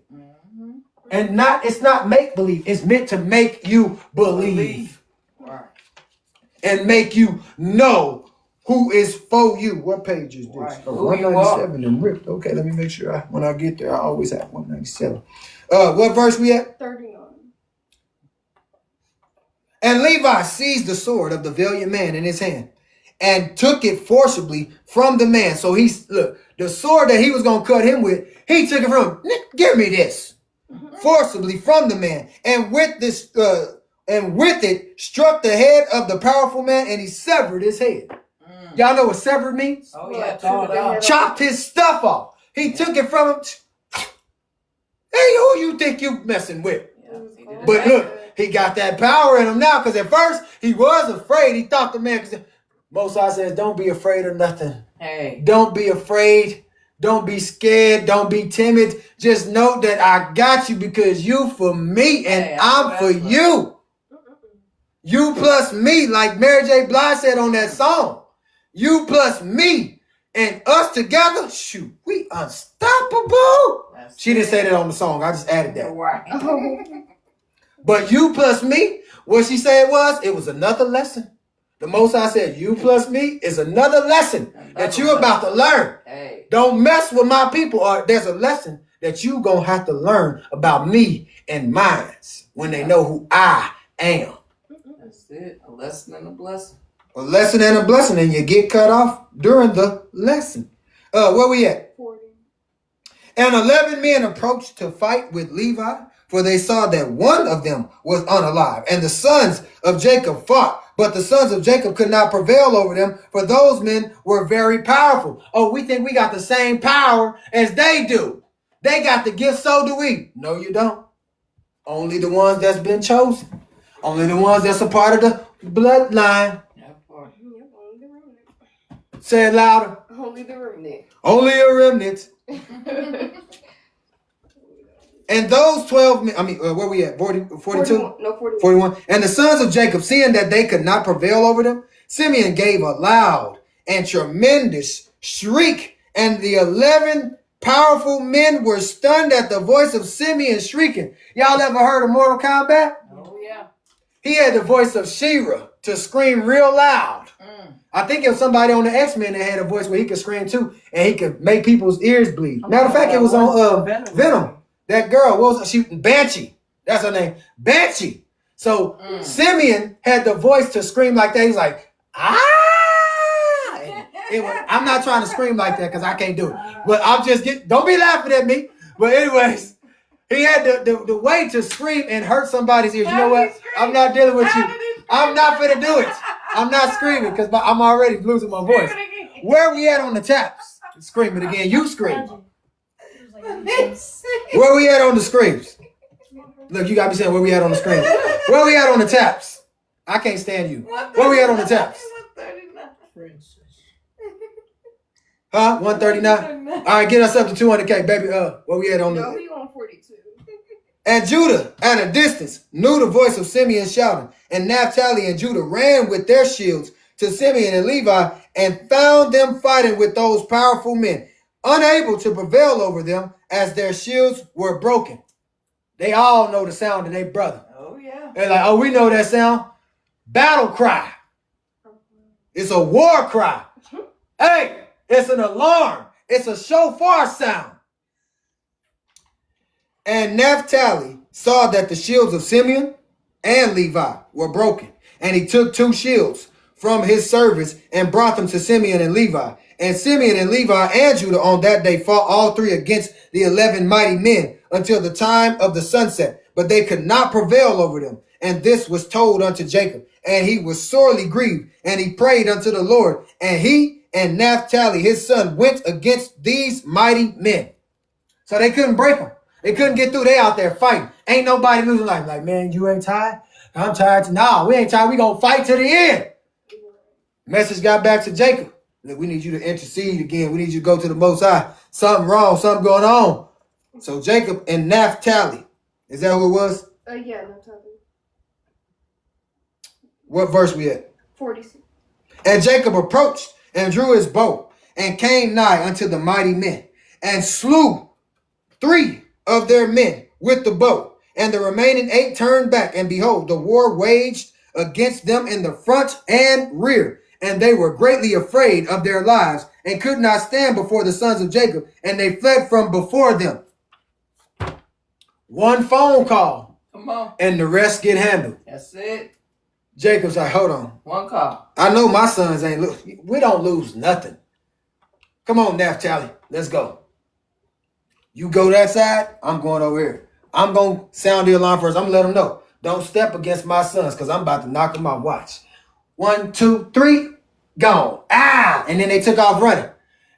And it's not make believe. It's meant to make you believe. Right. And make you know who is for you. What page is this? Right. Oh, 197 and ripped. Okay, let me make sure when I get there, I always have 197. What verse we at? 39. And Levi seized the sword of the valiant man in his hand and took it forcibly from the man. So the sword that he was going to cut him with, he took it from him. Give me this. Forcibly from the man. And with it struck the head of the powerful man, and he severed his head. Y'all know what severed means? Oh, yeah. Chopped his stuff off. He took it from him. Hey, who you think you messing with? Yeah, but look, he got that power in him now, because at first he was afraid. He thought the man, because Most High says, don't be afraid of nothing. Hey. Don't be afraid. Don't be scared. Don't be timid. Just know that I got you, because you for me and I'm for you. You plus me, like Mary J. Blige said on that song. You plus me and us together, shoot, we unstoppable. She didn't say that on the song. I just added that. Right. But you plus me, what she said was, it was another lesson. The Most High said, you plus me is another lesson that you're about to learn. Hey. Don't mess with my people, or there's a lesson that you going to have to learn about me and mine when they know who I am. That's it. A lesson and a blessing. A lesson and a blessing, and you get cut off during the lesson. Where we at? 40. And 11 men approached to fight with Levi, for they saw that one of them was unalive. And the sons of Jacob fought, but the sons of Jacob could not prevail over them, for those men were very powerful. Oh, we think we got the same power as they do. They got the gift, so do we. No, you don't. Only the ones that's been chosen. Only the ones that's a part of the bloodline. Say it louder. Only the remnant. Only a remnant. And those 12 men, where we at? 42? 41. No, 41. 41. And the sons of Jacob, seeing that they could not prevail over them, Simeon gave a loud and tremendous shriek, and the 11 powerful men were stunned at the voice of Simeon shrieking. Y'all ever heard of Mortal Kombat? Oh, yeah. He had the voice of She-Ra to scream real loud. I think it was somebody on the X-Men that had a voice where he could scream too, and he could make people's ears bleed. Matter of fact, it was on Venom. That girl, what was she? Banshee. That's her name. Banshee. So Simeon had the voice to scream like that. He's like, ah! I'm not trying to scream like that because I can't do it. But don't be laughing at me. But anyways, he had the way to scream and hurt somebody's ears. You know what? I'm not dealing with you. I'm not finna do it. I'm not screaming because I'm already losing my voice. Where we at on the taps? Scream it again. You scream. Where we at on the screams? Look, you got me saying where we at on the screams. Where we at on the taps? I can't stand you. Where we at on the taps? 139. Huh? 139? All right, get us up to 200K, baby. Where we at on the... No, we on 42. And Judah, at a distance, knew the voice of Simeon shouting. And Naphtali and Judah ran with their shields to Simeon and Levi and found them fighting with those powerful men, unable to prevail over them as their shields were broken. They all know the sound of their brother. Oh, yeah. They're like, oh, we know that sound. Battle cry. It's a war cry. Hey, it's an alarm. It's a shofar sound. And Naphtali saw that the shields of Simeon and Levi were broken. And he took 2 shields from his servants and brought them to Simeon and Levi. And Simeon and Levi and Judah on that day fought all 3 against the 11 mighty men until the time of the sunset. But they could not prevail over them. And this was told unto Jacob. And he was sorely grieved. And he prayed unto the Lord. And he and Naphtali his son went against these mighty men. So they couldn't break them. They couldn't get through. They out there fighting. Ain't nobody losing life. Like, man, you ain't tired? I'm tired. Nah, we ain't tired. We gonna fight to the end. Message got back to Jacob. Look, we need you to intercede again. We need you to go to the Most High. Something wrong. Something going on. So Jacob and Naphtali. Is that who it was? Yeah, Naphtali. What verse we at? 46. And Jacob approached and drew his bow and came nigh unto the mighty men and slew 3 of their men with the bow. And the remaining 8 turned back, and behold, the war waged against them in the front and rear. And they were greatly afraid of their lives and could not stand before the sons of Jacob, and they fled from before them. One phone call. Come on. And the rest get handled. That's it. Jacob's like, hold on. One call. I know my sons ain't lose. We don't lose nothing. Come on, Naphtali. Let's go. You go that side, I'm going over here. I'm going to sound the alarm first. I'm going to let them know. Don't step against my sons because I'm about to knock them out. Watch. 1, 2, 3, gone. Ah! And then they took off running.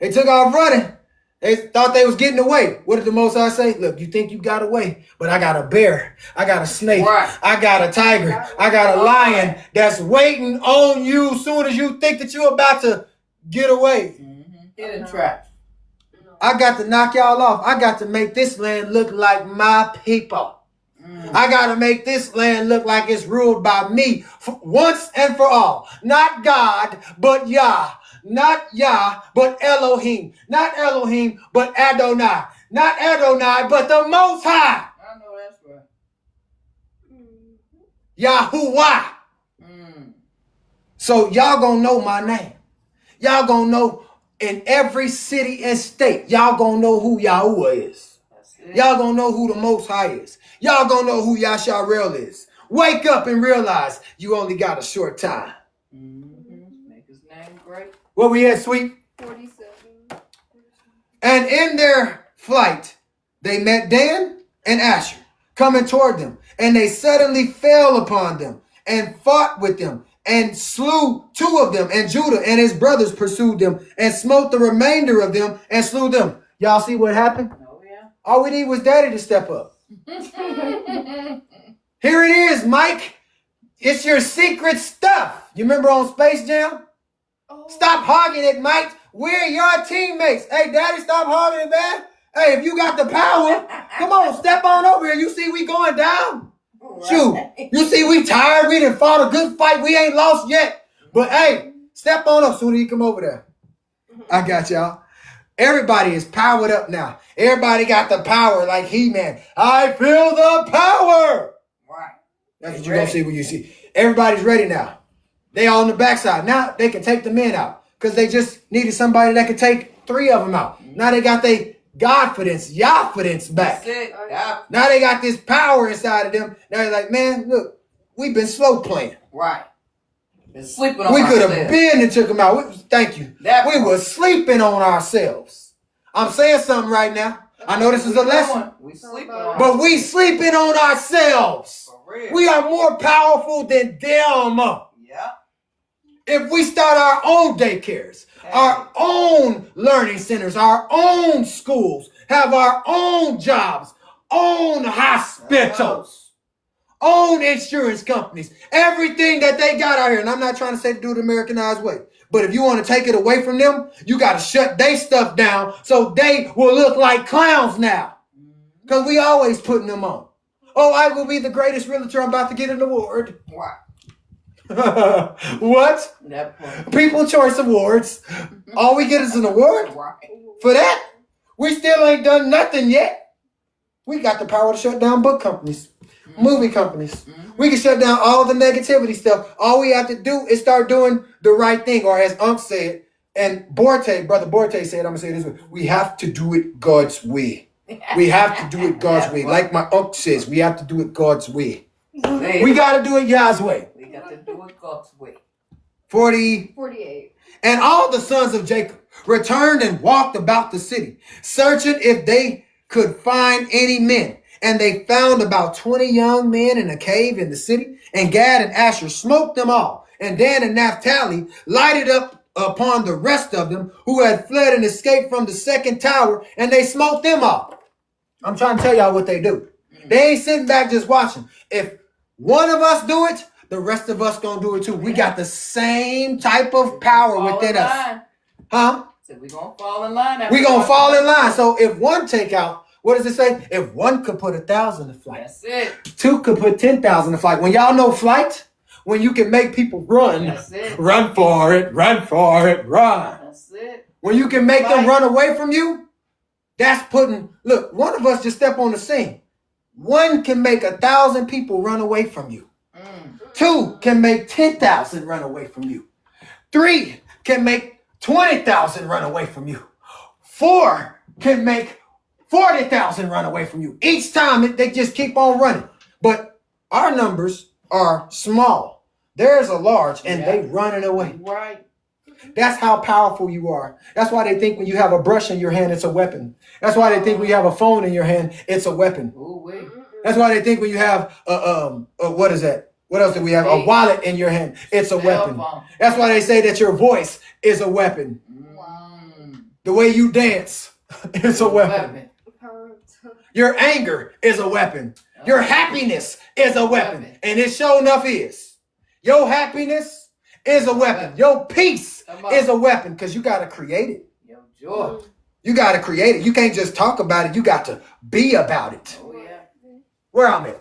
They took off running. They thought they was getting away. What did the Most High say? Look, you think you got away, but I got a bear. I got a snake. Right. I got a tiger. I got a lion that's waiting on you as soon as you think that you're about to get away. Hidden trap. I got to knock y'all off. I got to make this land look like my people. I got to make this land look like it's ruled by me once and for all. Not God, but Yah. Not Yah, but Elohim. Not Elohim, but Adonai. Not Adonai, but the Most High. I know that's right. Yahuwah. So y'all gonna know my name. Y'all gonna know in every city and state. Y'all gonna know who Yahuwah is. Y'all gonna know who the Most High is. Y'all gonna know who Yasharel is. Wake up and realize you only got a short time. Make his name great. Where we at, sweet? 47. And in their flight, they met Dan and Asher coming toward them. And they suddenly fell upon them and fought with them and slew 2 of them. And Judah and his brothers pursued them and smote the remainder of them and slew them. Y'all see what happened? Oh, yeah. All we need was Daddy to step up. Here it is, Mike. It's your secret stuff. You remember on Space Jam? Oh. Stop hogging it, Mike. We're your teammates. Hey, daddy, stop hogging it, man. Hey, if you got the power, come on, step on over here. You see we going down? Shoot. You see we tired. We done fought a good fight. We ain't lost yet. But hey, step on up soon as you come over there. I got y'all. Everybody is powered up now. Everybody got the power like He-Man. I feel the power. Right. That's what you're going to see when you see. Everybody's ready now. They all on the backside. Now they can take the men out because they just needed somebody that could take 3 of them out. Now they got their Godfidence, Yahfidence back. That's it. Yeah. Now they got this power inside of them. Now they're like, man, look, we've been slow playing. Right. Been sleeping on We could ourselves. have been and took them out. Thank you. That We part. were sleeping on ourselves. I'm saying something right now. I know this is a lesson, We sleeping on but we sleeping on ourselves. For real. We are more powerful than them. Yeah. If we start our own daycares, our own learning centers, our own schools, have our own jobs, own hospitals, own insurance companies, everything that they got out here. And I'm not trying to say to do it the Americanized way, but if you want to take it away from them, you got to shut their stuff down so they will look like clowns now. Because we always putting them on. Oh, I will be the greatest realtor. I'm about to get an award. Right. What? That part. People Choice Awards. All we get is an award Right. for that. We still ain't done nothing yet. We got the power to shut down book companies, movie companies. We can shut down all the negativity stuff. All we have to do is start doing the right thing. Or as Unc said, and Brother Borte said, I'm going to say it this way, we have to do it God's way. We have to do it God's way. Like my Unc says, we have to do it God's way. We got to do it Yah's way. We got to do it God's way. 48. And all the sons of Jacob returned and walked about the city, searching if they could find any men. And they found about 20 young men in a cave in the city. And Gad and Asher smote them all. And Dan and Naphtali lighted up upon the rest of them who had fled and escaped from the second tower. And they smote them all. I'm trying to tell y'all what they do. They ain't sitting back just watching. If one of us do it, the rest of us gonna do it too. We got the same type of power within us. Huh? So we gonna fall in line. We gonna fall in line. So if one take out, what does it say? If one could put 1,000 to flight, That's it. 2 could put 10,000 to flight. When y'all know flight, when you can make people run, That's it. run for it, run for it, run. That's it. When you can make them run away from you, that's putting, look, one of us just step on the scene. One can make 1,000 people run away from you. 2 can make 10,000 run away from you. 3 can make 20,000 run away from you. 4 can make 40,000 run away from you. Each time they just keep on running. But our numbers are small. Theirs are large and they running away. Right. That's how powerful you are. That's why they think when you have a brush in your hand, it's a weapon. That's why they think when you have a phone in your hand, it's a weapon. Ooh, wait. That's why they think when you have what is that? What else do we have? A wallet in your hand. It's a weapon. phone. That's why they say that your voice is a weapon. The way you dance is a weapon. Your anger is a weapon. Your happiness is a weapon. And it sure enough is. Your happiness is a weapon. Your peace is a weapon because you got to create it. Yo, joy. You got to create it. You can't just talk about it. You got to be about it. Oh, yeah. Where I'm at.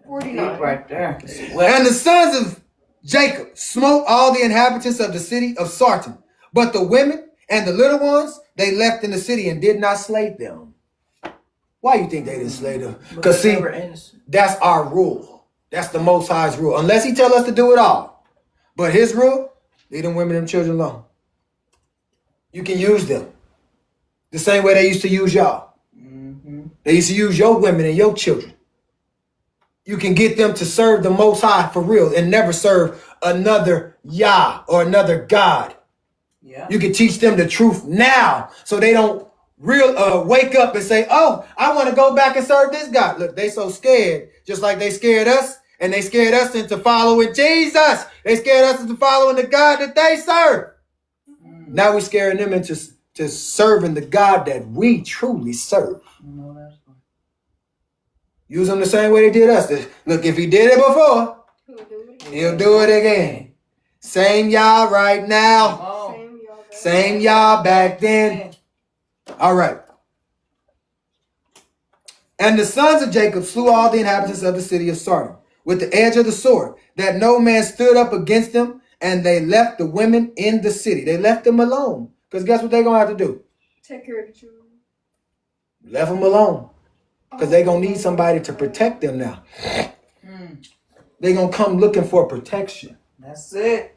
49. Right there. And the sons of Jacob smote all the inhabitants of the city of Sarton. But the women and the little ones, they left in the city and did not slay them. Why you think they didn't slay them? Because see, that's our rule. That's the Most High's rule. Unless he tell us to do it all. But his rule, leave them women and children alone. You can use them. The same way they used to use y'all. They used to use your women and your children. You can get them to serve the Most High for real and never serve another Yah or another God. Yeah. You can teach them the truth now so they don't wake up and say, oh, I want to go back and serve this God. Look, they so scared, just like they scared us, and they scared us into following Jesus. They scared us into following the God that they serve. Now we're scaring them into serving the God that we truly serve. No, that's right. Use them the same way they did us. Look, if he did it before, he'll do it again. Same y'all right now. Oh. Same Yah back then. All right. And the sons of Jacob slew all the inhabitants of the city of Sardis with the edge of the sword, that no man stood up against them, and they left the women in the city. They left them alone. Because guess what they're going to have to do? Take care of the children. Left them alone. Because they're going to need somebody to protect them now. They're going to come looking for protection. That's it.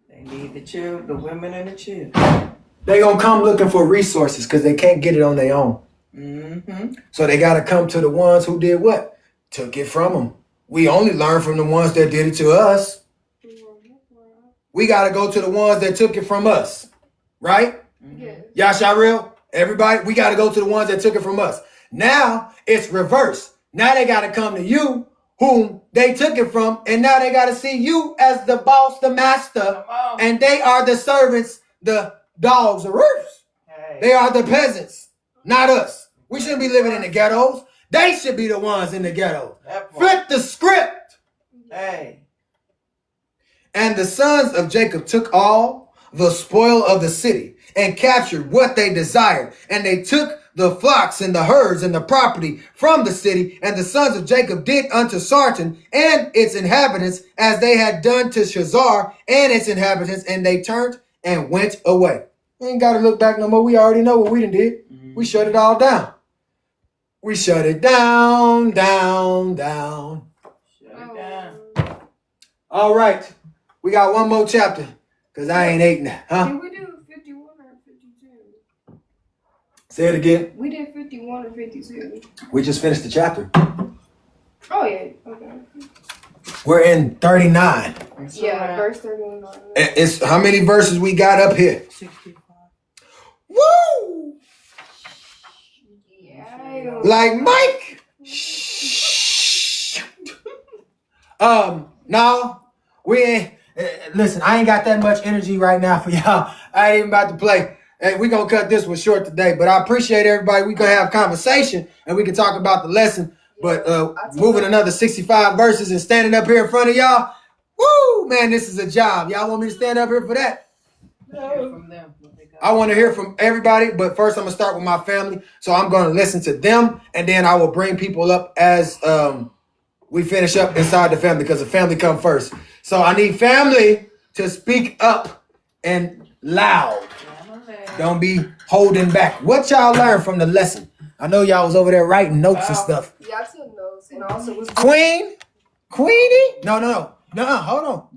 They need the children, the women and the children. They're going to come looking for resources because they can't get it on their own. So they got to come to the ones who did what? Took it from them. We only learn from the ones that did it to us. We got to go to the ones that took it from us. Right? Yasharil, everybody, we got to go to the ones that took it from us. Now it's reversed. Now they got to come to you, whom they took it from, and now they got to see you as the boss, the master, and they are the servants, the dogs, the roofs. They are the peasants, not us. We shouldn't be living in the ghettos. They should be the ones in the ghetto. Flip the script. Hey. And the sons of Jacob took all the spoil of the city and captured what they desired. And they took the flocks and the herds and the property from the city. And the sons of Jacob did unto Sarton and its inhabitants as they had done to Shazar and its inhabitants. And they turned and went away. We ain't got to look back no more. We already know what we done did. We shut it all down. We shut it down, down, down. Shut it down. All right. We got one more chapter because I ain't eating it. Huh? Did we do 51 or 52? Say it again. We did 51 or 52. We just finished the chapter. Oh, yeah. Okay. We're in 39. Yeah, verse 39. It's how many verses we got up here? 65. Woo! Yeah. Like Mike. No, we ain't. Listen, I ain't got that much energy right now for y'all. I ain't even about to play. Hey, we gonna cut this one short today, but I appreciate everybody. We gonna have conversation and we can talk about the lesson. But moving another 65 verses and standing up here in front of y'all, woo, man, this is a job. Y'all want me to stand up here for that? From them. I want to hear from everybody, but first I'm gonna start with my family. So I'm gonna listen to them, and then I will bring people up as we finish up inside the family because the family come first. So I need family to speak up and loud. Don't be holding back. What y'all learned from the lesson? I know y'all was over there writing notes and stuff. Yeah, I took notes and also was Queenie? No. Hold on.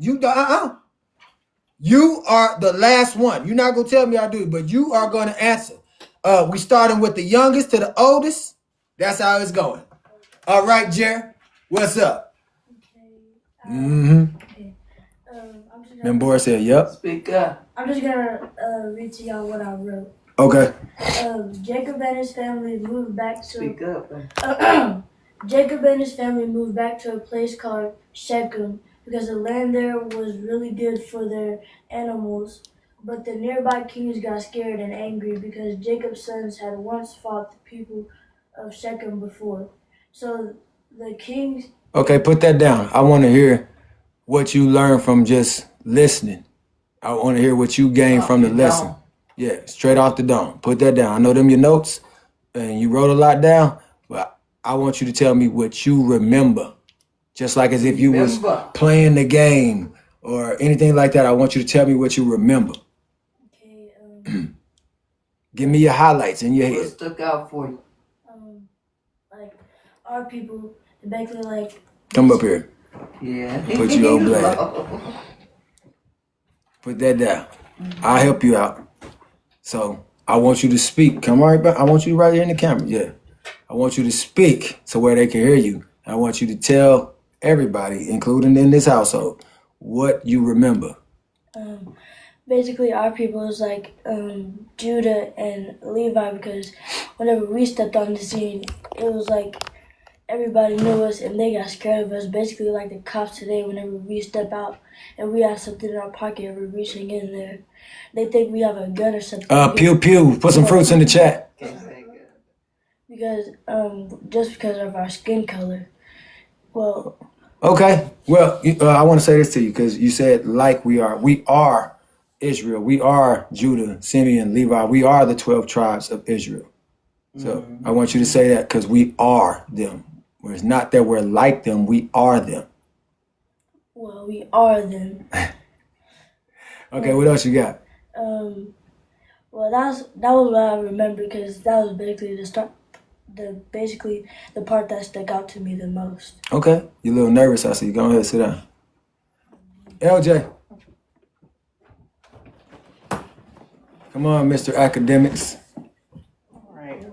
You are the last one. You're not gonna tell me I do, but you are gonna answer. We starting with the youngest to the oldest. That's how it's going. All right, Jer. What's up? Okay. Mm-hmm. I'm just And gonna, Boris said, "Yep." Speak up. I'm just gonna read to y'all what I wrote. Okay. Jacob and his family moved back Speak to. up. Jacob and his family moved back to a place called Shechem because the land there was really good for their animals. But the nearby kings got scared and angry because Jacob's sons had once fought the people of Shechem before. So the kings. Okay, put that down. I want to hear what you learned from just listening. I want to hear what you gained from the lesson. Yeah, straight off the dome. Put that down. I know them your notes, and you wrote a lot down, but I want you to tell me what you remember. Just like as if you was playing the game or anything like that. I want you to tell me what you remember. Okay. Give me your highlights in your What head. stuck out for you? Like our people, basically like. Come up here. Yeah. Put you on blast. Put that down. I'll help you out. So I want you to speak. Come right back. I want you right here in the camera. Yeah. I want you to speak to where they can hear you. I want you to tell everybody, including in this household, what you remember. Basically, our people is like Judah and Levi because whenever we stepped on the scene, it was like everybody knew us and they got scared of us. Basically, like the cops today, whenever we step out and we have something in our pocket and we're reaching in there, they think we have a gun or something. Pew pew. Put some fruits in the chat. Because just because of our skin color. Okay. Well, I want to say this to you because you said like we are. We are Israel. We are Judah, Simeon, Levi. We are the 12 tribes of Israel. So I want you to say that because we are them. Where it's not that we're like them, we are them. Well, we are them. Okay, what else you got? Well, that was what I remember because that was basically the part that stuck out to me the most. Okay, you're a little nervous, I see. Go ahead, sit down. LJ. Come on, Mr. Academics. All right.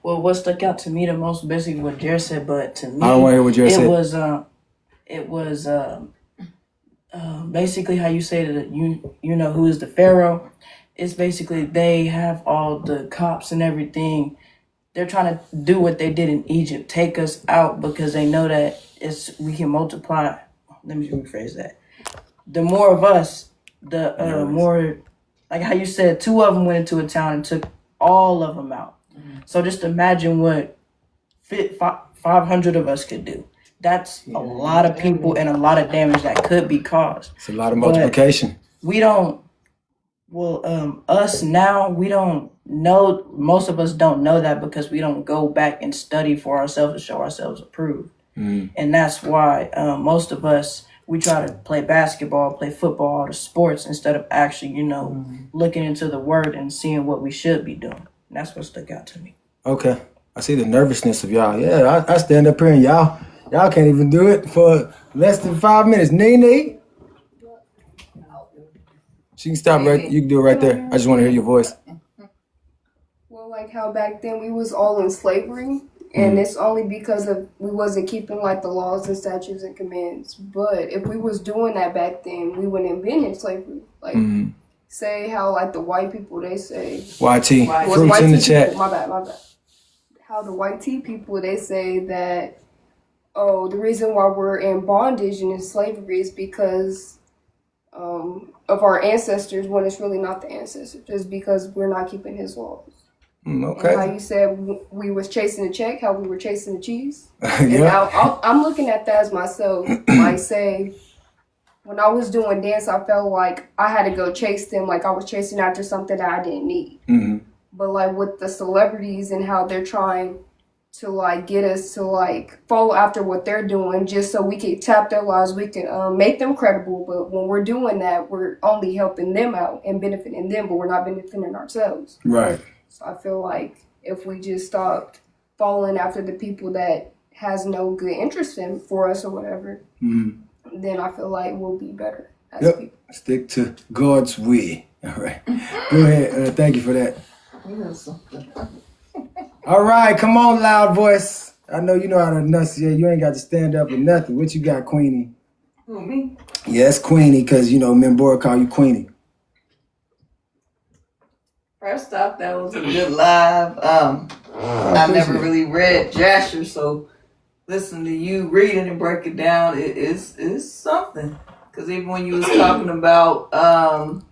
Well, what stuck out to me the most, basically what Jared said, but to me, I don't want to hear what Jared said. It was basically how you say that you know who is the Pharaoh. It's basically they have all the cops and everything. They're trying to do what they did in Egypt, take us out because they know that we can multiply. Let me rephrase that. The more of us, the more, like how you said, 2 of them went into a town and took all of them out. So just imagine what 500 of us could do. That's a lot of people and a lot of damage that could be caused. It's a lot of multiplication. We don't. Well, us now, we don't know. Most of us don't know that because we don't go back and study for ourselves to show ourselves approved. And that's why most of us, we try to play basketball, play football, the sports, instead of actually, looking into the word and seeing what we should be doing. And that's what stuck out to me. Okay. I see the nervousness of y'all. Yeah, I stand up here and y'all can't even do it for less than 5 minutes. Nene. She can stop right. You can do it right there. I just want to hear your voice. Well, like how back then we was all in slavery, and it's only because of we wasn't keeping like the laws and statutes and commands. But if we was doing that back then, we wouldn't have been in slavery. Like say how like the white people they say YT fruits in the chat. My bad. How the white tea people they say that the reason why we're in bondage and in slavery is because of our ancestors when it's really not the ancestors. It's because we're not keeping his laws. Okay. And how you said we was chasing the check, how we were chasing the cheese. And I'm looking at that as myself. Like say, when I was doing dance, I felt like I had to go chase them, like I was chasing after something that I didn't need. But like with the celebrities and how they're trying to like get us to like follow after what they're doing just so we can tap their lives, we can make them credible. But when we're doing that, we're only helping them out and benefiting them, but we're not benefiting ourselves. Right. So I feel like if we just stopped following after the people that has no good interest in for us or whatever, then I feel like we'll be better as people. Stick to God's way. All right. Go ahead. Thank you for that. All right, come on, loud voice. I know you know how to enunciate. You ain't got to stand up or nothing. What you got, Queenie? Who, me? Yes, Queenie, because, Membora call you Queenie. First off, that was a good live. I never really read Jasher, so listen to you read it and break it down, it's something. Because even when you was talking about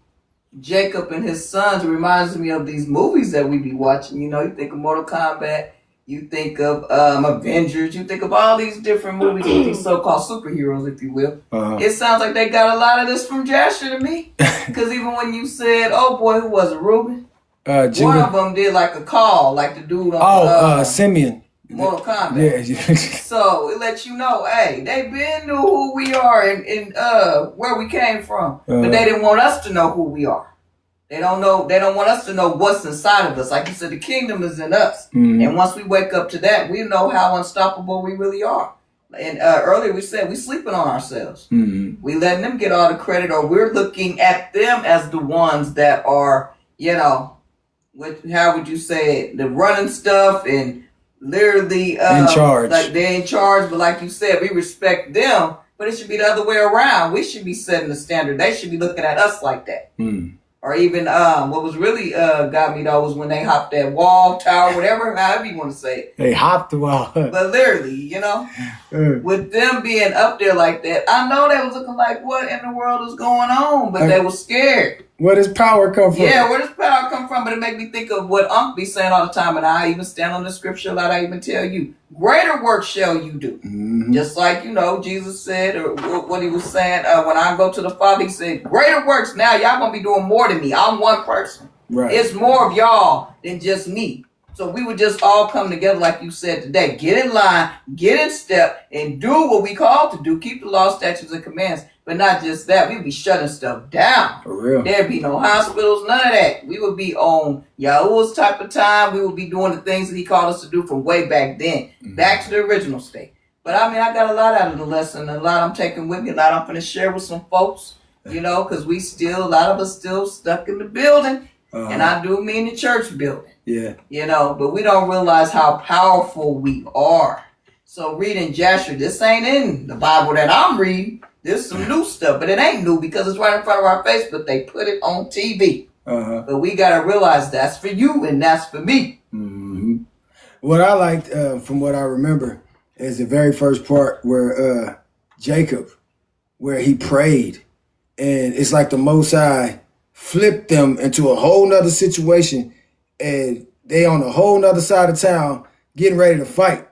Jacob and his sons, it reminds me of these movies that we be watching. You think of Mortal Kombat, you think of Avengers, you think of all these different movies with these so-called superheroes, if you will. It sounds like they got a lot of this from Jasher to me. Because even when you said, oh boy, who was it, Ruben? One of them did like a call, like the dude on Simeon. Mortal Kombat. Yeah. So it lets you know, hey, they been knew who we are and where we came from, but they didn't want us to know who we are. They don't want us to know what's inside of us. Like you said, the kingdom is in us, and once we wake up to that, we know how unstoppable we really are. And earlier we said we sleeping on ourselves. We letting them get all the credit, or we're looking at them as the ones that are, how would you say it, the running stuff and literally in charge. Like they're in charge, but like you said, we respect them, but it should be the other way around. We should be setting the standard. They should be looking at us like that. Or even what was really got me though was when they hopped that wall, tower, whatever, however you want to say it. They hopped the wall. But literally, with them being up there like that, I know they was looking like, what in the world is going on? But they were scared. Where does power come from? Yeah, where does power come from? But it make me think of what Unc be saying all the time, and I even stand on the scripture a lot. I even tell you, greater work shall you do. Mm-hmm. Just like, Jesus said, or what he was saying, when I go to the Father, he said, greater works. Now y'all gonna be doing more than me. I'm one person. Right. It's more of y'all than just me. So we would just all come together, like you said today. Get in line, get in step, and do what we called to do. Keep the law, statutes, and commands. But not just that. We'd be shutting stuff down. For real. There'd be no hospitals, none of that. We would be on Yahuwah's type of time. We would be doing the things that he called us to do from way back then. Mm-hmm. Back to the original state. But I mean, I got a lot out of the lesson. A lot I'm taking with me. A lot I'm going to share with some folks. Because a lot of us still stuck in the building. Uh-huh. And I do mean the church building. Yeah. But we don't realize how powerful we are. So reading Jasher, this ain't in the Bible that I'm reading. There's some new stuff, but it ain't new because it's right in front of our face, but they put it on TV. Uh-huh. But we got to realize that's for you and that's for me. Mm-hmm. What I liked, from what I remember, is the very first part where Jacob, where he prayed. And it's like the Most High flipped them into a whole nother situation, and they on a whole nother side of town getting ready to fight.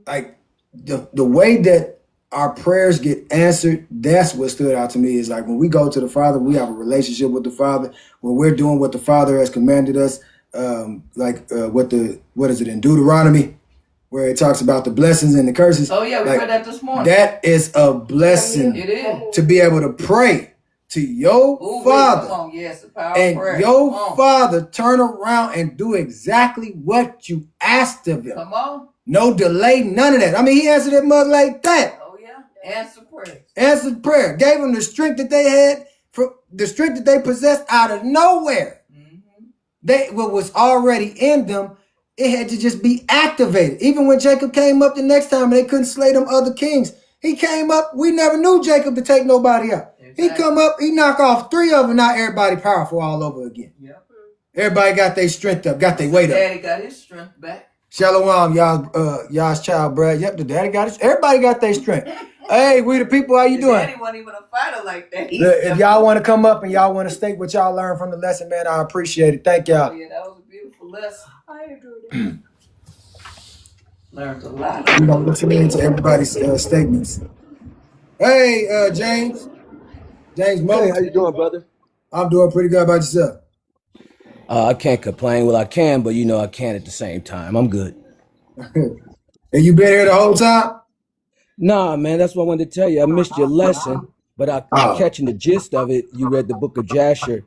Like the way that our prayers get answered, that's what stood out to me. Is like when we go to the Father, we have a relationship with the Father. When we're doing what the Father has commanded us, what is it in Deuteronomy, where it talks about the blessings and the curses. Oh yeah, we read that this morning. That is a blessing. It is to be able to pray to your Father, yes, and your Father turn around and do exactly what you asked of him. Come on. No delay, none of that. I mean, he answered it much like that. Oh yeah, answered prayer. Answered prayer. Gave them the strength that they had, the strength that they possessed out of nowhere. Mm-hmm. What was already in them, it had to just be activated. Even when Jacob came up the next time and they couldn't slay them other kings, he came up. We never knew Jacob to take nobody out. Exactly. He come up, he knock off 3 of them. Now everybody powerful all over again. Yep. Everybody got their strength up, got their weight up. Daddy got his strength back. Shalom, y'all's child, Brad. Yep, the daddy got his. Everybody got their strength. Hey, we the people. How you doing? Daddy wasn't even a fighter like that. If y'all want to come up and y'all want to state what y'all learned from the lesson, man, I appreciate it. Thank y'all. Oh, yeah, that was a beautiful lesson. I enjoyed it. Learned a lot. We're gonna listen into everybody's statements. Hey, James. James Mo. Hey, how you doing, brother? I'm doing pretty good. About yourself? I can't complain. Well, I can, but I can't at the same time. I'm good. And you been here the whole time? Nah, man, that's what I wanted to tell you. I missed your lesson, but I'm catching the gist of it. You read the book of Jasher.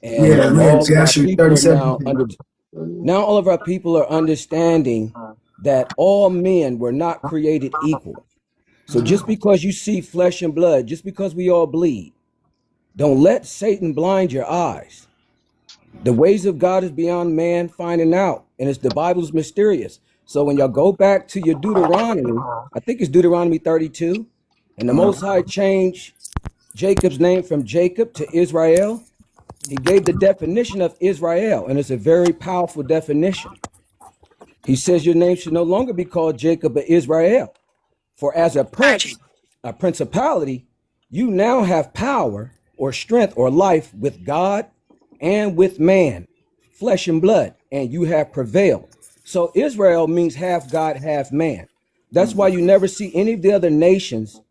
And yeah, Jasher 37. Now all of our people are understanding that all men were not created equal. So just because you see flesh and blood, just because we all bleed, don't let Satan blind your eyes. The ways of God is beyond man finding out, and the Bible's mysterious. So when y'all go back to your Deuteronomy, I think it's Deuteronomy 32, and the Most High changed Jacob's name from Jacob to Israel. He gave the definition of Israel, and it's a very powerful definition. He says your name should no longer be called Jacob, but Israel. For as a prince, a principality, you now have power or strength or life with God and with man, flesh and blood, and you have prevailed. So Israel means half God, half man. That's why you never see any of the other nations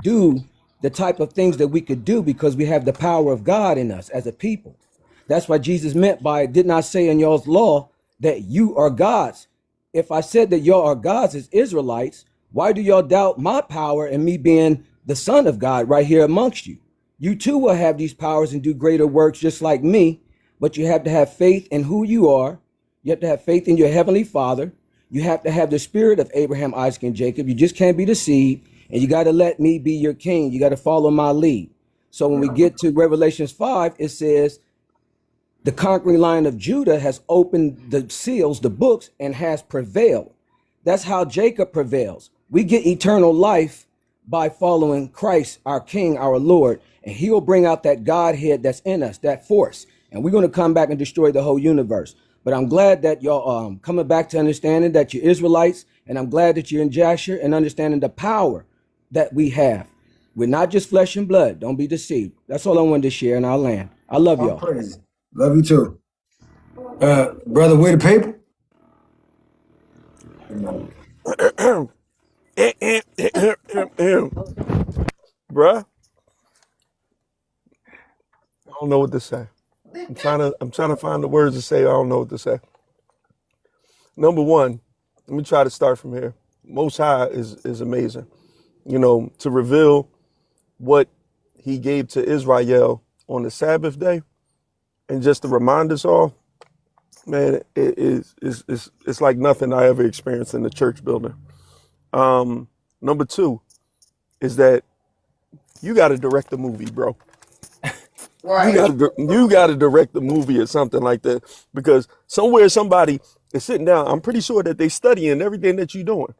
do the type of things that we could do, because we have the power of God in us as a people. That's what Jesus meant by, did not say in y'all's law that you are gods. If I said that y'all are gods as Israelites, why do y'all doubt my power and me being the Son of God right here amongst you? You too will have these powers and do greater works just like me, but you have to have faith in who you are. You have to have faith in your heavenly Father. You have to have the spirit of Abraham, Isaac, and Jacob. You just can't be deceived, and you got to let me be your king. You got to follow my lead. So when we get to Revelations 5, it says, the conquering lion of Judah has opened the seals, the books, and has prevailed. That's how Jacob prevails. We get eternal life by following Christ, our King, our Lord, and he will bring out that Godhead that's in us, that force. And we're going to come back and destroy the whole universe. But I'm glad that y'all coming back to understanding that you're Israelites, and I'm glad that you're in Jasher and understanding the power that we have. We're not just flesh and blood. Don't be deceived. That's all I wanted to share, and I'll land. I love I'm y'all. crazy. Love you too. Brother, with the paper? Bruh, I don't know what to say. I'm trying to find the words to say. I don't know what to say. Number one, let me try to start from here. Most High is amazing. You know, to reveal what he gave to Israel on the Sabbath day, and just to remind us all, man, it's like nothing I ever experienced in the church building. Number two is that you got to direct the movie, bro. Right. You got to direct the movie or something like that, because somewhere somebody is sitting down. I'm pretty sure that they studying everything that you're doing.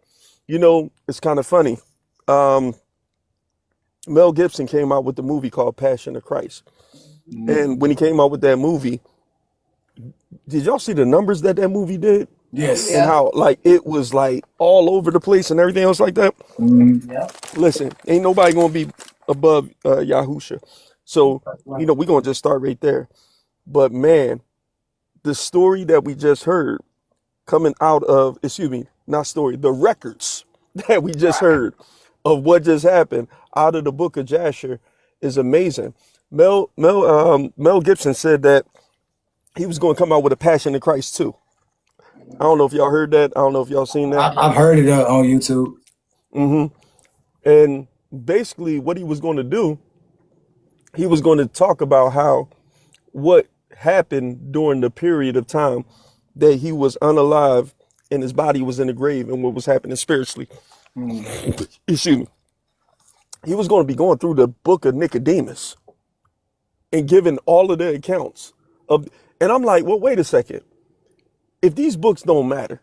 You know, it's kind of funny. Mel Gibson came out with the movie called Passion of Christ, and when he came out with that movie, did y'all see the numbers that movie did? Yes. And Yeah. how like it was like all over the place and everything else like that. Yep. Listen, ain't nobody gonna be above Yahusha. So, you know, we're gonna just start right there. But man, the story that we just heard coming out of, excuse me, not story, the records that we just heard of what just happened out of the book of Jasher is amazing. Mel Gibson said that he was going to come out with a Passion of Christ too. I don't know if y'all heard that. I don't know if y'all seen that. I've heard it on YouTube. And basically what he was going to do, he was going to talk about how what happened during the period of time that he was unalive and his body was in the grave, and what was happening spiritually. Excuse me. He was going to be going through the book of Nicodemus and giving all of the accounts of, and I'm like, well, wait a second. If these books don't matter,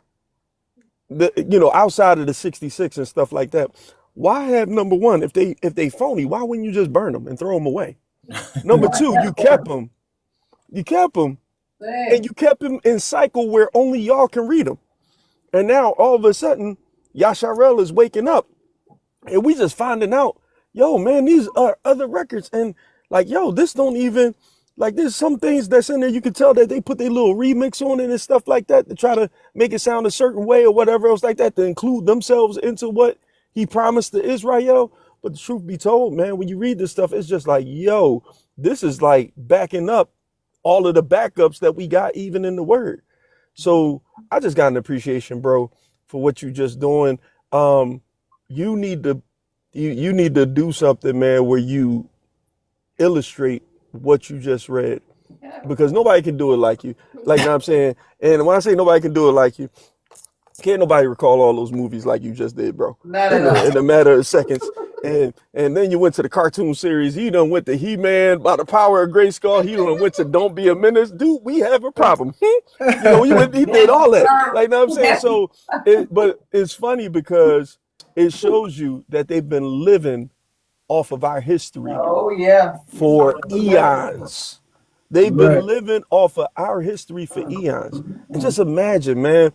you know, outside of the 66 and stuff like that, why have, number one, if they phony, why wouldn't you just burn them and throw them away? Number two, you kept them, and you kept them in cycle where only y'all can read them. And now all of a sudden, Yasharel is waking up, and we just finding out, yo, man, these are other records, and like, yo, this don't even, like, there's some things that's in there you can tell that they put their little remix on it and stuff like that to try to make it sound a certain way or whatever else like that to include themselves into what he promised to Israel. But the truth be told, man, when you read this stuff, it's just like, yo, this is like backing up all of the backups that we got even in the word. So I just got an appreciation, bro, for what you just doing. You need to you need to do something, man, where you illustrate what you just read, because nobody can do it like you. Like, you know what I'm saying? And when I say nobody can do it like you, can't nobody recall all those movies like you just did, bro. Not at all. In a matter of seconds. And then you went to the cartoon series. You done went to He-Man by the power of Grayskull. He done went to Don't Be a Menace. Dude, we have a problem. You know, he did all that. Like, you know what I'm saying? So, but it's funny because it shows you that they've been living off of our history Oh yeah. for eons. They've been Right. living off of our history for eons. And just imagine, man,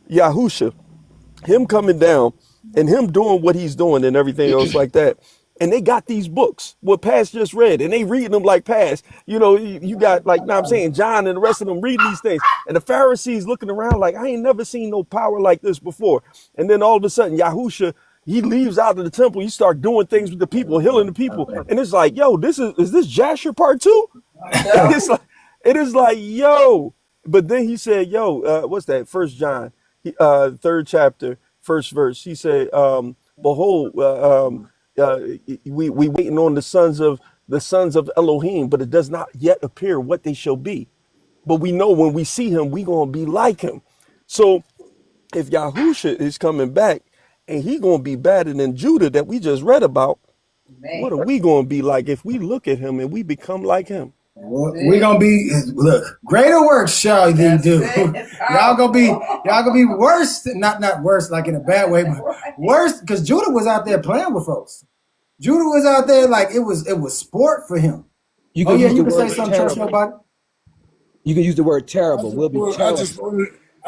Yahusha, him coming down and him doing what he's doing and everything else like that. And they got these books, what Pass just read, and they reading them like Pass. You know, you got, like, now I'm saying, John and the rest of them reading these things. And the Pharisees looking around like, I ain't never seen no power like this before. And then all of a sudden, Yahusha, he leaves out of the temple. He start doing things with the people, healing the people. And it's like, yo, is this Jasher part two? It's like, it is like, yo. But then he said, yo, what's that? First John, third chapter, first verse. He said, behold, we waiting on the sons of Elohim, but it does not yet appear what they shall be. But we know when we see him, we gonna be like him. So if Yahusha is coming back and he gonna be better than Judah that we just read about, what are we gonna be like if we look at him and we become like him? We're gonna be, look, greater works shall they do. y'all gonna be worse, not worse like in a bad way, but worse, because Judah was out there playing with folks. Judah was out there like it was sport for him. You Oh can yeah, use you the can say word something, church terrible. nobody. You can use the word terrible. We'll be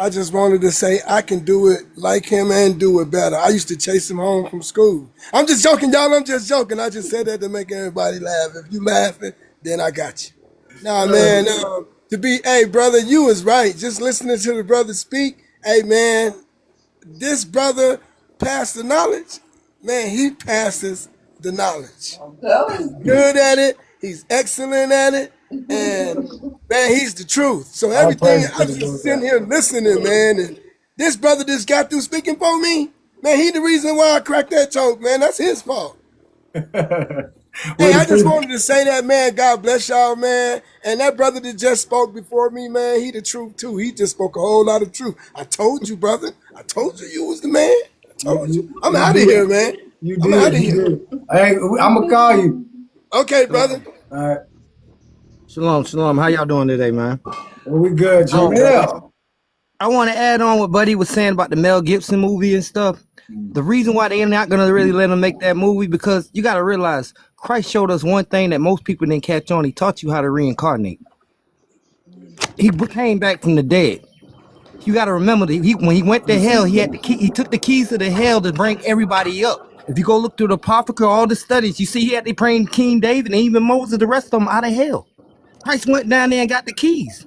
I just wanted to say I can do it like him and do it better. I used to chase him home from school. I'm just joking, y'all. I'm just joking. I just said that to make everybody laugh. If you laughing, then I got you. Nah, man. Hey, brother, you was right. Just listening to the brother speak. Hey, man, this brother passed the knowledge. Man, he passes the knowledge. I'm telling Good at it. He's excellent at it. And man, he's the truth. So All everything, praise I to was the just Lord sitting God. here listening, man. And this brother just got through speaking for me. Man, he the reason why I cracked that joke, man. That's his fault. Hey, Well, the I just truth, wanted to say that, man. God bless y'all, man. And that brother that just spoke before me, man, he the truth too. He just spoke a whole lot of truth. I told you, brother. I told you was the man. I told you. I'm you out of did. here, man. You I'm out did. of You here. did. Hey, I'm gonna call you. Okay, brother. Shalom. All right. Shalom, shalom. How y'all doing today, man? Well, we good, Joel. I want to add on what Buddy was saying about the Mel Gibson movie and stuff. The reason why they're not going to really let him make that movie, because you got to realize Christ showed us one thing that most people didn't catch on. He taught you how to reincarnate. He came back from the dead. You got to remember that when he went to hell, he had the key. He took the keys to the hell to bring everybody up. If you go look through the Apocrypha, all the studies, you see he had to bring King David and even Moses, the rest of them out of hell. Christ went down there and got the keys.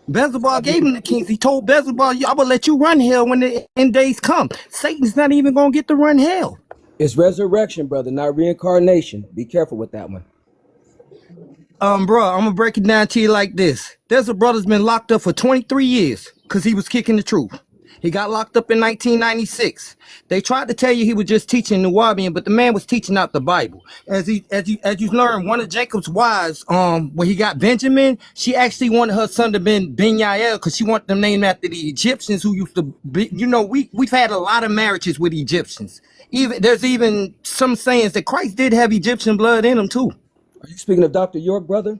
Beelzebub gave him the keys. He told Beelzebub, I will let you run hell when the end days come. Satan's not even going to get to run hell. It's resurrection, brother, not reincarnation. Be careful with that one. Bro, I'm going to break it down to you like this. There's a brother's been locked up for 23 years because he was kicking the truth. He got locked up in 1996. They tried to tell you he was just teaching Nuwabian, but the man was teaching out the Bible. As you learn, one of Jacob's wives, when he got Benjamin, she actually wanted her son to be Ben Yael because she wanted them named after the Egyptians who used to be, we've had a lot of marriages with Egyptians. There's even some sayings that Christ did have Egyptian blood in him too. Are you speaking of Dr. York, brother?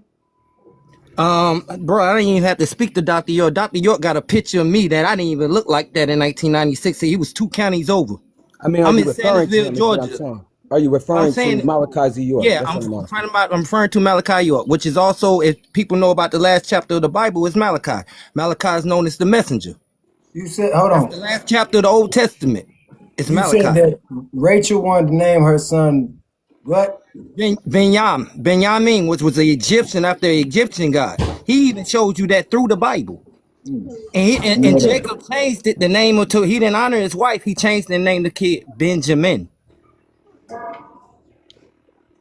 Bro, I didn't even have to speak to Dr. York. Dr. York got a picture of me that I didn't even look like that in 1996. He was 2 counties over. I mean, are I'm you in referring to Sandersville, him is what I'm Georgia. saying. Are you I'm referring to saying, Malachi Z. York? yeah, That's what I'm asking. I'm referring to Malachi York, which is also, if people know about the last chapter of the Bible, is Malachi. Malachi is known as the messenger. You said, hold That's the on. last chapter of the Old Testament. It's You said Malachi. that Rachel wanted to name her son what? Benjamin, which was an Egyptian after an Egyptian god. He even showed you that through the Bible. And Jacob changed it, the name until he didn't honor his wife. He changed the name of the kid Benjamin.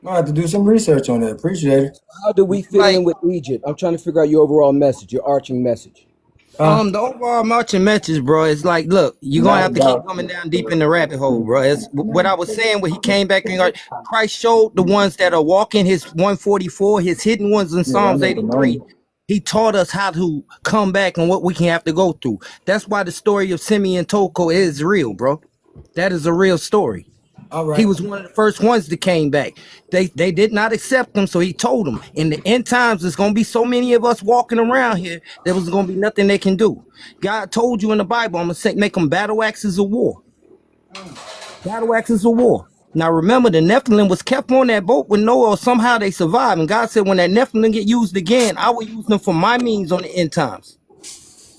I have to do some research on that. Appreciate it. How do we fit Like, in with Egypt? I'm trying to figure out your overall message, your arching message. the overall marching message, bro, is like, look, you're gonna have to keep coming down deep in the rabbit hole, bro. It's what I was saying when he came back and Christ showed the ones that are walking his 144, his hidden ones in Yeah, I Psalms know the 83. name. He taught us how to come back and what we can have to go through. That's why the story of Simeon Toko is real, bro. That is a real story. All He right. was one of the first ones that came back. They did not accept him, so he told them, in the end times, there's going to be so many of us walking around here, there was going to be nothing they can do. God told you in the Bible, I'm going to make them battle axes of war. Battle axes of war. Now remember, the Nephilim was kept on that boat with Noah, somehow they survived. And God said, when that Nephilim get used again, I will use them for my means on the end times.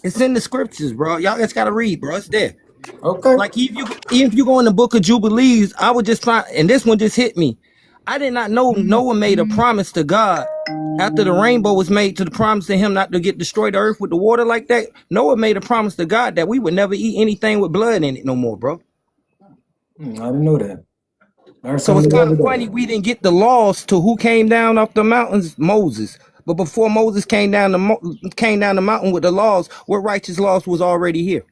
It's in the scriptures, bro. Y'all just got to read, bro. It's there. Okay. Like if you go in the book of Jubilees, I would just find, and this one just hit me. I did not know Noah made a promise to God after the rainbow was made to the promise to him not to get destroyed the earth with the water like that. Noah made a promise to God that we would never eat anything with blood in it no more, bro. I didn't know that. Learn So it's something new kind every of day. funny we didn't get the laws to who came down off the mountains, Moses. But before Moses came down the mountain with the laws, what righteous laws was already here?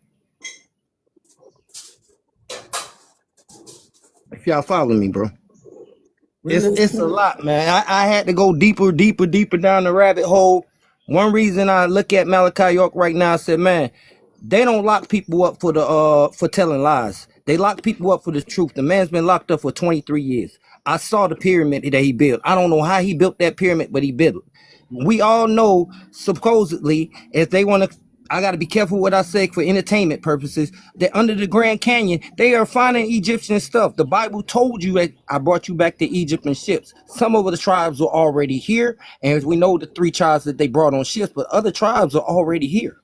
If y'all follow me, bro. It's a lot, man. I had to go deeper down the rabbit hole. One reason I look at Malachi York right now, I said, man, they don't lock people up for telling lies. They lock people up for the truth. The man's been locked up for 23 years. I saw the pyramid that he built. I don't know how he built that pyramid, but he built it. We all know, supposedly, if they want to, I got to be careful what I say for entertainment purposes, that under the Grand Canyon, they are finding Egyptian stuff. The Bible told you that I brought you back to Egypt in ships. Some of the tribes were already here, and we know the 3 tribes that they brought on ships, but other tribes are already here.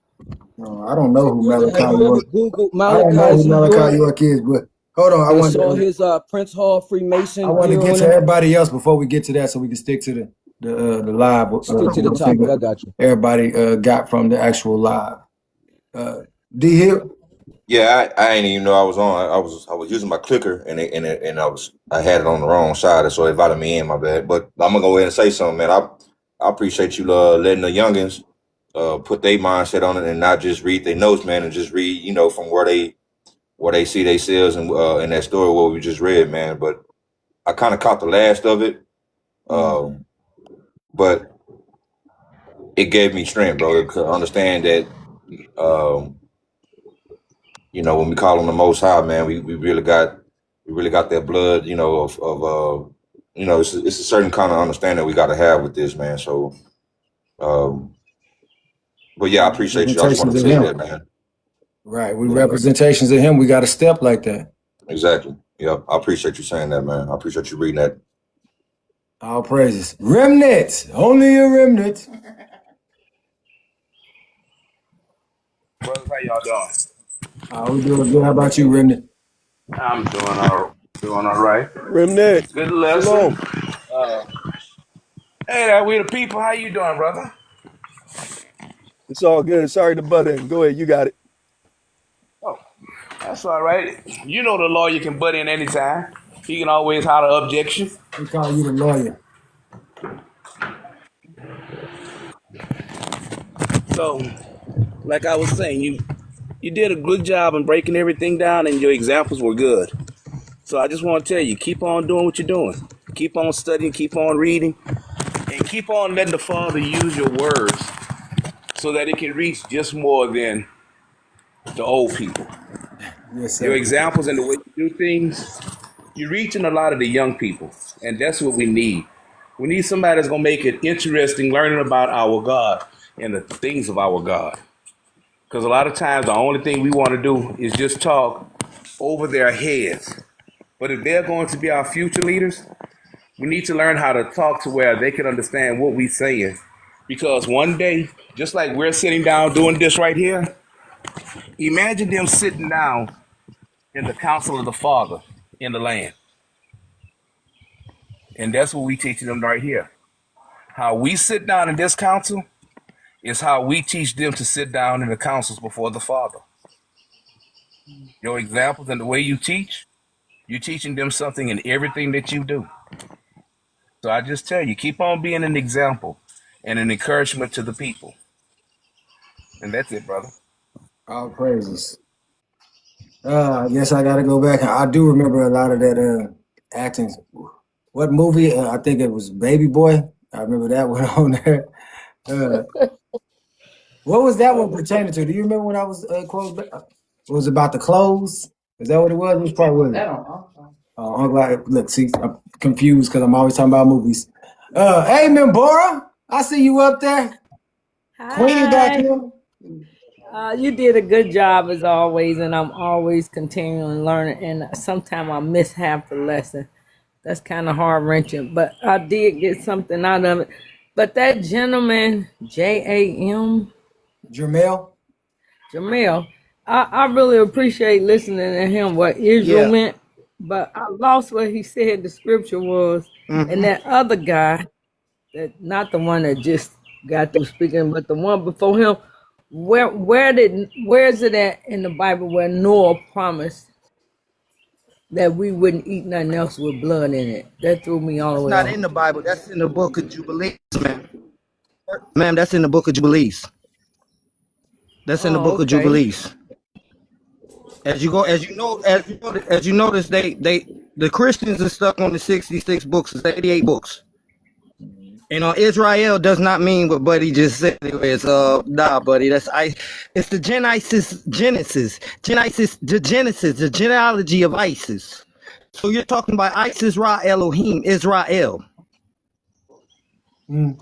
I don't know who Brother, have Malachi you ever York. Googled I don't know Malachi who Z. York Malachi York is, but hold on. and saw his Prince Hall I Freemason want to gear get on to him? everybody else before we get to that, so we can stick to the live. Stick to the topic. I got you. Everybody got from the actual live. D Hill. Yeah, I ain't even know I was on. I was using my clicker and I had it on the wrong side, so it invited me in. My bad. But I'm gonna go ahead and say something, man. I appreciate you letting the youngins put their mindset on it and not just read their notes, man, and just read from where they see themselves and in that story what we just read, man. But I kind of caught the last of it, but it gave me strength, bro, to understand that. When we call on the Most High, man, we really got that blood, of it's a certain kind of understanding we got to have with this, man. So, but yeah, I appreciate you. I just want to say that, man. Right, we representations of him. We got to step like that. Exactly. Yep. I appreciate you saying that, man. I appreciate you reading that. All praises. Remnant, only a remnant. Brothers, how y'all doing? We doing good. How about you, Remnant? I'm doing all right. Remnant. Good lesson. Hey, we the people. How you doing, brother? It's all good. Sorry to butt in. Go ahead. You got it. Oh, that's all right. You know the lawyer can butt in anytime. He can always holler objection. We call you the lawyer. So, like I was saying, you did a good job in breaking everything down, and your examples were good. So I just want to tell you, keep on doing what you're doing. Keep on studying, keep on reading, and keep on letting the Father use your words so that it can reach just more than the old people. Yes, sir. Your examples and the way you do things, you're reaching a lot of the young people, and that's what we need. We need somebody that's going to make it interesting learning about our God and the things of our God. Because a lot of times the only thing we want to do is just talk over their heads. But if they're going to be our future leaders, we need to learn how to talk to where they can understand what we're saying. Because one day, just like we're sitting down doing this right here, imagine them sitting down in the council of the Father in the land. And that's what we teaching them right here. How we sit down in this council is how we teach them to sit down in the councils before the Father. Your examples and the way you teach, you're teaching them something in everything that you do. So I just tell you, keep on being an example and an encouragement to the people. And that's it, brother. All praises. I guess I got to go back. I do remember a lot of that acting. What movie? I think it was Baby Boy. I remember that one on there. What was that one pertaining to? Do you remember when I was quoted? It was about the clothes. Is that what it was? Which part was it? Look, see, I'm confused because I'm always talking about movies. Hey, Membora, I see you up there. Hi. Queen back here. You did a good job as always, and I'm always continuing learning. And sometimes I miss half the lesson. That's kind of heart wrenching, but I did get something out of it. But that gentleman, Jamel, I really appreciate listening to him. What Israel meant, but I lost what he said. The scripture was, and that other guy, that not the one that just got through speaking, but the one before him. Where is it at in the Bible where Noah promised that we wouldn't eat nothing else with blood in it? That threw me all the way off. That's not in the Bible. That's in the book of Jubilees, man. Ma'am, that's in the book of Jubilees. That's in the book of Jubilees. As you notice, the Christians are stuck on the 66 books. It's 88 books. Israel does not mean what Buddy just said. It's nah, Buddy. It's the Genesis, the genealogy of Isis. So you're talking about Isis, Ra, Elohim, Israel. You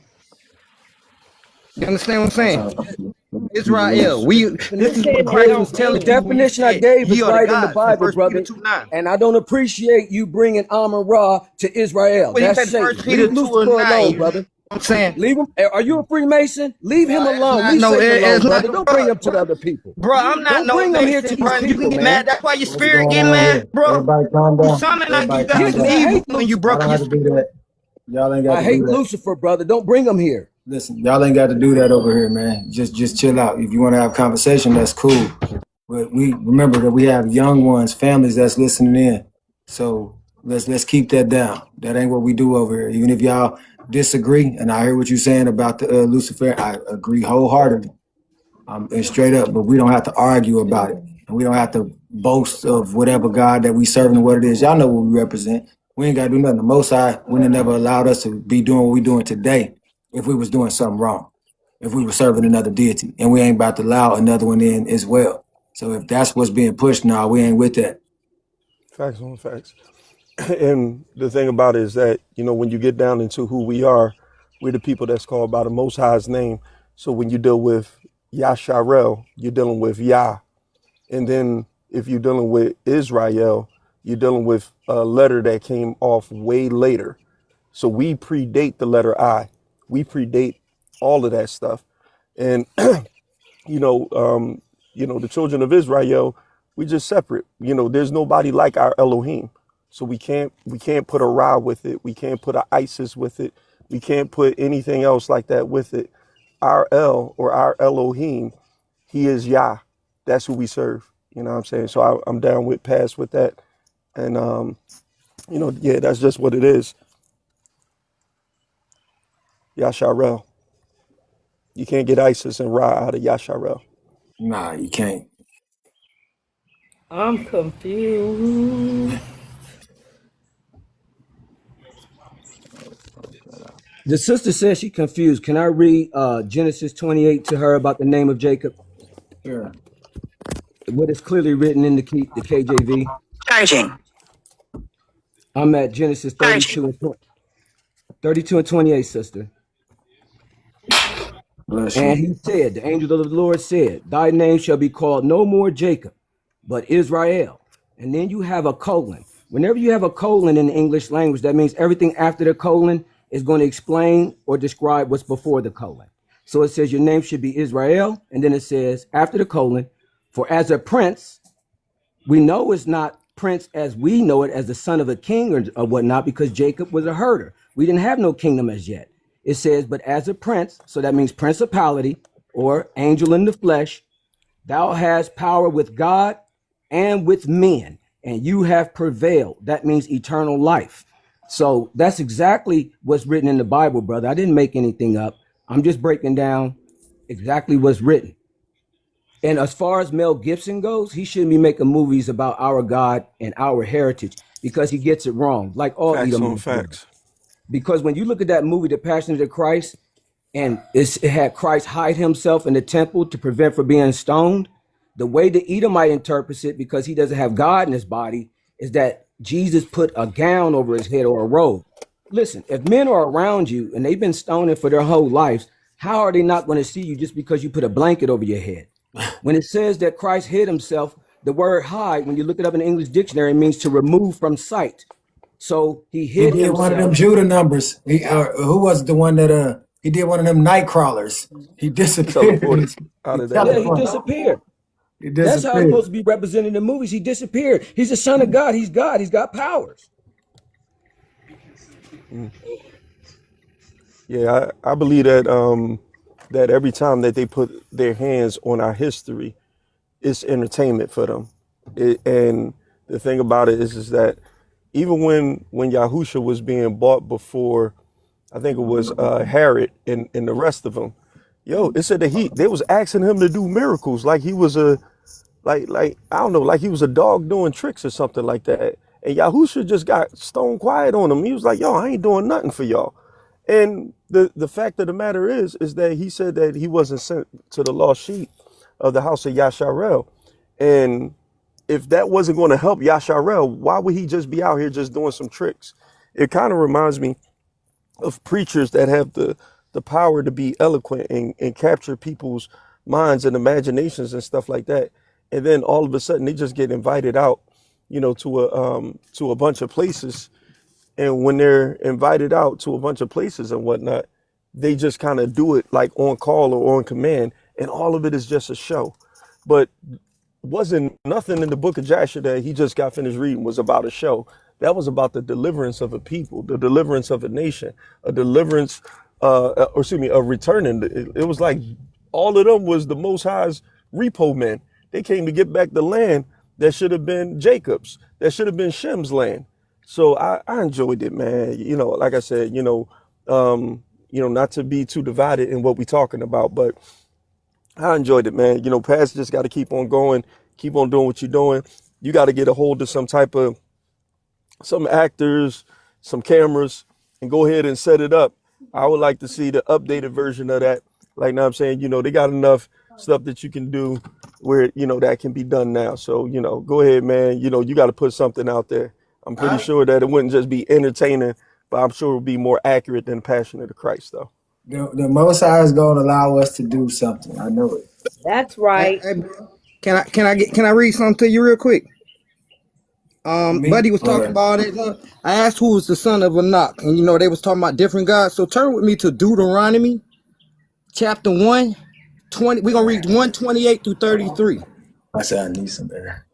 understand what I'm saying? Israel. This is what Christ was telling the definition I gave is right in the Bible, brother. 2:9. And I don't appreciate you bringing Amon Ra to Israel. Well, that's Satan. Leave Lucifer alone, brother. I'm saying, leave him. Are you a Freemason? Leave him alone. Leave Satan alone, brother. Don't bring him to the other people. Bro, I'm not. Don't bring him here to these bro. people, You can get man. mad. That's why your spirit get mad, bro. Everybody calm down. You sounding like you got evil when you broke your. Y'all ain't got I to do hate that. Lucifer, brother. Don't bring him here. Listen, y'all ain't got to do that over here, man. Just chill out. If you want to have conversation, that's cool. But we remember that we have young ones, families that's listening in. So let's keep that down. That ain't what we do over here. Even if y'all disagree, and I hear what you're saying about the Lucifer, I agree wholeheartedly. And straight up, but we don't have to argue about it. And we don't have to boast of whatever God that we serving and what it is. Y'all know what we represent. We ain't got to do nothing. The Most High wouldn't have never allowed us to be doing what we doing today if we was doing something wrong, if we were serving another deity. And we ain't about to allow another one in as well. So if that's what's being pushed now, we ain't with that. Facts on facts. And the thing about it is that, when you get down into who we are, we're the people that's called by the Most High's name. So when you deal with Yasharel, you're dealing with Yah. And then if you're dealing with Israel, you're dealing with a letter that came off way later. So we predate the letter I. We predate all of that stuff. And you know, the children of Israel, we just separate. There's nobody like our Elohim. So we can't put a Ra with it. We can't put a Isis with it. We can't put anything else like that with it. Our El or our Elohim, he is Yah. That's who we serve. You know what I'm saying? So I'm down with pass with that. And yeah, that's just what it is. Yasharel. You can't get Isis and Ra out of Yasharel. Nah, you can't. I'm confused. The sister says she confused. Can I read Genesis 28 to her about the name of Jacob? Sure. What is clearly written in the KJV? Charging. I'm at Genesis 32 and 28, sister. Bless And you. he said, the angel of the Lord said, thy name shall be called no more Jacob, but Israel. And then you have a colon. Whenever you have a colon in the English language, that means everything after the colon is going to explain or describe what's before the colon. So it says your name should be Israel. And then it says after the colon, for as a prince, we know it's not prince as we know it as the son of a king or whatnot, because Jacob was a herder. We didn't have no kingdom as yet. It says, but as a prince, so that means principality or angel in the flesh, thou hast power with God and with men, and you have prevailed. That means eternal life. So that's exactly what's written in the Bible, brother. I didn't make anything up. I'm just breaking down exactly what's written. And as far as Mel Gibson goes, he shouldn't be making movies about our God and our heritage because he gets it wrong, like all Facts on Edomites do. facts. Because when you look at that movie, The Passion of the Christ, and it had Christ hide himself in the temple to prevent from being stoned, the way the Edomite interprets it, because he doesn't have God in his body, is that Jesus put a gown over his head or a robe. Listen, if men are around you and they've been stoning for their whole lives, how are they not going to see you just because you put a blanket over your head? When it says that Christ hid himself, the word hide, when you look it up in the English dictionary, means to remove from sight. So he He hid did one of them himself. Judah numbers. Who was the one that he did one of them night crawlers? He disappeared. Teleported He out of that Yeah, he mother. teleported. disappeared. He That's how it's disappeared. supposed to be represented in the movies. He disappeared. He's the son of God. He's God. He's got powers. Yeah, I believe that that every time that they put their hands on our history, it's entertainment for them. And the thing about it is that even when Yahusha was being bought before, I think it was Herod and the rest of them, it said that they was asking him to do miracles like he was a like I don't know, like he was a dog doing tricks or something like that. And Yahusha just got stone quiet on him. He was like, "Yo, I ain't doing nothing for y'all." And the fact of the matter is that he said that he wasn't sent to the lost sheep of the house of Yasharel. And if that wasn't going to help Yasharel, why would he just be out here just doing some tricks? It kind of reminds me of preachers that have the power to be eloquent and capture people's minds and imaginations and stuff like that. And then all of a sudden they just get invited out, to a bunch of places. And when they're invited out to a bunch of places and whatnot, they just kind of do it like on call or on command. And all of it is just a show. But wasn't nothing in the book of Joshua that he just got finished reading was about a show. That was about the deliverance of a people, the deliverance of a nation, a deliverance, or excuse me, a returning. It was like all of them was the Most High's repo men. They came to get back the land that should have been Jacob's, that should have been Shem's land. So I enjoyed it, man. You know, like I said, not to be too divided in what we're talking about, but I enjoyed it, man. You know, Pastor just got to keep on going, keep on doing what you're doing. You got to get a hold of some actors, some cameras, and go ahead and set it up. I would like to see the updated version of that. Like now I'm saying, they got enough stuff that you can do where, that can be done now. So, go ahead, man. You got to put something out there. I'm pretty sure that it wouldn't just be entertaining, but I'm sure it would be more accurate than Passion of the Christ, though. The Most High is going to allow us to do something. I know it. That's right. Hey, bro, can I read something to you real quick? Buddy was talking about it. I asked who was the son of Anak, and they was talking about different gods. So turn with me to Deuteronomy, chapter 1, 20. We're gonna read 128 through 33. I said I need some air.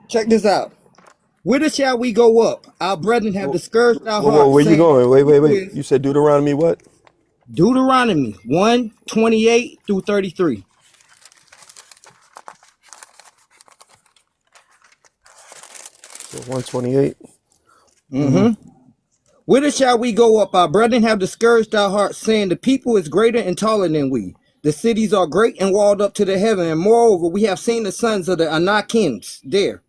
Check this out. Whither shall we go up? Our brethren have discouraged our hearts. Where you going? Wait. You said Deuteronomy what? Deuteronomy 128 through 33. So 128. Whither shall we go up? Our brethren have discouraged our hearts, saying, the people is greater and taller than we. The cities are great and walled up to the heaven. And moreover, we have seen the sons of the Anakims there,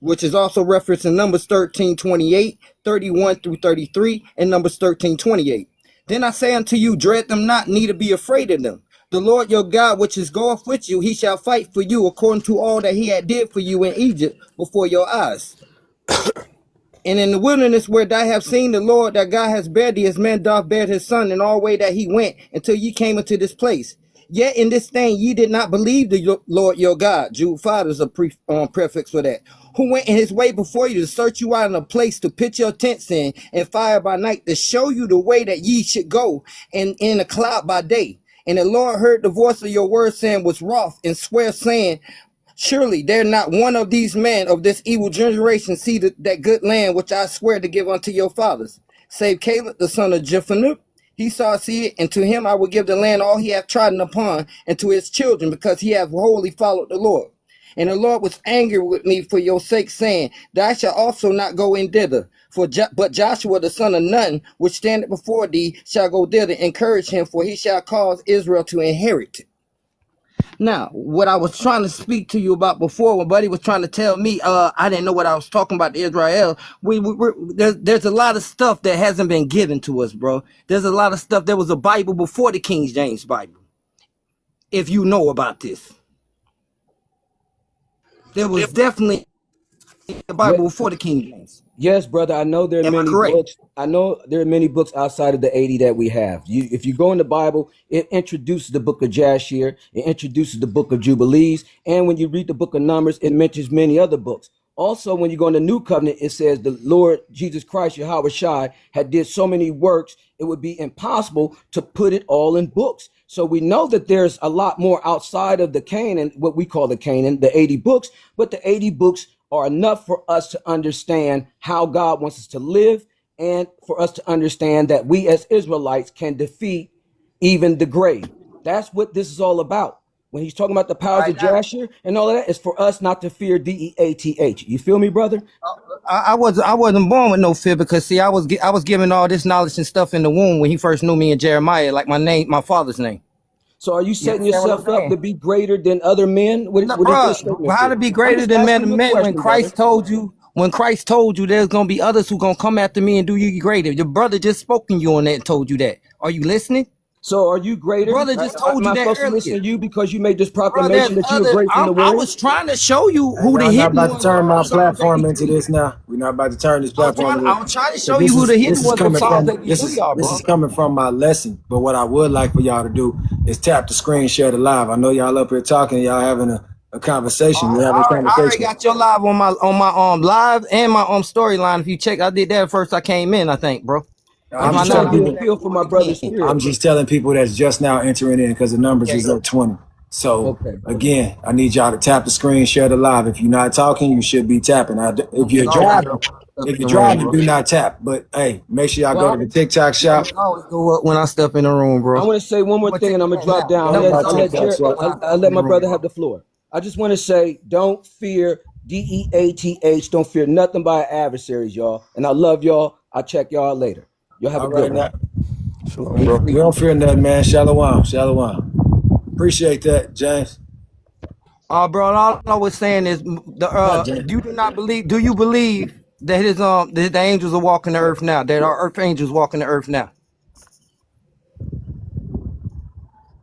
which is also referenced in Numbers 13:28, 31 through 33, and Numbers 13:28. Then I say unto you, dread them not, neither be afraid of them. The Lord your God, which is goeth with you, he shall fight for you according to all that he had did for you in Egypt before your eyes. And in the wilderness where thou have seen the Lord that God has bared thee, as man doth bear his son in all way that he went, until ye came into this place. Yet in this thing ye did not believe the Lord your God. Jude 5 is a prefix for that. Who went in his way before you to search you out in a place to pitch your tents in, and fire by night to show you the way that ye should go, and in a cloud by day. And the Lord heard the voice of your word, saying, was wroth, and swear, saying, surely there not one of these men of this evil generation see that good land which I swear to give unto your fathers, save Caleb the son of Jephunneh. He saw see it, and to him I will give the land all he hath trodden upon, and to his children, because he hath wholly followed the Lord. And the Lord was angry with me for your sake, saying, thou shalt also not go in thither. But Joshua the son of Nun, which standeth before thee, shall go thither. Encourage him, for he shall cause Israel to inherit it. Now, what I was trying to speak to you about before, when Buddy was trying to tell me, I didn't know what I was talking about to Israel. There's a lot of stuff that hasn't been given to us, bro. There's a lot of stuff. There was a Bible before the King James Bible. If you know about this, there was definitely a Bible before the King James. Yes, brother. I know there are many books. I know there are many books outside of the 80 that we have. If you go in the Bible, it introduces the book of Jasher, it introduces the book of Jubilees, and when you read the book of Numbers, it mentions many other books. Also, when you go in the New Covenant, it says the Lord Jesus Christ, Yahweh Shai, had did so many works, it would be impossible to put it all in books. So we know that there's a lot more outside of the Canaan, what we call the Canaan, the 80 books, but the 80 books are enough for us to understand how God wants us to live, and for us to understand that we as Israelites can defeat even the grave. That's what this is all about. When he's talking about the powers of Jasher and all of that, it's for us not to fear DEATH. You feel me, brother? I wasn't born with no fear, because see, I was given all this knowledge and stuff in the womb when he first knew me in Jeremiah, like my father's name. So are you setting yourself up to be greater than other men? How to be greater than men when Christ told you? When Christ told you there's gonna be others who gonna come after me and do you greater. Your brother just spoke to you on that and told you that. Are you listening? So are you greater? Brother just told you that earlier. To listen to you because you made this proclamation that you were great from the world? I was trying to show you who the hidden ones. We're not about to turn my platform into this now. We're not about to turn this platform. I'm trying to show you who the hidden ones. This is coming from my lesson. But what I would like for y'all to do is tap the screen, share the live. I know y'all up here talking, y'all having a conversation. We're having a conversation. I already got your live on my live and my storyline. If you check, I did that first I came in, I think, bro. I'm just telling people for my brother's spirit. I'm just telling people that's just now entering in because the numbers is up 20. So Okay. again, I need y'all to tap the screen, share the live. If you're not talking, you should be tapping. If you're It's always driving, up in the room, bro. do not tap. But hey, make sure y'all go Well, to the TikTok shop. It always go up when I step in the room, bro. I want to say one I'm more gonna thing, tell and you I'm gonna that drop now. down. Go to my It TikTok go shop. up when I I'll step let in my the room. brother have the floor. I just want to say, don't fear DEATH. Don't fear nothing by adversaries, y'all. And I love y'all. I'll check y'all later. Y'all have a All good right one. now. Shalom, bro. We don't fear nothing, man. Shalom. Shalom. Appreciate that, James. Bro, all I was saying is Not James. you do not believe. Do you believe that the angels are walking the earth now? That our earth angels walking the earth now?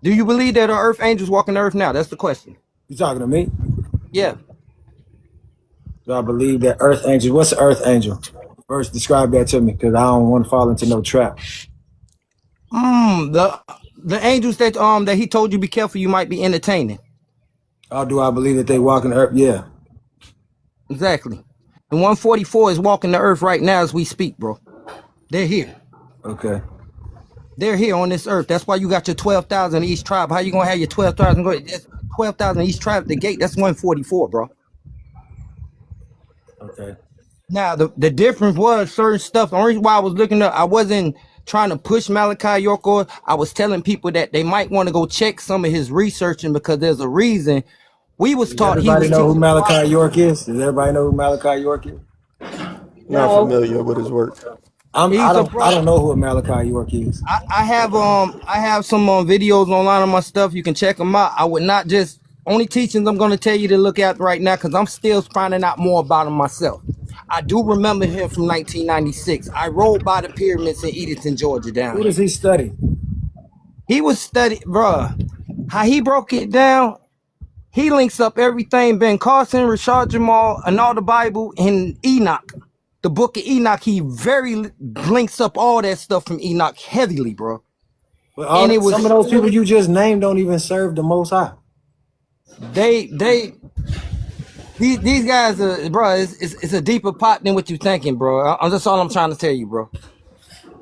Do you believe that our earth angels walking the earth now? That's the question. You talking to me? Yeah. Do I believe that earth angel? What's an earth angel? First, describe that to me, because I don't want to fall into no trap. The angels that he told you be careful, you might be entertaining. Or do I believe that they walk in the earth? Yeah. Exactly. The 144 is walking the earth right now as we speak, bro. They're here. Okay. They're here on this earth. That's why you got your 12,000 each tribe. How you gonna have your 12,000? 12,000 each tribe at the gate. That's 144, bro. Okay. Now the difference was certain stuff. The only reason why I was looking up, I wasn't trying to push Malachi York, or I was telling people that they might want to go check some of his researching, because there's a reason. We was Does taught he everybody was know who teaching the Bible. Malachi York is? Does everybody know who Malachi York is? Not No. familiar with his work. I He's a don't I brother. don't know who Malachi York is. I have some videos online on my stuff. You can check them out. I would not just only teachings I'm going to tell you to look at right now, because I'm still finding out more about him myself. I do remember him from 1996. I rode by the pyramids in Edenton, Georgia down Who does here. he study? He was studying, bruh. How he broke it down, he links up everything Ben Carson, Rashad Jamal, and all the Bible in Enoch. The book of Enoch, he very links up all that stuff from Enoch heavily, bro. But And it some of was those people you just named don't even serve the Most High. these guys are, bro. It's a deeper pot than what you thinking, bro. That's all I'm trying to tell you, bro.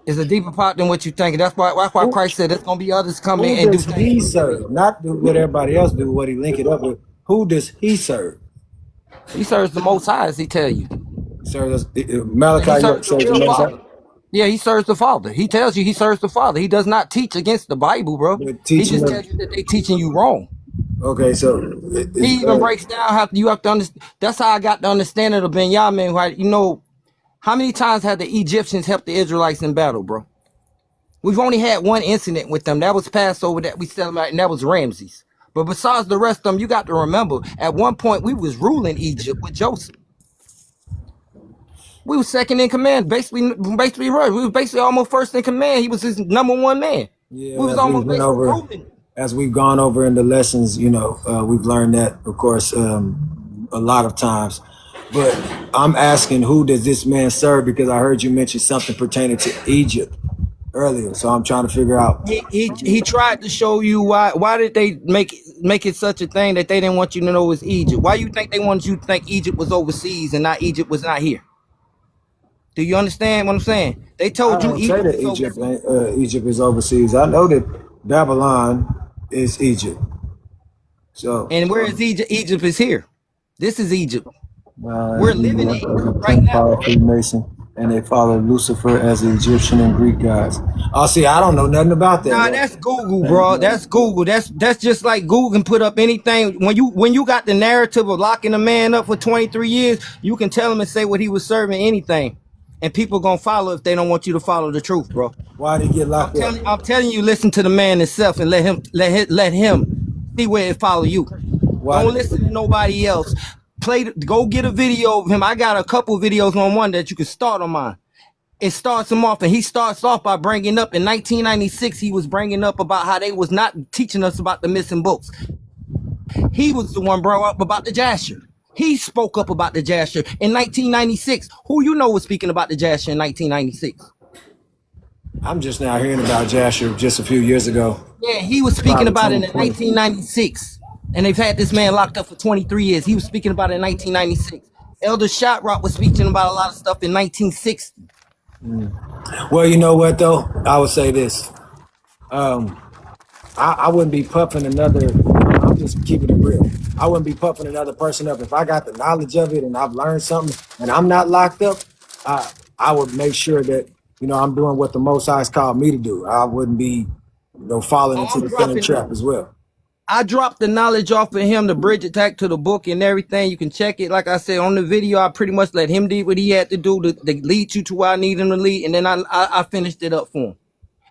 It's a deeper pot than what you thinking. That's why Who, Christ said there's gonna be others coming who and do does things he greater than serve? Not what everybody else do, what he link it up with. Who does he serve? he serves the Most High, as he tell you. Yeah, he Malachi York serves the serves the real Most High. Father. Yeah, he serves the Father. He tells you he serves the Father. He does not teach against the Bible, bro. But He teaching just them. tells you that they teaching you wrong. Okay, so He is even breaks down how you have to understand. That's how I got the understanding of Ben Yahman. Right? You know, how many times have the Egyptians helped the Israelites in battle, bro? We've only had one incident with them. That was Passover that we celebrated, and that was Ramses. But besides the rest of them, you got to remember, at one point we was ruling Egypt with Joseph. We was second in command, basically right. We was basically almost first in command. He was his number one man. yeah, We was almost basically ruling. as we've gone over in the lessons, we've learned that, of course, a lot of times. But I'm asking, who does this man serve? Because I heard you mention something pertaining to Egypt earlier, so I'm trying to figure out. He tried to show you why did they make it such a thing that they didn't want you to know it was Egypt? Why you think they wanted you to think Egypt was overseas and not Egypt was not here? Do you understand what I'm saying? They I told you don't say Egypt that was overseas. Egypt is overseas. I know that Babylon is Egypt. So, And where is Egypt? Egypt is here. This is Egypt. We're living in Egypt right 10 now, power bro. Freemason, and they follow Lucifer as the Egyptian and Greek gods. Oh, see, I don't know nothing about that, Nah, bro. that's Google, bro. That's Google. That's just like Google can put up anything. When you got the narrative of locking a man up for 23 years, you can tell him and say what he was serving, anything, and people gonna follow if they don't want you to follow the truth, bro. Why did he get locked up? I'm telling you, listen to the man himself and let him see where it follow you. Why Don't did, listen to nobody else. Go get a video of him. I got a couple videos on one that you can start on mine. It starts him off, and he starts off by bringing up in 1996. He was bringing up about how they was not teaching us about the missing books. He was the one brought up about the Jasher. He spoke up about the Jasher in 1996. Who you know was speaking about the Jasher in 1996? I'm just now hearing about Jasher just a few years ago, Yeah, he was speaking probably about it in 2020. 1996, and they've had this man locked up for 23 years. He was speaking about it in 1996. Elder Shotrock was speaking about a lot of stuff in 1960. Well, you know what though? I would say this. I wouldn't be puffing another. I'm I'm just keeping it real. I wouldn't be puffing another person up if I got the knowledge of it and I've learned something and I'm not locked up. I would make sure that I'm doing what the Most High's called me to do. I wouldn't be falling into the sinning trap as well. I dropped the knowledge off of him, the bridge attack to the book and everything. You can check it. Like I said, on the video, I pretty much let him do what he had to do to lead you to where I need him to lead. And then I finished it up for him.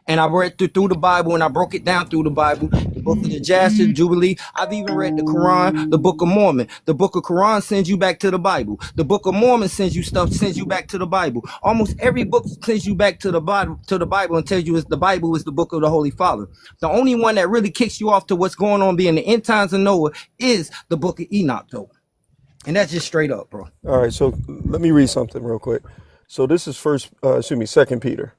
And I read through the Bible, and I broke it down through the Bible, the book of the Jasher, Jubilee. I've even read the Quran, the Book of Mormon. The Book of Quran sends you back to the Bible. The Book of Mormon sends you back to the Bible. Almost every book sends you back to the Bible and tells you the Bible is the book of the Holy Father. The only one that really kicks you off to what's going on being the end times of Noah is the Book of Enoch, though. And that's just straight up, bro. All right, so let me read something real quick. So this is Second Peter.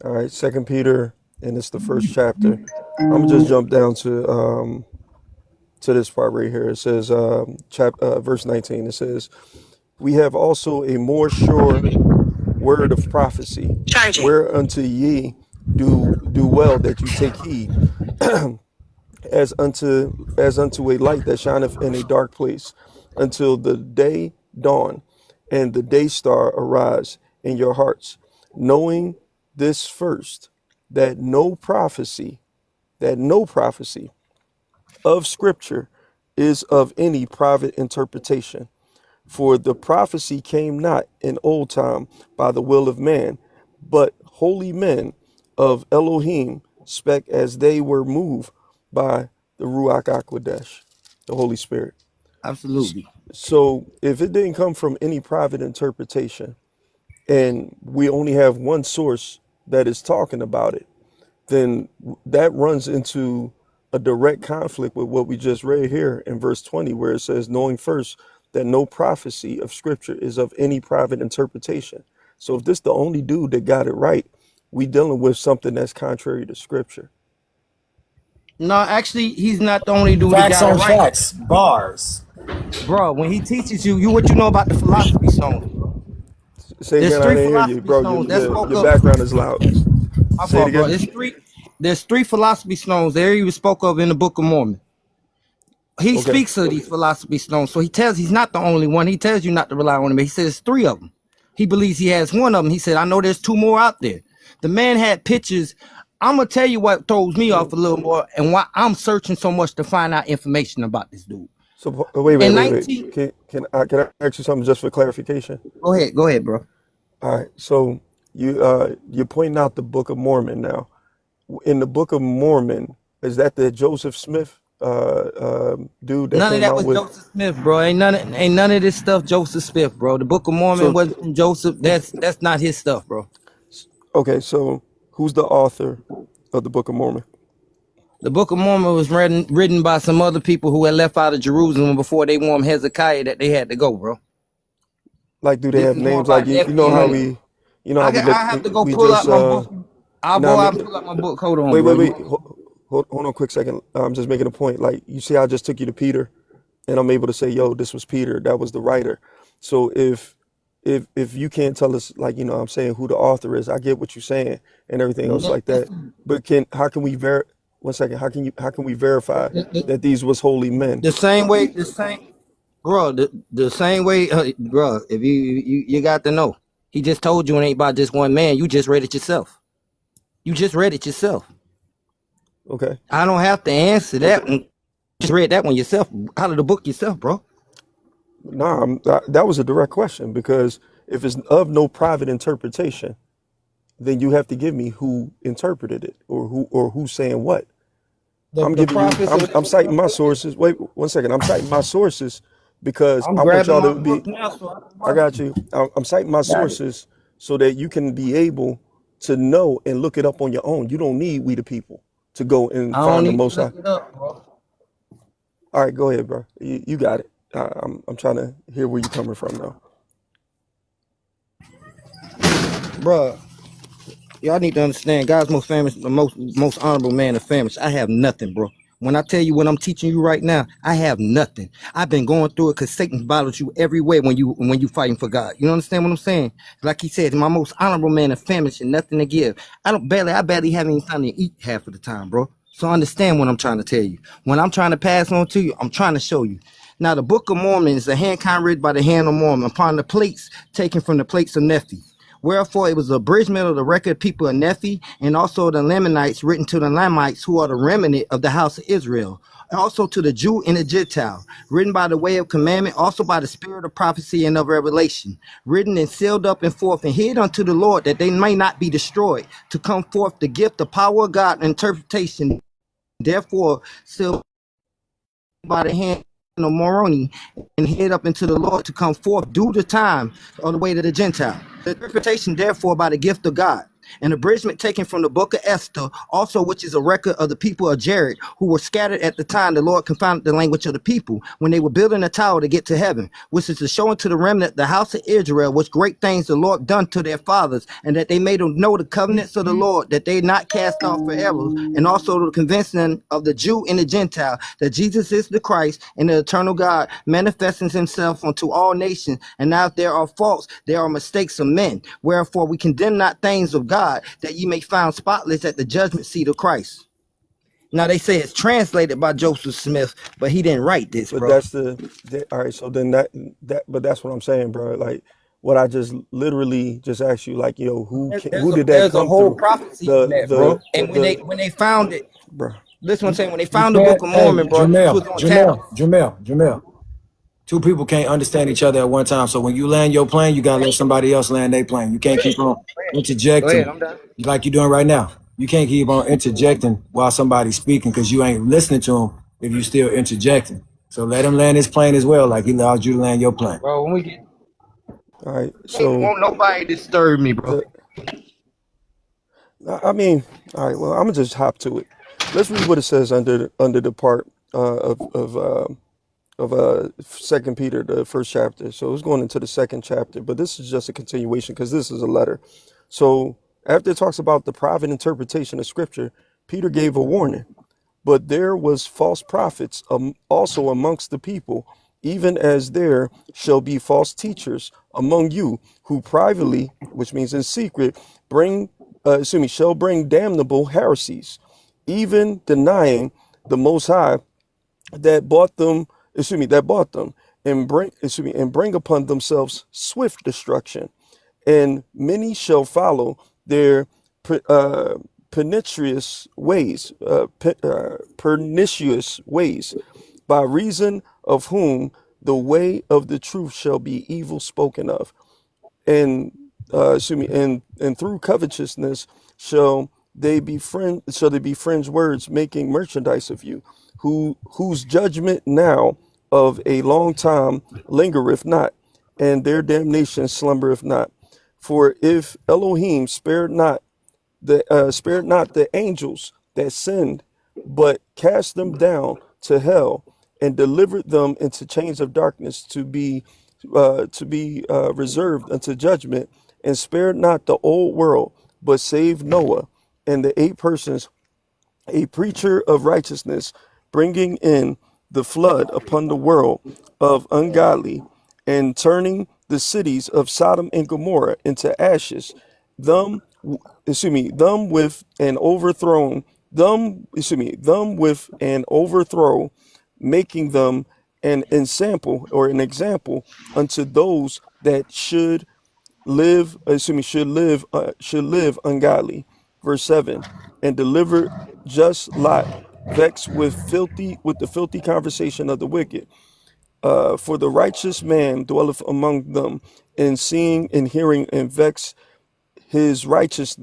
All right, Second Peter, and it's the first chapter. I'm gonna just jump down to this part right here. It says, verse 19. It says, "We have also a more sure word of prophecy, whereunto ye do well that you take heed, as unto a light that shineth in a dark place, until the day dawn, and the day star arise in your hearts, knowing this first, that no prophecy of Scripture is of any private interpretation. For the prophecy came not in old time by the will of man, but holy men of Elohim spake as they were moved by the Ruach HaKodesh, the Holy Spirit." Absolutely. So if it didn't come from any private interpretation, and we only have one source that is talking about it, then that runs into a direct conflict with what we just read here in verse 20, where it says, knowing first that no prophecy of Scripture is of any private interpretation. So if this the only dude that got it right, we dealing with something that's contrary to Scripture. No, actually, he's not the only dude that Facts got it on right. facts, bars. Bro, when he teaches you what you know about the philosophy stones. Say There's again, I three didn't hear you, philosophy bro. stones that spoke Your of. background is loud. My Say it fault, bro. again. There's three philosophy stones there he was spoke of in the Book of Mormon. He Okay. speaks of these philosophy stones, so he's not the only one. He tells you not to rely on him. He says three of them. He believes he has one of them. He said, I know there's two more out there. The man had pictures. I'm gonna tell you what throws me off a little more and why I'm searching so much to find out information about this dude. So wait. In 19 Can I ask you something just for clarification? Go ahead, bro. All right. So you're pointing out the Book of Mormon now. In the Book of Mormon, is that the Joseph Smith dude that None of came that out was with? Joseph Smith, bro. Ain't none of this stuff Joseph Smith, bro. The Book of Mormon So wasn't Joseph. That's not his stuff, bro. okay. So who's the author of the Book of Mormon? The Book of Mormon was written by some other people who had left out of Jerusalem before they warned Hezekiah that they had to go, bro. Like, do they This have is more names? Like about you know how Nephilim. I I have to go we pull just out my book. I'll you know go what I out and mean? pull out my book. Hold on, Wait, bro. hold on a quick second. I'm just making a point. Like, you see how I just took you to Peter, and I'm able to say, yo, this was Peter. That was the writer. So if you can't tell us, like, I'm saying, who the author is, I get what you're saying and everything else like that. But how can we how can we verify that these was holy men? The same way, bro. The same way, bro. If you got to know, he just told you it ain't about just one man. You just read it yourself. Okay. I don't have to answer that one. Just read that one yourself out of the book yourself, bro. Nah, that was a direct question, because if it's of no private interpretation, then you have to give me who interpreted it or who's saying what. I'm citing my sources. Wait 1 second. I'm citing my sources because I'm I want grabbing y'all my to be. book now, so I got you. I'm citing my sources so that you can be able to know and look it up on your own. You don't need we the people to go and I don't find the need to Most High. look it up, bro. All right, go ahead, bro. You got it. I'm trying to hear where you're coming from now. Bro, y'all need to understand, God's most famous, the most honorable man of famous. I have nothing, bro. When I tell you what I'm teaching you right now, I have nothing. I've been going through it because Satan bothers you every way when you fighting for God. You understand what I'm saying? Like he said, my most honorable man of famous and nothing to give. I barely have any time to eat half of the time, bro. So understand what I'm trying to tell you. When I'm trying to pass on to you, I'm trying to show you. Now, the Book of Mormon is a handcon written by the hand of Mormon upon the plates taken from the plates of Nephi. Wherefore, it was an abridgment of the record people of Nephi, and also the Lamanites written to the Lamanites, who are the remnant of the house of Israel, and also to the Jew and the Gentile, written by the way of commandment, also by the spirit of prophecy and of revelation, written and sealed up and forth and hid unto the Lord, that they may not be destroyed, to come forth the gift, the power of God, and interpretation. Therefore, sealed by the hand of Moroni, and head up into the Lord, to come forth due the time on the way to the Gentile. The interpretation, therefore, by the gift of God. An abridgment taken from the book of Esther, also, which is a record of the people of Jared, who were scattered at the time the Lord confounded the language of the people, when they were building a tower to get to heaven, which is to show unto the remnant the house of Israel which great things the Lord done to their fathers, and that they made them know the covenants of the Lord, that they not cast off forever, and also to convince them of the Jew and the Gentile, that Jesus is the Christ and the eternal God, manifesting himself unto all nations. And now if there are faults, there are mistakes of men. Wherefore we condemn not things of God, that ye may found spotless at the judgment seat of Christ. Now they say it's translated by Joseph Smith, but he didn't write this, But bro. that's all right. So then but that's what I'm saying, bro. Like what I just literally just asked you, like, yo, who did that There's a come whole through? prophecy in that, bro. And when they found it, bro. listen what I'm saying, when they You found the Book can't, of hey, Mormon, bro, it was on tablets. Jamel. Two people can't understand each other at one time. So when you land your plane, you gotta let somebody else land their plane. You can't keep on Go ahead, interjecting I'm done. like you're doing right now. You can't keep on interjecting while somebody's speaking because you ain't listening to him if you still interjecting. So let him land his plane as well, like he allowed you to land your plane. Bro, when we get, All right. ain't So won't nobody disturb me, bro. the I mean, all right. Well, I'm gonna just hop to it. Let's read what it says under the part of Second Peter, the first chapter. So it's going into the second chapter, but this is just a continuation because this is a letter. So after it talks about the private interpretation of Scripture, Peter gave a warning. But there was false prophets also amongst the people, even as there shall be false teachers among you, who privately, which means in secret, shall bring damnable heresies, even denying the Most High that bought them, and bring upon themselves swift destruction. And many shall follow their pernicious ways, by reason of whom the way of the truth shall be evil spoken of, and through covetousness shall they be friends words, making merchandise of you, whose judgment now of a long time lingereth not, and their damnation slumbereth not. For if Elohim spared not the angels that sinned, but cast them down to hell, and delivered them into chains of darkness to be reserved unto judgment, and spared not the old world, but saved Noah and the 8 persons, a preacher of righteousness, bringing in the flood upon the world of ungodly, and turning the cities of Sodom and Gomorrah into ashes, them them with an overthrown them with an overthrow, making them an example unto those that should live ungodly. Verse 7. And delivered just Lot, vexed with the filthy conversation of the wicked. For the righteous man dwelleth among them, and seeing and hearing, and vex his righteous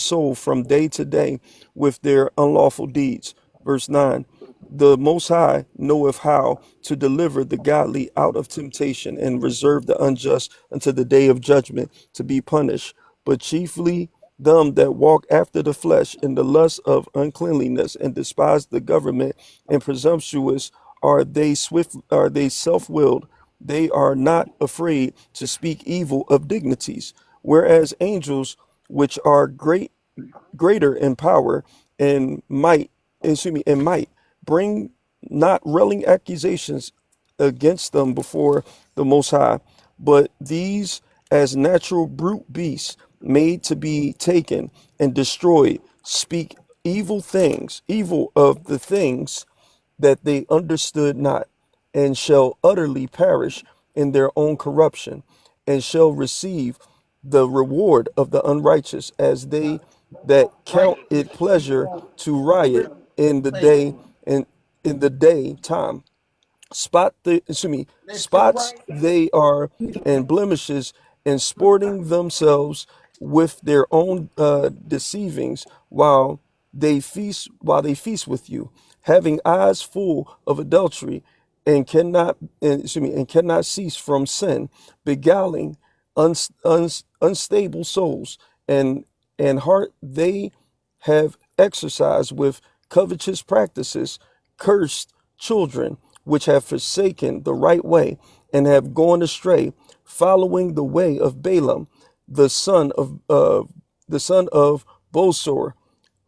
soul from day to day with their unlawful deeds. Verse 9. The Most High knoweth how to deliver the godly out of temptation, and reserve the unjust unto the day of judgment, to be punished, but chiefly them that walk after the flesh in the lust of uncleanliness, and despise the government, and presumptuous are they self-willed. They are not afraid to speak evil of dignities, whereas angels, which are greater in power and might, bring not railing accusations against them before the Most High, but these, as natural brute beasts, made to be taken and destroyed, speak evil of the things that they understood not, and shall utterly perish in their own corruption, and shall receive the reward of the unrighteous, as they that count it pleasure to riot in the day and in the daytime. Spots they are, and blemishes, and sporting themselves with their own deceivings, while they feast with you, having eyes full of adultery, and cannot cease from sin, beguiling unstable souls, and heart they have exercised with covetous practices, cursed children, which have forsaken the right way, and have gone astray, following the way of Balaam, the son of Bosor,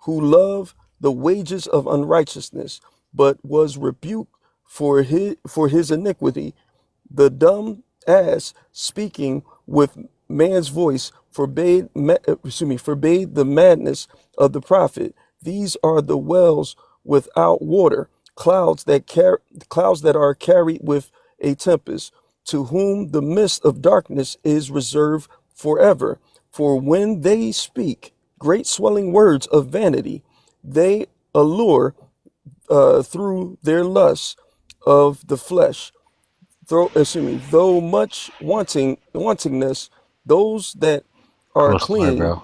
who loved the wages of unrighteousness, but was rebuked for his iniquity. The dumb ass, speaking with man's voice, forbade the madness of the prophet. These are the wells without water, clouds that are carried with a tempest, to whom the mist of darkness is reserved forever. For when they speak great swelling words of vanity, they allure through their lusts of the flesh, though much wantingness, those that are Crucify, clean, bro.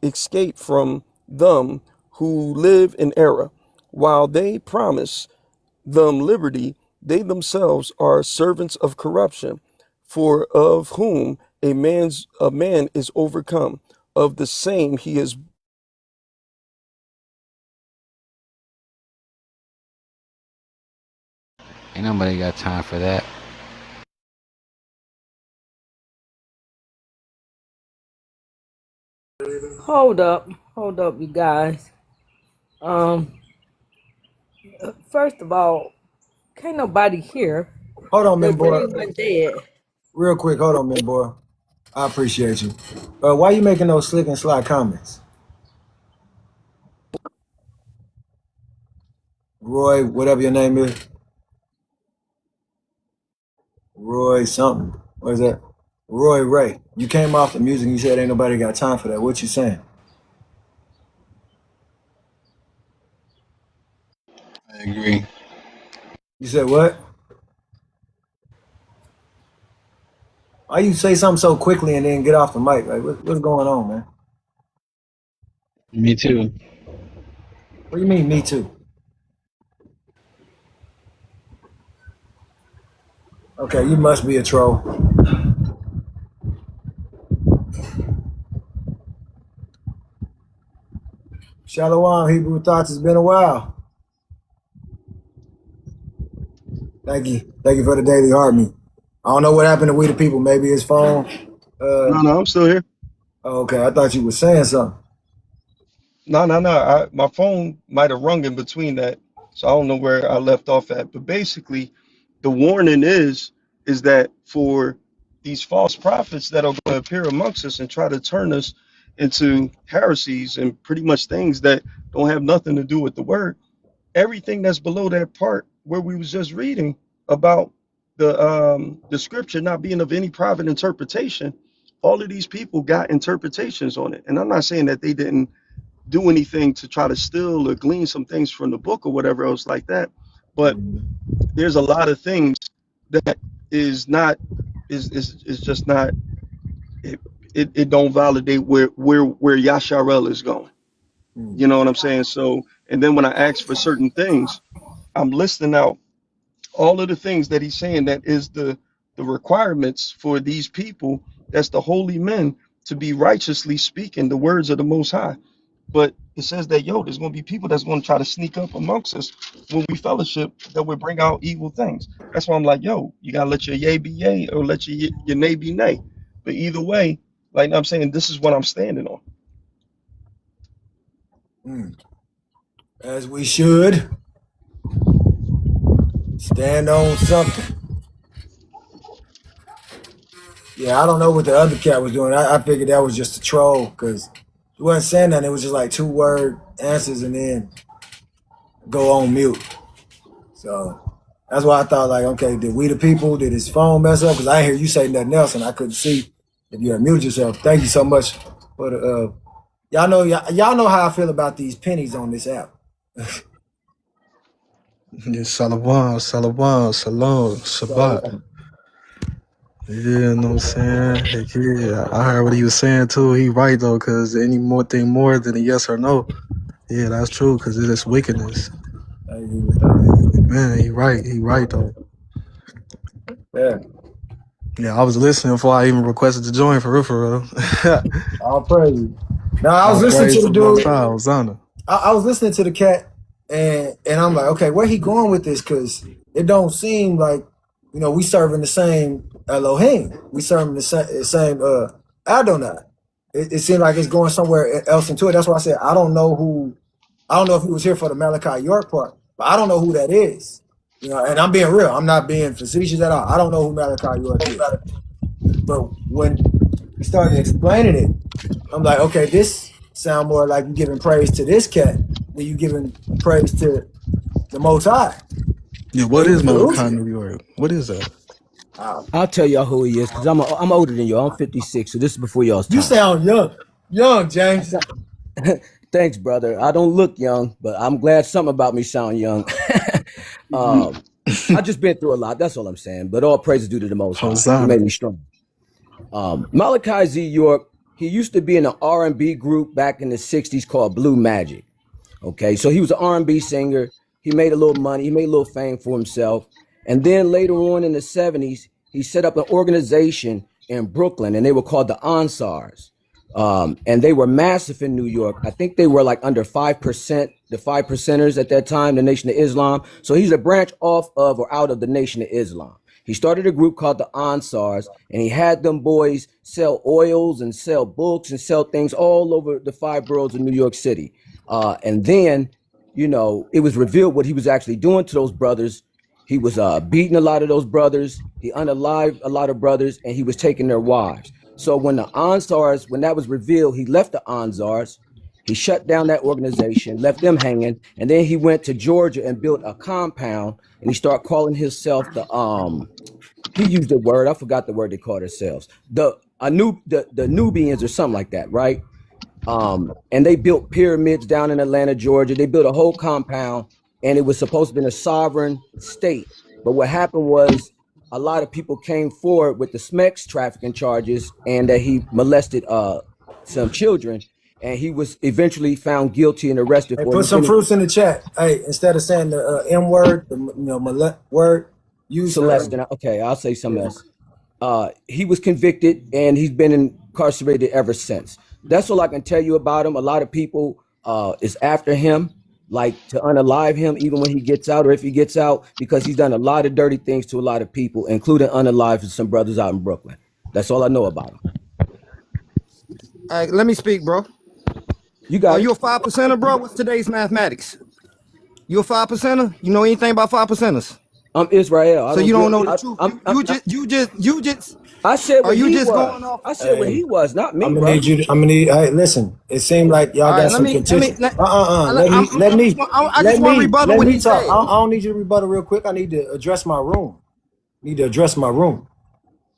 escape from them who live in error. While they promise them liberty, they themselves are servants of corruption. For of whom a man is overcome, of the same he is. Ain't nobody got time for that. Hold up, you guys. First of all, can't nobody hear. Hold on, They man, boy. believe I'm dead. Real quick, hold on, man, boy. I appreciate you. Why you making those slick and sly comments? Roy, whatever your name is. Roy something. What is that? Roy Ray. You came off the music and you said ain't nobody got time for that. What you saying? I agree. You said what? Why you say something so quickly and then get off the mic? Like, what's going on, man? Me too. What do you mean, me too? Okay, you must be a troll. Shalom, Hebrew Thoughts. It's been a while. Thank you. Thank you for the daily heart me. I don't know what happened to We the People. Maybe his phone. No, I'm still here. Okay, I thought you were saying something. No. My phone might have rung in between that, so I don't know where I left off at. But basically, the warning is that for these false prophets that are going to appear amongst us and try to turn us into heresies and pretty much things that don't have nothing to do with the word, everything that's below that part where we was just reading about the scripture not being of any private interpretation, all of these people got interpretations on it. And I'm not saying that they didn't do anything to try to steal or glean some things from the book or whatever else like that. But there's a lot of things that is not is just not it don't validate where Yasharel is going. You know what I'm saying? So and then when I ask for certain things, I'm listing out all of the things that he's saying that is the requirements for these people, that's the holy men, to be righteously speaking the words of the Most High. But it says that, there's going to be people that's going to try to sneak up amongst us when we fellowship, that would bring out evil things. That's why I'm like, you got to let your yay be yay or let your nay be nay. But either way, like I'm saying, this is what I'm standing on. As we should stand on something. Yeah, I don't know what the other cat was doing. I figured that was just a troll because He wasn't saying nothing. It was just like 2-word answers and then go on mute. So that's why I thought like, okay, did we the people? Did his phone mess up? Because I didn't hear you say nothing else, and I couldn't see if you unmuted yourself. Thank you so much for the. Y'all know how I feel about these pennies on this app. Yeah, Salawam, Salawam, Salom, Shabbat. So Yeah, know what I'm saying? Heck yeah. I heard what he was saying too. He right though, cause any more thing more than a yes or no. Yeah, that's true, cause it is wickedness. Man, he right though. yeah, Yeah, I was listening before I even requested to join for real. all praise. Now I was All listening praise to to the the Most dude. High, Hosanna. I was listening to the cat, and I'm like, okay, where he going with this? Because it don't seem like we serving the same Elohim. We serving the same Adonai. It seemed like it's going somewhere else into it. That's why I said I don't know who. I don't know if he was here for the Malachi York part, but I don't know who that is. And I'm being real. I'm not being facetious at all. I don't know who Malachi York is. But when he started explaining it, I'm like, okay, this sound more like you giving praise to this cat than you giving praise to the Most High. Yeah, And what he is was Malachi losing New York? What is that? it. I'll tell y'all who he is because I'm older than you. I'm 56, so this is before y'all's You time. sound young, James. Thanks, brother. I don't look young, but I'm glad something about me sound young. I just been through a lot. That's all I'm saying. But all praise is due to the Most High. He Hosanna. made me strong. Malachi Z. York, he used to be in an R&B group back in the 60s called Blue Magic. Okay, so he was an R&B singer. He made a little money. He made a little fame for himself. And then later on in the 70s, he set up an organization in Brooklyn, and they were called the Ansars. And they were massive in New York. I think they were like under 5%, the 5%ers at that time, the Nation of Islam. So he's a branch off of or out of the Nation of Islam. He started a group called the Ansars, and he had them boys sell oils and sell books and sell things all over the 5 boroughs of New York City. And then, it was revealed what he was actually doing to those brothers. He was beating a lot of those brothers. He unalived a lot of brothers, and he was taking their wives. So when the Ansars, when that was revealed, he left the Ansars. He shut down that organization, left them hanging, and then he went to Georgia and built a compound, and he started calling himself he used the word, I forgot the word they called themselves, the Nubians or something like that, right? And they built pyramids down in Atlanta, Georgia. They built a whole compound, and it was supposed to be a sovereign state. But what happened was a lot of people came forward with the SMEX trafficking charges and that he molested some children, and he was eventually found guilty and arrested Hey, for it. put some fruits in the chat. Hey, instead of saying the M word, the word, use Celeste. Okay, I'll say something else. He was convicted and he's been incarcerated ever since. That's all I can tell you about him. A lot of people is after him, like to unalive him even when he gets out or if he gets out, because he's done a lot of dirty things to a lot of people, including unaliving some brothers out in Brooklyn. That's all I know about him. All right, let me speak, bro. You got Are it. you a 5%er, bro? What's today's mathematics? You a 5%er? You know anything about 5%ers? I'm Israel. So you don't know the truth. You just. I said Are what you he just was. going off? I said what he was, not me, I'm gonna bro. need you. I'm gonna need. Hey, listen. It seemed like y'all All got right, some contention. I just want to rebuttal Let what me he talk. said. I don't need you to rebuttal real quick. I need to address my room. Need to address my room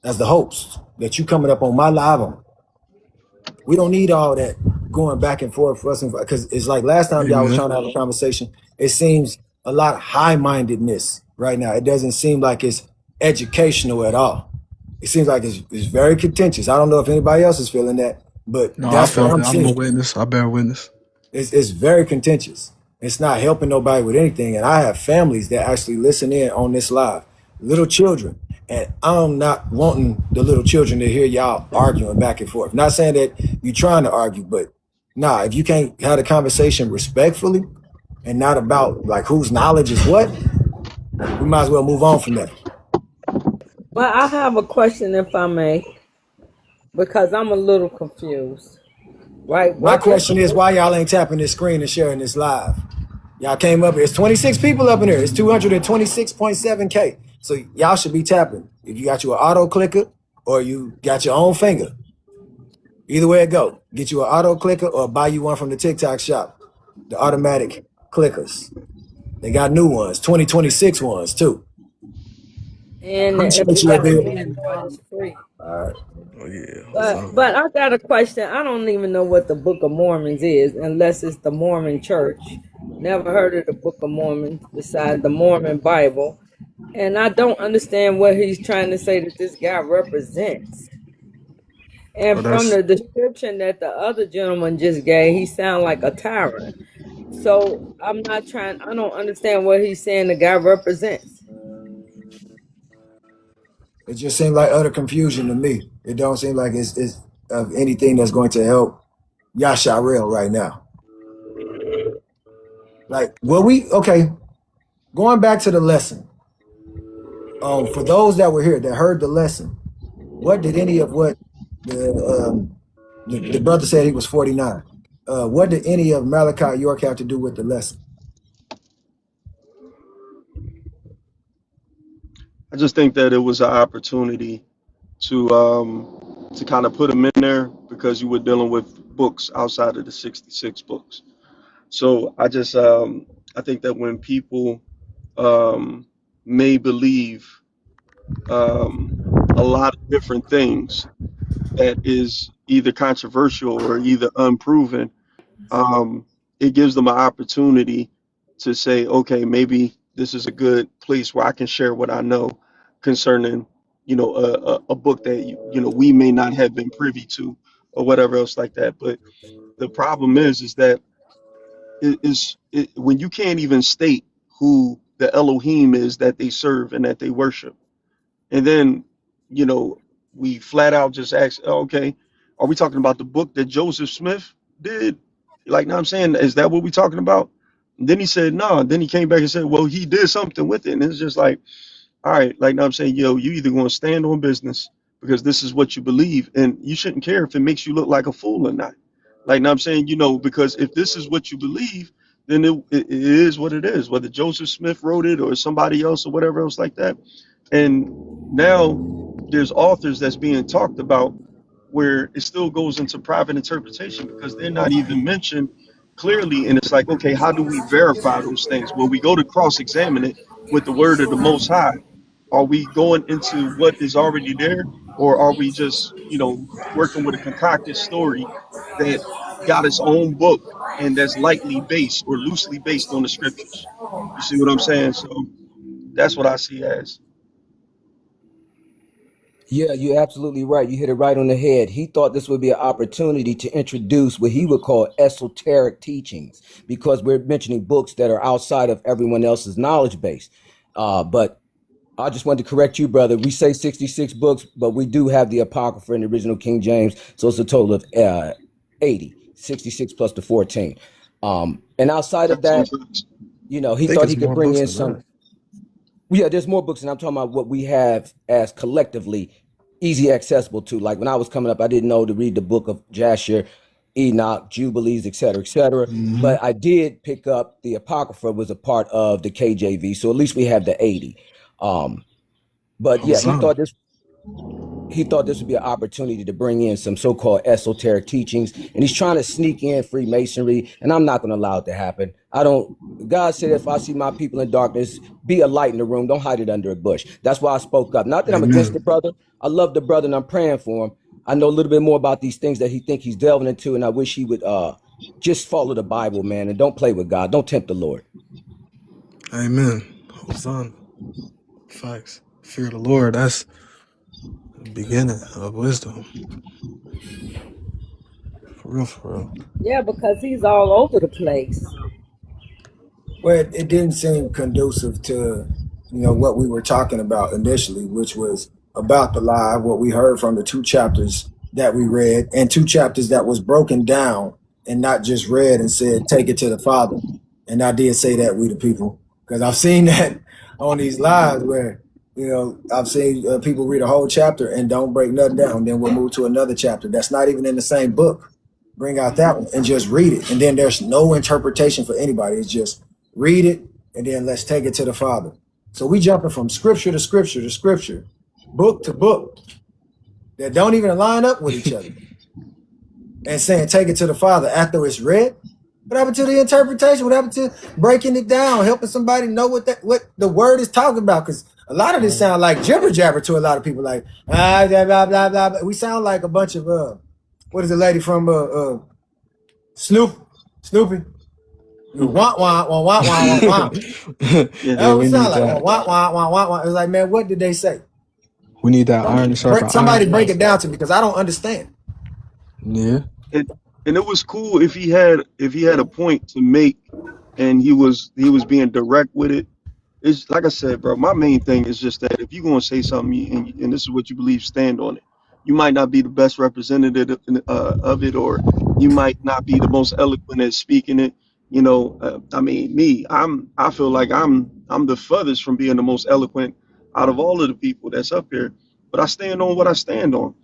as the host that you coming up on my live on. We don't need all that going back and forth for us because it's like last time y'all was Amen. trying to have a conversation. It seems a lot of high-mindedness right now. It doesn't seem like it's educational at all. It seems like it's very contentious. I don't know if anybody else is feeling that, but No, I that's what felt I'm that. I'm a seeing. witness. I bear witness. It's very contentious. It's not helping nobody with anything. And I have families that actually listen in on this live, little children. And I'm not wanting the little children to hear y'all arguing back and forth. Not saying that you're trying to argue, but nah, if you can't have the conversation respectfully and not about like whose knowledge is what, we might as well move on from that. Well, I have a question, if I may, because I'm a little confused. Right? My What is? question is why y'all ain't tapping this screen and sharing this live? Y'all came up here. It's 26 people up in here. It's 226.7K. So y'all should be tapping. If you got your auto clicker or you got your own finger. Either way it go. Get you an auto clicker or buy you one from the TikTok shop. The automatic clickers. They got new ones, 2026 ones too. And if Appreciate you you a got an bit. Android, it's free. All right. Oh yeah, what's But up? but I got a question. I don't even know what the Book of Mormons is, unless it's the Mormon Church. Never heard of the Book of Mormon besides the Mormon Bible, and I don't understand what he's trying to say that this guy represents. Oh, And from that's the description that the other gentleman just gave, he sounds like a tyrant. So I'm not trying. I don't understand what he's saying the guy represents. It just seemed like utter confusion to me. It don't seem like it's of anything that's going to help Yasharel right now. Like, well, okay, going back to the lesson. For those that were here that heard the lesson, what did any of what the brother said he was 49? What did any of Malachi York have to do with the lesson? I just think that it was an opportunity to kind of put them in there because you were dealing with books outside of the 66 books. So I think that when people may believe a lot of different things that is either controversial or either unproven, um, it gives them an opportunity to say, okay, maybe this is a good place where I can share what I know concerning, a book that we may not have been privy to or whatever else like that. But the problem is that when you can't even state who the Elohim is that they serve and that they worship, and then you know we flat out just ask, "Oh, okay, are we talking about the book that Joseph Smith did? Like, now I'm saying, is that what we talking about?" And then he said no. Then he came back and said, well, he did something with it. And it's just like, all right, like, now I'm saying, you either going to stand on business because this is what you believe, and you shouldn't care if it makes you look like a fool or not. Like, now I'm saying, because if this is what you believe, then it is what it is, whether Joseph Smith wrote it or somebody else or whatever else like that. And now there's authors that's being talked about where it still goes into private interpretation because they're not even mentioned clearly. And it's like, okay, how do we verify those things? Well, we go to cross examine it with the word of the Most High. Are we going into what is already there, or are we just, working with a concocted story that got its own book and that's lightly based or loosely based on the scriptures? You see what I'm saying? So that's what I see as. Yeah, you're absolutely right. You hit it right on the head. He thought this would be an opportunity to introduce what he would call esoteric teachings because we're mentioning books that are outside of everyone else's knowledge base. But I just wanted to correct you, brother. We say 66 books, but we do have the Apocrypha in the original King James. So it's a total of 80, 66 plus the 14. And outside of That's on that, facts. I he think thought it's he could more bring books in than some. that. Yeah, there's more books, and I'm talking about what we have as collectively easy accessible to. Like when I was coming up, I didn't know to read the book of Jasher, Enoch, Jubilees, et cetera, et cetera. Mm-hmm. But I did pick up the Apocrypha was a part of the KJV, so at least we have the 80. But yeah, Hosanna. he thought this would be an opportunity to bring in some so-called esoteric teachings, and he's trying to sneak in Freemasonry, and I'm not going to allow it to happen. God said, if I see my people in darkness, be a light in the room. Don't hide it under a bush. That's why I spoke up. Not that I'm against the Amen. brother. I love the brother, and I'm praying for him. I know a little bit more about these things that he think he's delving into, and I wish he would just follow the Bible, man, and don't play with God. Don't tempt the Lord. Amen. Hosanna. Facts. Fear the Lord. That's the beginning of wisdom. For real, for real. Yeah, because he's all over the place. Well, it didn't seem conducive to, what we were talking about initially, which was about the lie, what we heard from the two chapters that we read, and two chapters that was broken down and not just read and said, take it to the Father. And I did say that, we the people, because I've seen that on these lives where, I've seen people read a whole chapter and don't break nothing down. Then we'll move to another chapter that's not even in the same book. Bring out that one and just read it. And then there's no interpretation for anybody. It's just read it, and then let's take it to the Father. So we jumping from scripture to scripture to scripture, book to book, that don't even line up with each other. and saying take it to the Father after it's read? What happened to the interpretation? What happened to breaking it down, helping somebody know what the word is talking about? Because a lot of this sound like jibber jabber to a lot of people. Like blah blah blah blah. We sound like a bunch of what is the lady from Snoopy? You wah wah wah wah wah wah wah. That's what We it need sound like. that. Wah wah wah wah wah. It's like, man, what did they say? We need that iron to sharpen Somebody iron. break it down to me because I don't understand. Yeah. And it was cool if he had a point to make, and he was being direct with it. It's like I said, bro. My main thing is just that if you're gonna say something and this is what you believe, stand on it. You might not be the best representative of it, or you might not be the most eloquent at speaking it. I mean, I feel like I'm the furthest from being the most eloquent out of all of the people that's up here. But I stand on what I stand on.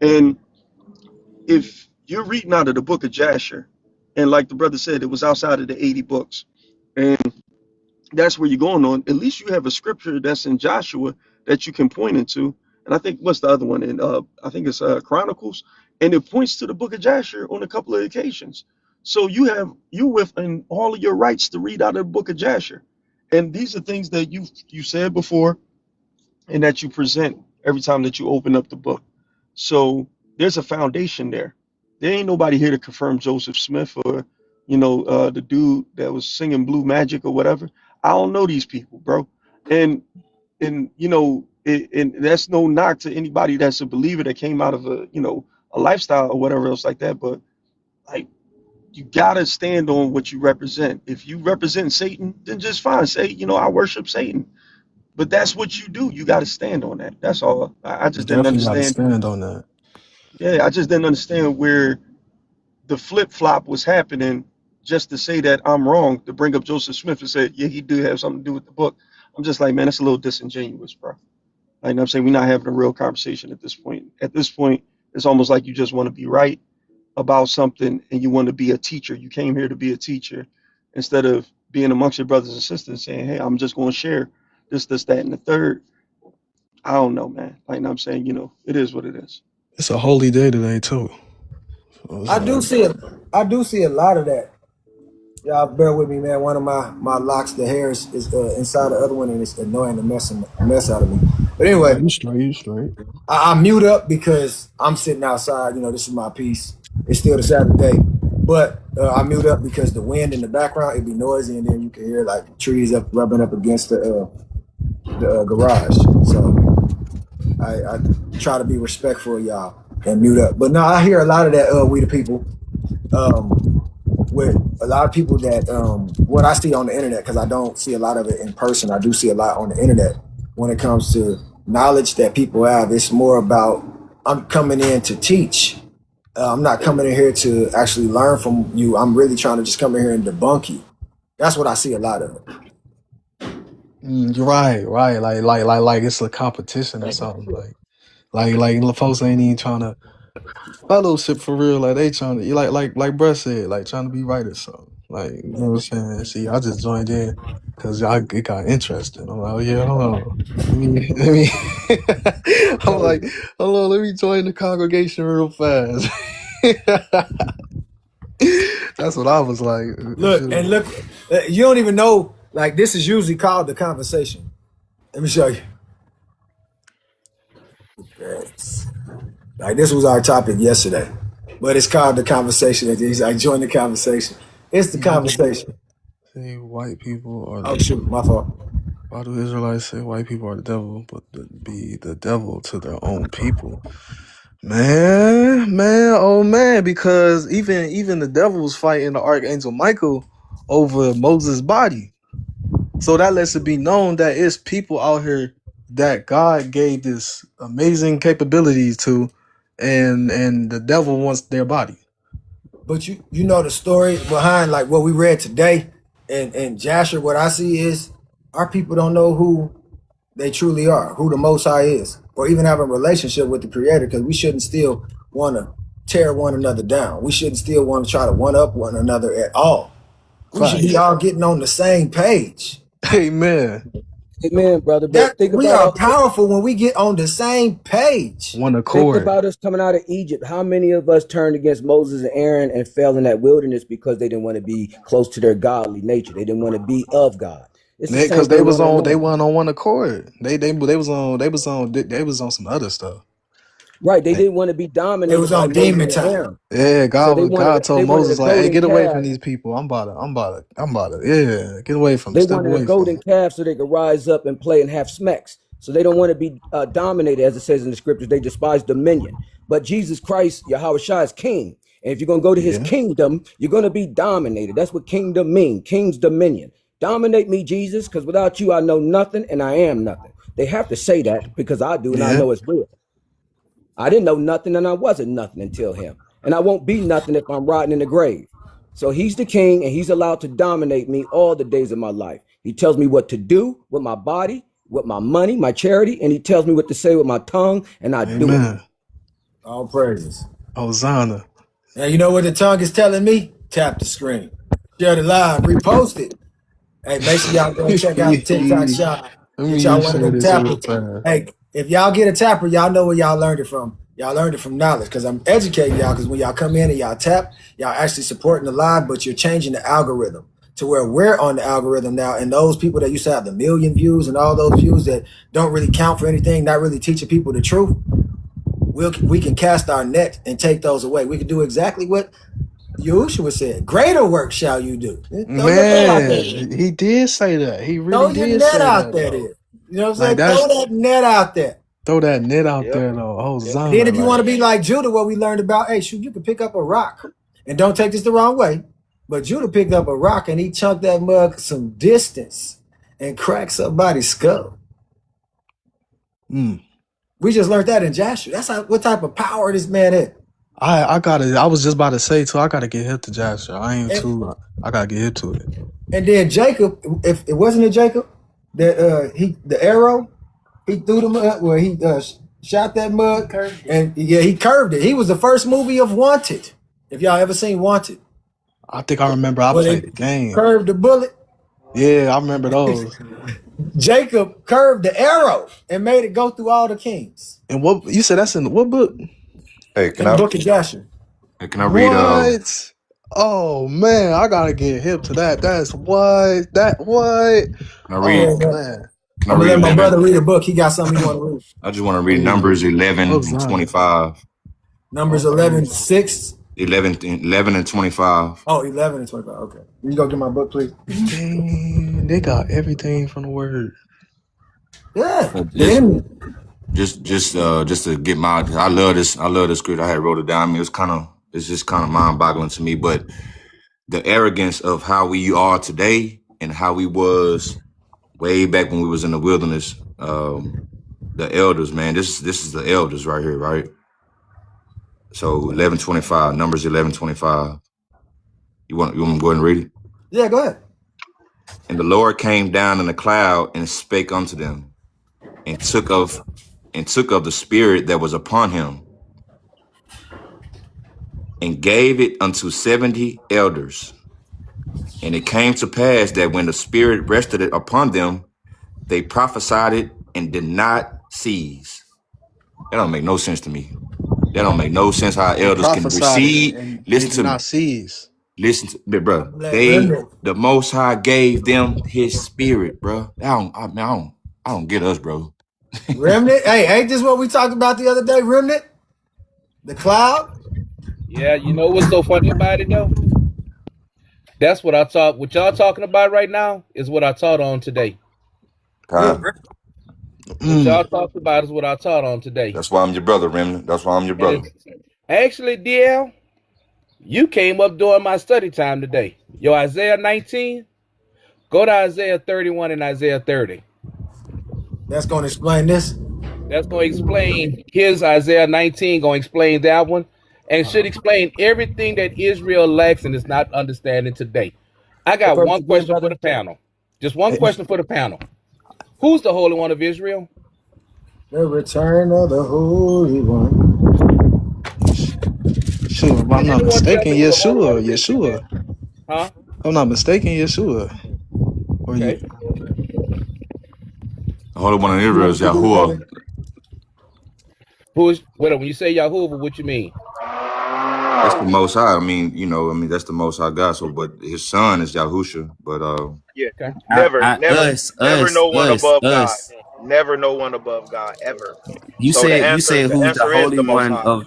And if you're reading out of the book of Jasher, and like the brother said, it was outside of the 80 books, and that's where you're going on. At least you have a scripture that's in Joshua that you can point into. And I think what's the other one? And I think it's Chronicles, and it points to the book of Jasher on a couple of occasions. So you within all of your rights to read out of the book of Jasher. And these are things that you said before and that you present every time that you open up the book. So there's a foundation there. There ain't nobody here to confirm Joseph Smith or, the dude that was singing Blue Magic or whatever. I don't know these people, bro. And and that's no knock to anybody that's a believer that came out of a lifestyle or whatever else like that. But like, you gotta stand on what you represent. If you represent Satan, then just fine. Say, I worship Satan. But that's what you do. You got to stand on that. That's all. I You just didn't definitely gotta understand. stand on that. Yeah, I just didn't understand where the flip flop was happening just to say that I'm wrong, to bring up Joseph Smith and say, yeah, he do have something to do with the book. I'm just like, man, that's a little disingenuous, bro. Like, I'm saying, we're not having a real conversation at this point. At this point, it's almost like you just want to be right about something and you want to be a teacher. You came here to be a teacher instead of being amongst your brothers and sisters saying, hey, I'm just going to share this, that, and the third. I don't know, man. Like I'm saying, it is what it is. It's a holy day today too. So it's I do like, see it. I do see a lot of that. Y'all bear with me, man. One of my locks, the hair is inside the other one, and it's annoying the mess out of me. But no, anyway, you straight, you straight. I mute up because I'm sitting outside. This is my piece. It's still the Saturday, but I mute up because the wind in the background it'd be noisy, and then you can hear like trees up rubbing up against the garage. So I try to be respectful of y'all and mute up. But no, I hear a lot of that. We the people. With a lot of people that what I see on the internet, because I don't see a lot of it in person. I do see a lot on the internet when it comes to knowledge that people have. It's more about I'm coming in to teach. I'm not coming in here to actually learn from you. I'm really trying to just come in here and debunk you. That's what I see a lot of. You're right. Like it's a competition or something. Like folks ain't even trying to fellowship for real. Like they trying to like bruh said, like trying to be right or something. Like you know what I'm saying. See, I just joined in because it got interesting. I'm like, oh yeah, hold on. Let me I'm like, hold on, let me join the congregation real fast. That's what I was like. Look, you don't even know. Like this is usually called the conversation. Let me show you. Like this was our topic yesterday, but it's called the conversation. I joined the conversation. It's the conversation. Say white people are Oh shoot, my fault. why do Israelites say white people are the devil, but be the devil to their own people? Man, oh man, because even the devil was fighting the archangel Michael over Moses' body. So that lets it be known that it's people out here that God gave this amazing capabilities to, and the devil wants their body. But you know the story behind like what we read today and Jasher. What I see is our people don't know who they truly are, who the Most High is, or even have a relationship with the Creator. Because we shouldn't still want to tear one another down. We shouldn't still want to try to one up one another at all. We should be Right. all getting on the same page. Amen. Amen, brother. But That think we about are all. powerful when we get on the same page. One Think accord. about us coming out of Egypt. How many of us turned against Moses and Aaron and fell in that wilderness because they didn't want to be close to their godly nature? They didn't want to be of God. It's the same Because they thing was on and on, they on. weren't on one accord. They was on some other stuff. Right. They They, didn't want to be It was dominated by on Moses demon and time. Aaron. yeah, So God they told wanted a Moses like, "Hey, golden get away from calf. these people. I'm about to, yeah, get away from, They step wanted a away from golden them." calf so they could rise up and play and have smacks. So they don't want to be dominated, as it says in the scriptures. They despise dominion. But Jesus Christ, Yahweh Shai, is king. And if you're going to go to his Yeah, kingdom, you're going to be dominated. That's what kingdom mean. King's dominion. Dominate me, Jesus, because without you, I know nothing and I am nothing. They have to say that because I do and I yeah, know it's real. I didn't know nothing and I wasn't nothing until him. And I won't be nothing if I'm rotting in the grave. So he's the king and he's allowed to dominate me all the days of my life. He tells me what to do with my body, with my money, my charity, and he tells me what to say with my tongue, and I do it. amen. All praises. Hosanna. Now you know what the tongue is telling me? Tap the screen. Share the live. Repost it. Hey, make sure y'all go and check out the TikTok Let shop. Get me y'all one of share them this real tappers. fast. Hey, if y'all get a tapper, y'all know where y'all learned it from. Y'all learned it from knowledge because I'm educating y'all because when y'all come in and y'all tap, y'all actually supporting the live, but you're changing the algorithm to where we're on the algorithm now. And those people that used to have the million views and all those views that don't really count for anything, not really teaching people the truth, we can cast our net and take those away. We can do exactly what Yahushua said. Greater work shall you do. Throw your net out there. Man, he did say that. He Throw really your did net say out that there, though. then. You know what I'm Like saying? Throw that's that net out there. throw that net out Yep. there though. Yep. And then Hosanna. if you want Like, to be like Judah, what we learned about, hey, shoot, you can pick up a rock. And don't take this the wrong way. But Judah picked up a rock and he chunked that mug some distance and cracked somebody's skull. mm. We just learned that in Joshua. That's what type of power this man had. I was just about to say too, I gotta get hip to Joshua. And, I gotta get hip to it. and then Jacob, if it wasn't a Jacob, that the arrow, he threw the mug where he shot that mug and yeah, he curved it. He was the first movie of Wanted. If y'all ever seen Wanted, I think I remember I where played they the game. curved the bullet. Yeah, I remember those. Jacob curved the arrow and made it go through all the kings And what you said that's in what book? Hey, in the book of Joshua. can I read What? Oh man, I gotta get hip to that. That's what can I read Yeah, Oh man. can I I'm gonna read let my 11? brother read a book. He got something he want to read. I just want to read Ooh, Numbers 11 and Hosanna. 25. Numbers All 11, praise. 6. 11 and 25. Oh, 11 and 25. Okay. You go get my book, please. Dang, they got everything from the word. Yeah. The Just enemy. just to get my I love this script. I had wrote it down. I mean, it's just kind of mind boggling to me, but the arrogance of how we are today and how we was way back when we was in the wilderness. The elders, man, this is the elders right here, right? So 11:25, Numbers 11:25. You want me to go ahead and read it? Yeah, go ahead. And the Lord came down in a cloud and spake unto them, and took of the spirit that was upon him, and gave it unto 70 elders. And it came to pass that when the spirit rested upon them, they prophesied it and did not cease. That don't make no sense to me. That don't make no sense how They elders can prophesied it receive. and they Listen did to me. not cease. Listen to me, bro. Let remnant. The Most High gave them His Spirit, bro. I don't get us, bro. Remnant. Hey, ain't this what we talked about the other day? Remnant? The cloud? Yeah, you know what's so funny about it though? That's what I taught. What y'all talking about right now is what I taught on today. Yeah. Huh? What Mm. y'all talked about is what I taught on today. That's why I'm your brother, Remnant. That's why I'm your And brother. it's actually, DL, you came up during my study time today. Yo, Isaiah 19, go to Isaiah 31 and Isaiah 30. That's going to explain this. That's going to explain his Isaiah 19, going to explain that one, and should explain everything that Israel lacks and is not understanding today. I What got verse one again, question for brother? the panel. Just one Hey, question for the panel. Who's the Holy One of Israel? The return of the Holy One. sure, if I'm Can not anyone tell mistaken, me who the Holy One Yeshua. of Israel Yeshua. is? Huh? If I'm not mistaken, Yeshua. Or Okay. The Holy One of You know Israel what is you do, Yahuwah. brother? Who is when you say Yahuwah, what you mean? That's the Most High. That's the Most High God. So, but his son is Yahusha. But Yeah. Okay. Never no one above God. Us. Never no one above God ever. You So said the who's the answer is holy the Most one High. of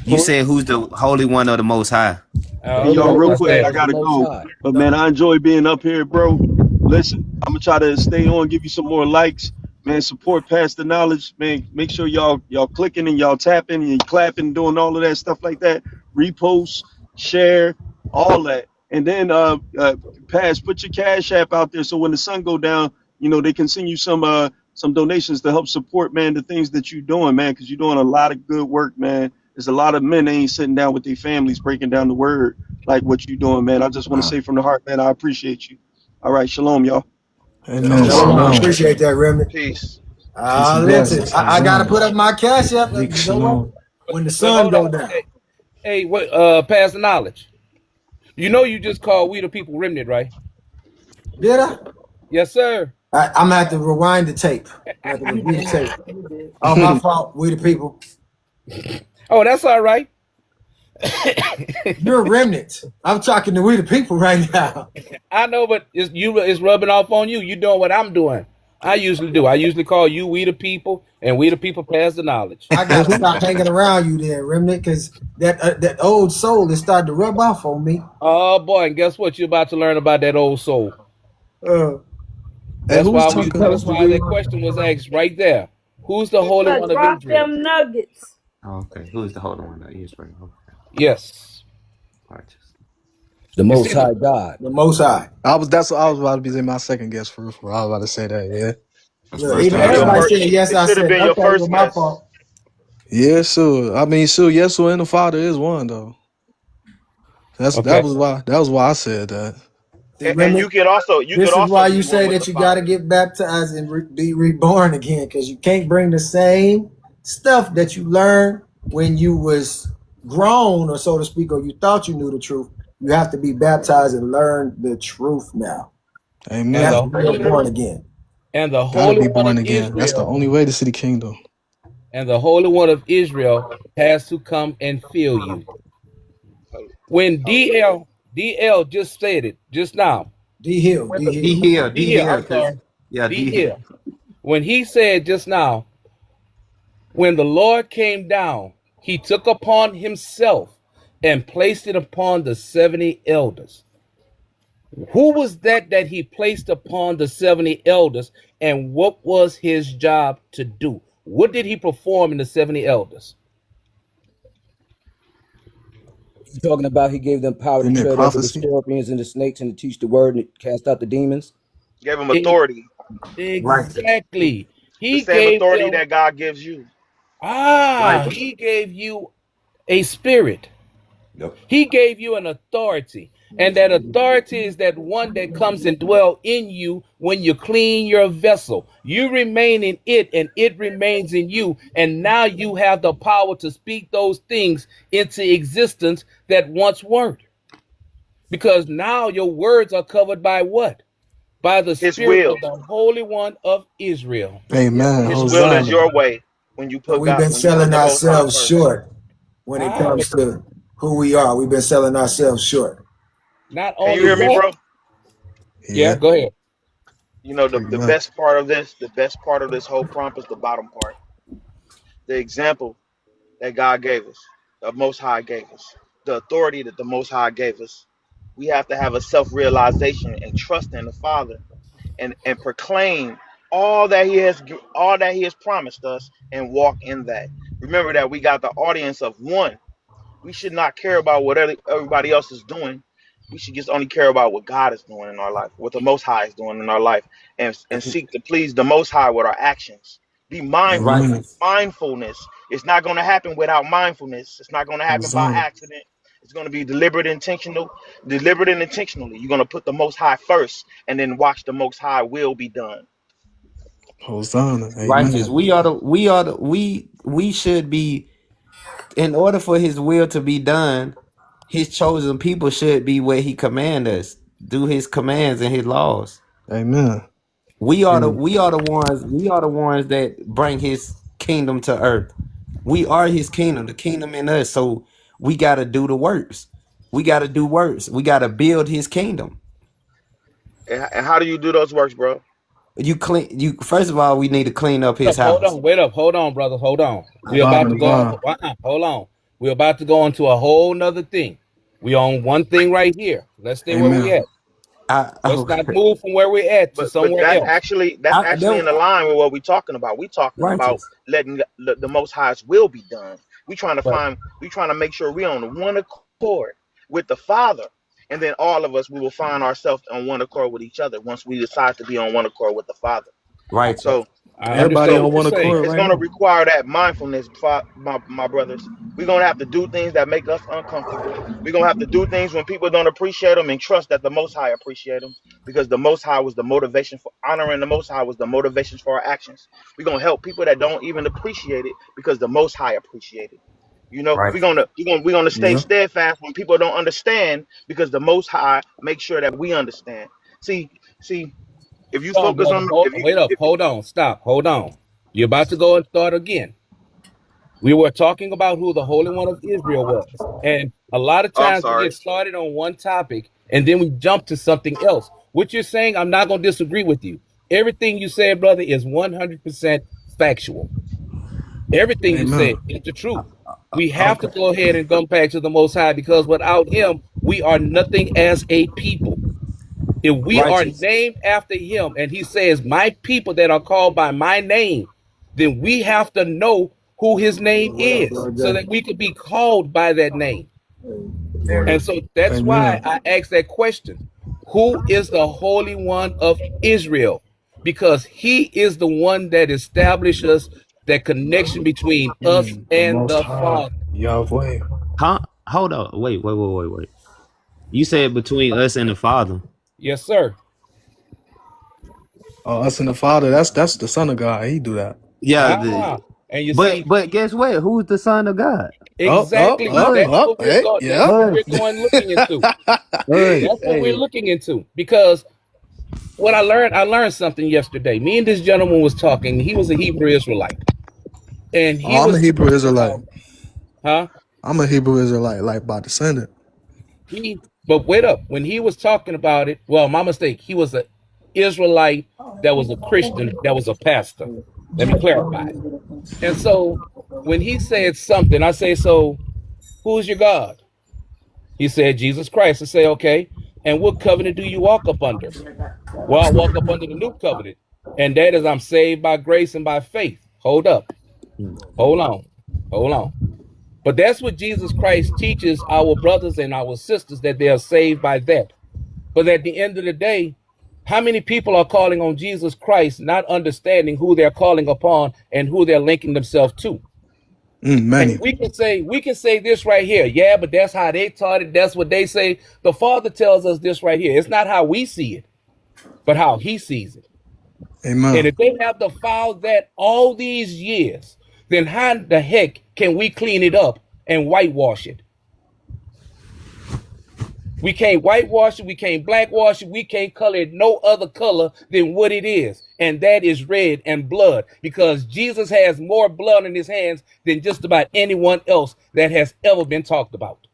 you Hold said who's the holy one of the most high. Hey, Holy y'all, That's One what real I of quick, Israel I said. is the gotta Most go. High. But man, I enjoy being up here, bro. Listen, I'm gonna try to stay on, give you some more likes, man. Support Pass the Knowledge, man. Make sure y'all clicking and y'all tapping and clapping, doing all of that stuff like that. Repost, share, all that, and then Pass, put your Cash App out there so when the sun go down, they can send you some donations to help support, man, the things that you're doing, man, because you're doing a lot of good work, man. There's a lot of men that ain't sitting down with their families breaking down the word like what you doing, man. I just want to say from the heart, man, I appreciate you. All right, shalom, y'all. Amen. Shalom, Shalom. shalom. Shalom. Appreciate that, Remnant. Peace. Peace and Listen, blessings. I gotta put Hosanna. up my cash app. Big You know what? shalom. When the But sun hold go on. down. Hey, what pass the knowledge. You know you just called We the People remnant, right? Did I? Yes, sir. I'm gonna have to rewind the tape. I have to You review the did. tape. You did. Oh, my fault. We the people. Oh, that's all right. You're a remnant. I'm talking to we the people right now. I know, but it's rubbing off on you. You doing what I'm doing. I usually do. I usually call you We the People, and We the People pass the knowledge. I gotta stop hanging around you there, remnant, because that old soul is starting to rub off on me. Oh boy, and guess what? You're about to learn about that old soul. Uh, Hey, That's who's why talking? that's why that question was asked right there. Who's the Holy But One of drop Israel? them nuggets. Oh, okay. Who's the holy one of Israel? Okay. Yes. Righteous. The You Most see, High God. the Most High. That's what I was about to be my second guess for real. I was about to say that, yeah. That's the Look, first It even should time be I your seen everybody it. first. said yes. It I should have said been your okay. first Well, my guess. fault. Yeah, sure. I mean, sure, Yeshua and the Father is one though. okay. That was why I said that. See, And remnant. you could This is also why be you one say with that the you got Father. to get baptized and be reborn again, because you can't bring the same stuff that you learned when you was grown, or so to speak, or you thought you knew the truth. You have to be baptized and learn the truth now. You And have Amen. to be born again. the Gotta Holy be One of born again. That's the Israel only way to see the kingdom. and the Holy One of Israel has to come and fill you. When Hallelujah. DL just said it just now. D Hill, When D the D Hill. here, D D here, here, I'm cause sorry, yeah, D D here. here. When he said just now, when the Lord came down, he took upon himself and placed it upon the 70 elders. Who was that he placed upon the 70 elders, and what was his job to do? What did he perform in the 70 elders? You talking about he gave them power to Isn't it tread over the prophecy? scorpions and the snakes and to teach the word and cast out the demons? Gave him E- authority, Righteous. Exactly. the He same gave authority them, that God gives you. Righteous. he gave you a spirit. Yep. He gave you an authority. And that authority is that one that comes and dwell in you when you clean your vessel. You remain in it and it remains in you. And now you have the power to speak those things into existence that once weren't. Because now your words are covered by what? By the His spirit will. of the Holy One of Israel. Amen. His will is Hosanna. your way when you But put we've God, been when you put selling the Most High ourselves first. short when it But comes to who we are. We've been selling ourselves short. not Can you only hear me, that, bro? yeah, Yeah, go ahead. You know pretty the much. best part of this, the best part of this whole prompt is the bottom part. The example that God gave us, the Most High gave us, the authority that the Most High gave us. We have to have a self-realization and trust in the Father, and proclaim all that He has promised us and walk in that. Remember that we got the audience of one. We should not care about what everybody else is doing. We should just only care about what God is doing in our life, what the Most High is doing in our life, and seek to please the Most High with our actions. Be mindful. Amen. Righteous. Mindfulness. It's not going to happen without mindfulness. It's not going to happen by Hosanna. accident. It's going to be deliberate and intentionally. You're going to put the Most High first, and then watch the Most High will be done. Hosanna. Righteous. Amen. We should be, in order for his will to be done, his chosen people should be where he command us. Do his commands and his laws. Amen. We are the Mm. ones that bring his kingdom to earth. We are his kingdom, the kingdom in us. So we gotta do the works. We gotta do works. We gotta build his kingdom. And how do you do those works, bro? You first of all, we need to clean up his Hold house. on, wait up, hold on, brother, hold on. We're about to Bottom go. line. Hold on. We're about to go into a whole nother thing. We on one thing right here. Let's stay where we Amen. at. Let's not Okay. move from where we're at to But somewhere else. that's I, actually in that, the line with what we're talking about. We talking about righteous. letting the Most High's will be done. But We trying to make sure we on one accord with the Father, and then all of us we will find ourselves on one accord with each other once we decide to be on one accord with the Father. Righteous. So I Everybody understand so on what you're one saying. accord it's right going to now. require that mindfulness, my brothers. We're going to have to do things that make us uncomfortable. We're going to have to do things when people don't appreciate them and trust that the Most High appreciate them, because the Most High was the motivation for honoring the Most High was the motivation for our actions. We're going to help people that don't even appreciate it because the Most High appreciate it. You know, Right. we're gonna stay Yeah. steadfast when people don't understand because the Most High makes sure that we understand. See, if you Hold on, focus brother. on Wait up. if Hold on. Stop. Hold on. You're about to go and start again. We were talking about who the Holy One of Israel was. And a lot of oh, I'm times we sorry. get started on one topic and then we jump to something else. What you're saying, I'm not going to disagree with you. Everything you said, brother, is 100% factual. Everything you Amen. said is the truth. We have to Okay. go ahead and come back to the Most High because without Him, we are nothing as a people. If we are Righteous. named after Him and He says, my people that are called by my name, then we have to know who His name What up, is bro, so Jay? that we could be called by that name. Hey, And so that's why Amen. I asked that question. Who is the Holy One of Israel? Because he is the one that establishes that connection between us The and Most the High, Father. Yahweh. Huh? Hold on. Wait. You said between us and the Father. Yes, sir. Oh, us and the Father. That's the Son of God. He do that. Yeah. Ah, and you But see, guess what? Who's the Son of God? exactly. Us. That's what we're Hey, going. That's yep. what Us. we're going looking into. Us. That's what we're Hey, looking into. Because what I learned something yesterday. Me and this gentleman was talking. He was a Hebrew Israelite, and he oh, I'm a was Hebrew talking Israelite. about, huh? I'm a Hebrew Israelite, like by descendant. But wait up. When he was talking about it, well, my mistake. He was an Israelite that was a Christian that was a pastor. Let me clarify. And so when he said something, I say, so who's your God? He said, Jesus Christ. I say, okay. And what covenant do you walk up under? Well, I walk up under the new covenant. And that is I'm saved by grace and by faith. Hold up. Hold on. Hold on. But that's what Jesus Christ teaches our brothers and our sisters that they are saved by that. But at the end of the day, how many people are calling on Jesus Christ, not understanding who they're calling upon and who they're linking themselves to? And Many. we can say this right here. Yeah, but that's how they taught it. That's what they say. The Father tells us this right here. It's not how we see it, but how He sees it. And Amen. if they have defiled that all these years, then how the heck can we clean it up and whitewash it? We can't whitewash it. We can't blackwash it. We can't color it no other color than what it is. And that is red and blood, because Jesus has more blood in his hands than just about anyone else that has ever been talked about.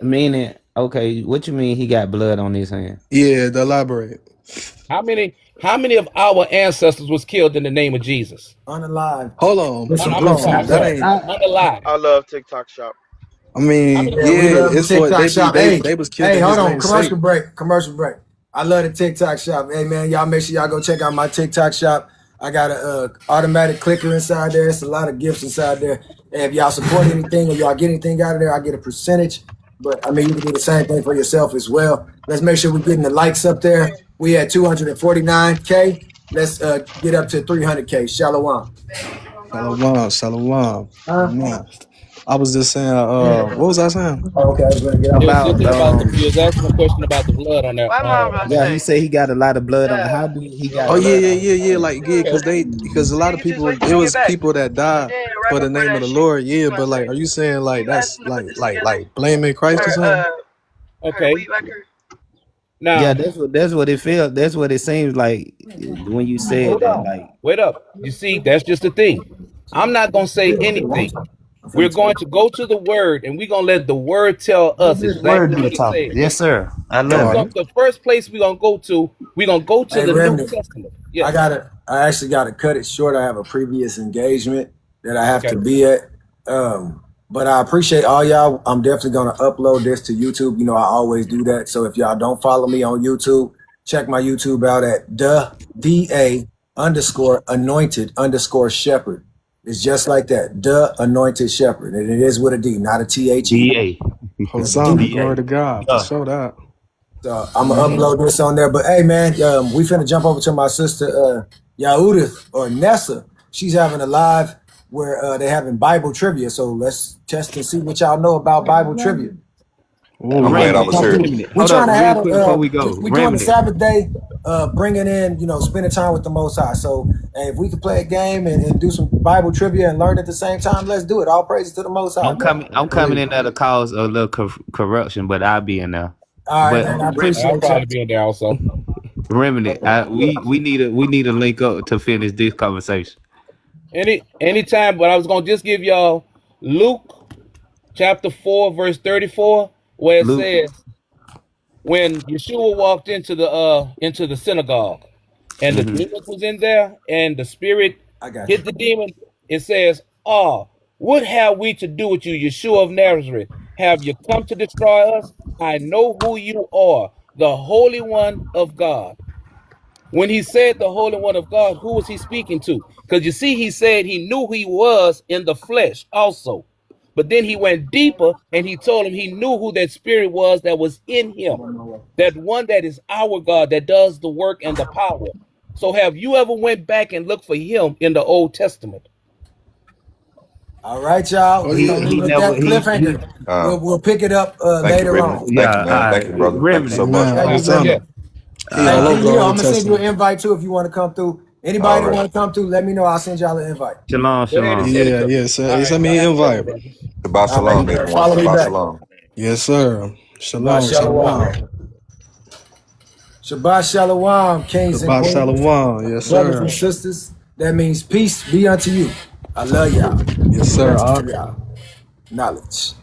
Meaning, okay, what you mean he got blood on his hand? Yeah, to elaborate. How many of our ancestors was killed in the name of Jesus? unalive. Hold on. Listen, I'm listen. I'm I, That sorry. ain't. I, Unalive. I love TikTok Shop. I How mean, many Yeah, was we yeah, love the it's for TikTok they be shop. Hey, they was killed hey, in hold his on. name's sake. Commercial break. Commercial break. I love the TikTok shop. Hey man, y'all make sure y'all go check out my TikTok shop. I got a automatic clicker inside there. It's a lot of gifts inside there. And if y'all support anything or y'all get anything out of there, I get a percentage. But I mean, you can do the same thing for yourself as well. Let's make sure we're getting the likes up there. We at 249K. Let's get up to 300K. Shalom. Shalom, shalom. Huh? Amen. I was just saying, what was I saying? Oh, okay, I was gonna get It off. was about something about you was asking a question about the blood on that. yeah, he said he got a lot of blood on. How do he got Oh yeah, blood yeah, on his yeah, yeah. hand? Like yeah, because a lot of people, it was people that died for the name of the Lord. Yeah, but like, are you saying like that's like blaming Christ or something? Okay. Yeah, Now, that's what it feels. That's what it seems like when you said hold that. on. Like Wait up. You see, that's just the thing. I'm not going to say anything. We're going to go to the word and we're going to let the word tell let us this word exactly do the what it talking. says. Yes, sir. I And love we're it. going to, the first place we're going to go to Hey, the New Remnant, Testament. I Yes. gotta. I actually gotta cut it short. I have a previous engagement that I have Okay. to be at. But I appreciate all y'all. I'm definitely gonna upload this to YouTube. You know, I always do that. So if y'all don't follow me on YouTube, check my YouTube out at the DA _ anointed _ shepherd. It's just like that. The anointed shepherd. And it is with a D, not a THE. DA. That's a Hosanna, D. glory DA. to God for Yeah. sure that. So I'm gonna upload this on there. But hey, man, we finna jump over to my sister Yahudith or Nessa. She's having a live where they're having Bible trivia. So let's test and see what y'all know about Bible trivia. I'm Ooh. glad I Remnant. was here. We Hold trying up, to real have quick before we go. we doing the Remnant. Sabbath day, bringing in spending time with the Most High. So hey, if we could play a game and do some Bible trivia and learn at the same time, let's do it. All praises to the Most High, I'm man. coming. I'm coming in there to cause a little corruption, but I'll be in there. All right, But man. I I'll appreciate probably you. be in there also. Remnant. We need a link up to finish this conversation. Anytime, but I was gonna just give y'all Luke chapter 4, verse 34, where it Luke. says when Yeshua walked into the synagogue and the Mm-hmm. demons was in there and the spirit I got hit you. the demon, it says, what have we to do with you, Yeshua of Nazareth? Have you come to destroy us? I know who you are, the Holy One of God. When he said the Holy One of God, who was he speaking to? Because you see, he said he knew who he was in the flesh also. But then he went deeper and he told him he knew who that spirit was that was in him. That one that is our God that does the work and the power. So have you ever went back and looked for him in the Old Testament? All right, y'all. Oh We're yeah. gonna He leave it at never. that He. cliffhanger. Uh, We'll pick it up thank you, later Remnant. on. Thank you, Yeah. man. Thank you, brother. Thank you so Remnant. much. Hey, you ready? Yeah. Hosanna. He Hey, all Uh, over King the Leo, I'm Old gonna send you an Testament. invite too if you want to come through. All Anybody that right. want to come through, let me know. I'll send y'all an invite. shalom. Go ahead and Shalom. send it Yeah, to me. yeah. All Send right. me Y'all an have a good one, invite. brother. Shabbat All right, you shalom, better everyone. follow me Shabbat back. shalom. Yes, sir. Shabbat Shalom, Shalom. shalom. Shabbat Shalom, kings and Shabbat queens, shalom. Yes, brothers and sir. sisters. That means peace be unto you. I love y'all. Yes, And sir. blessings to y'all. Knowledge.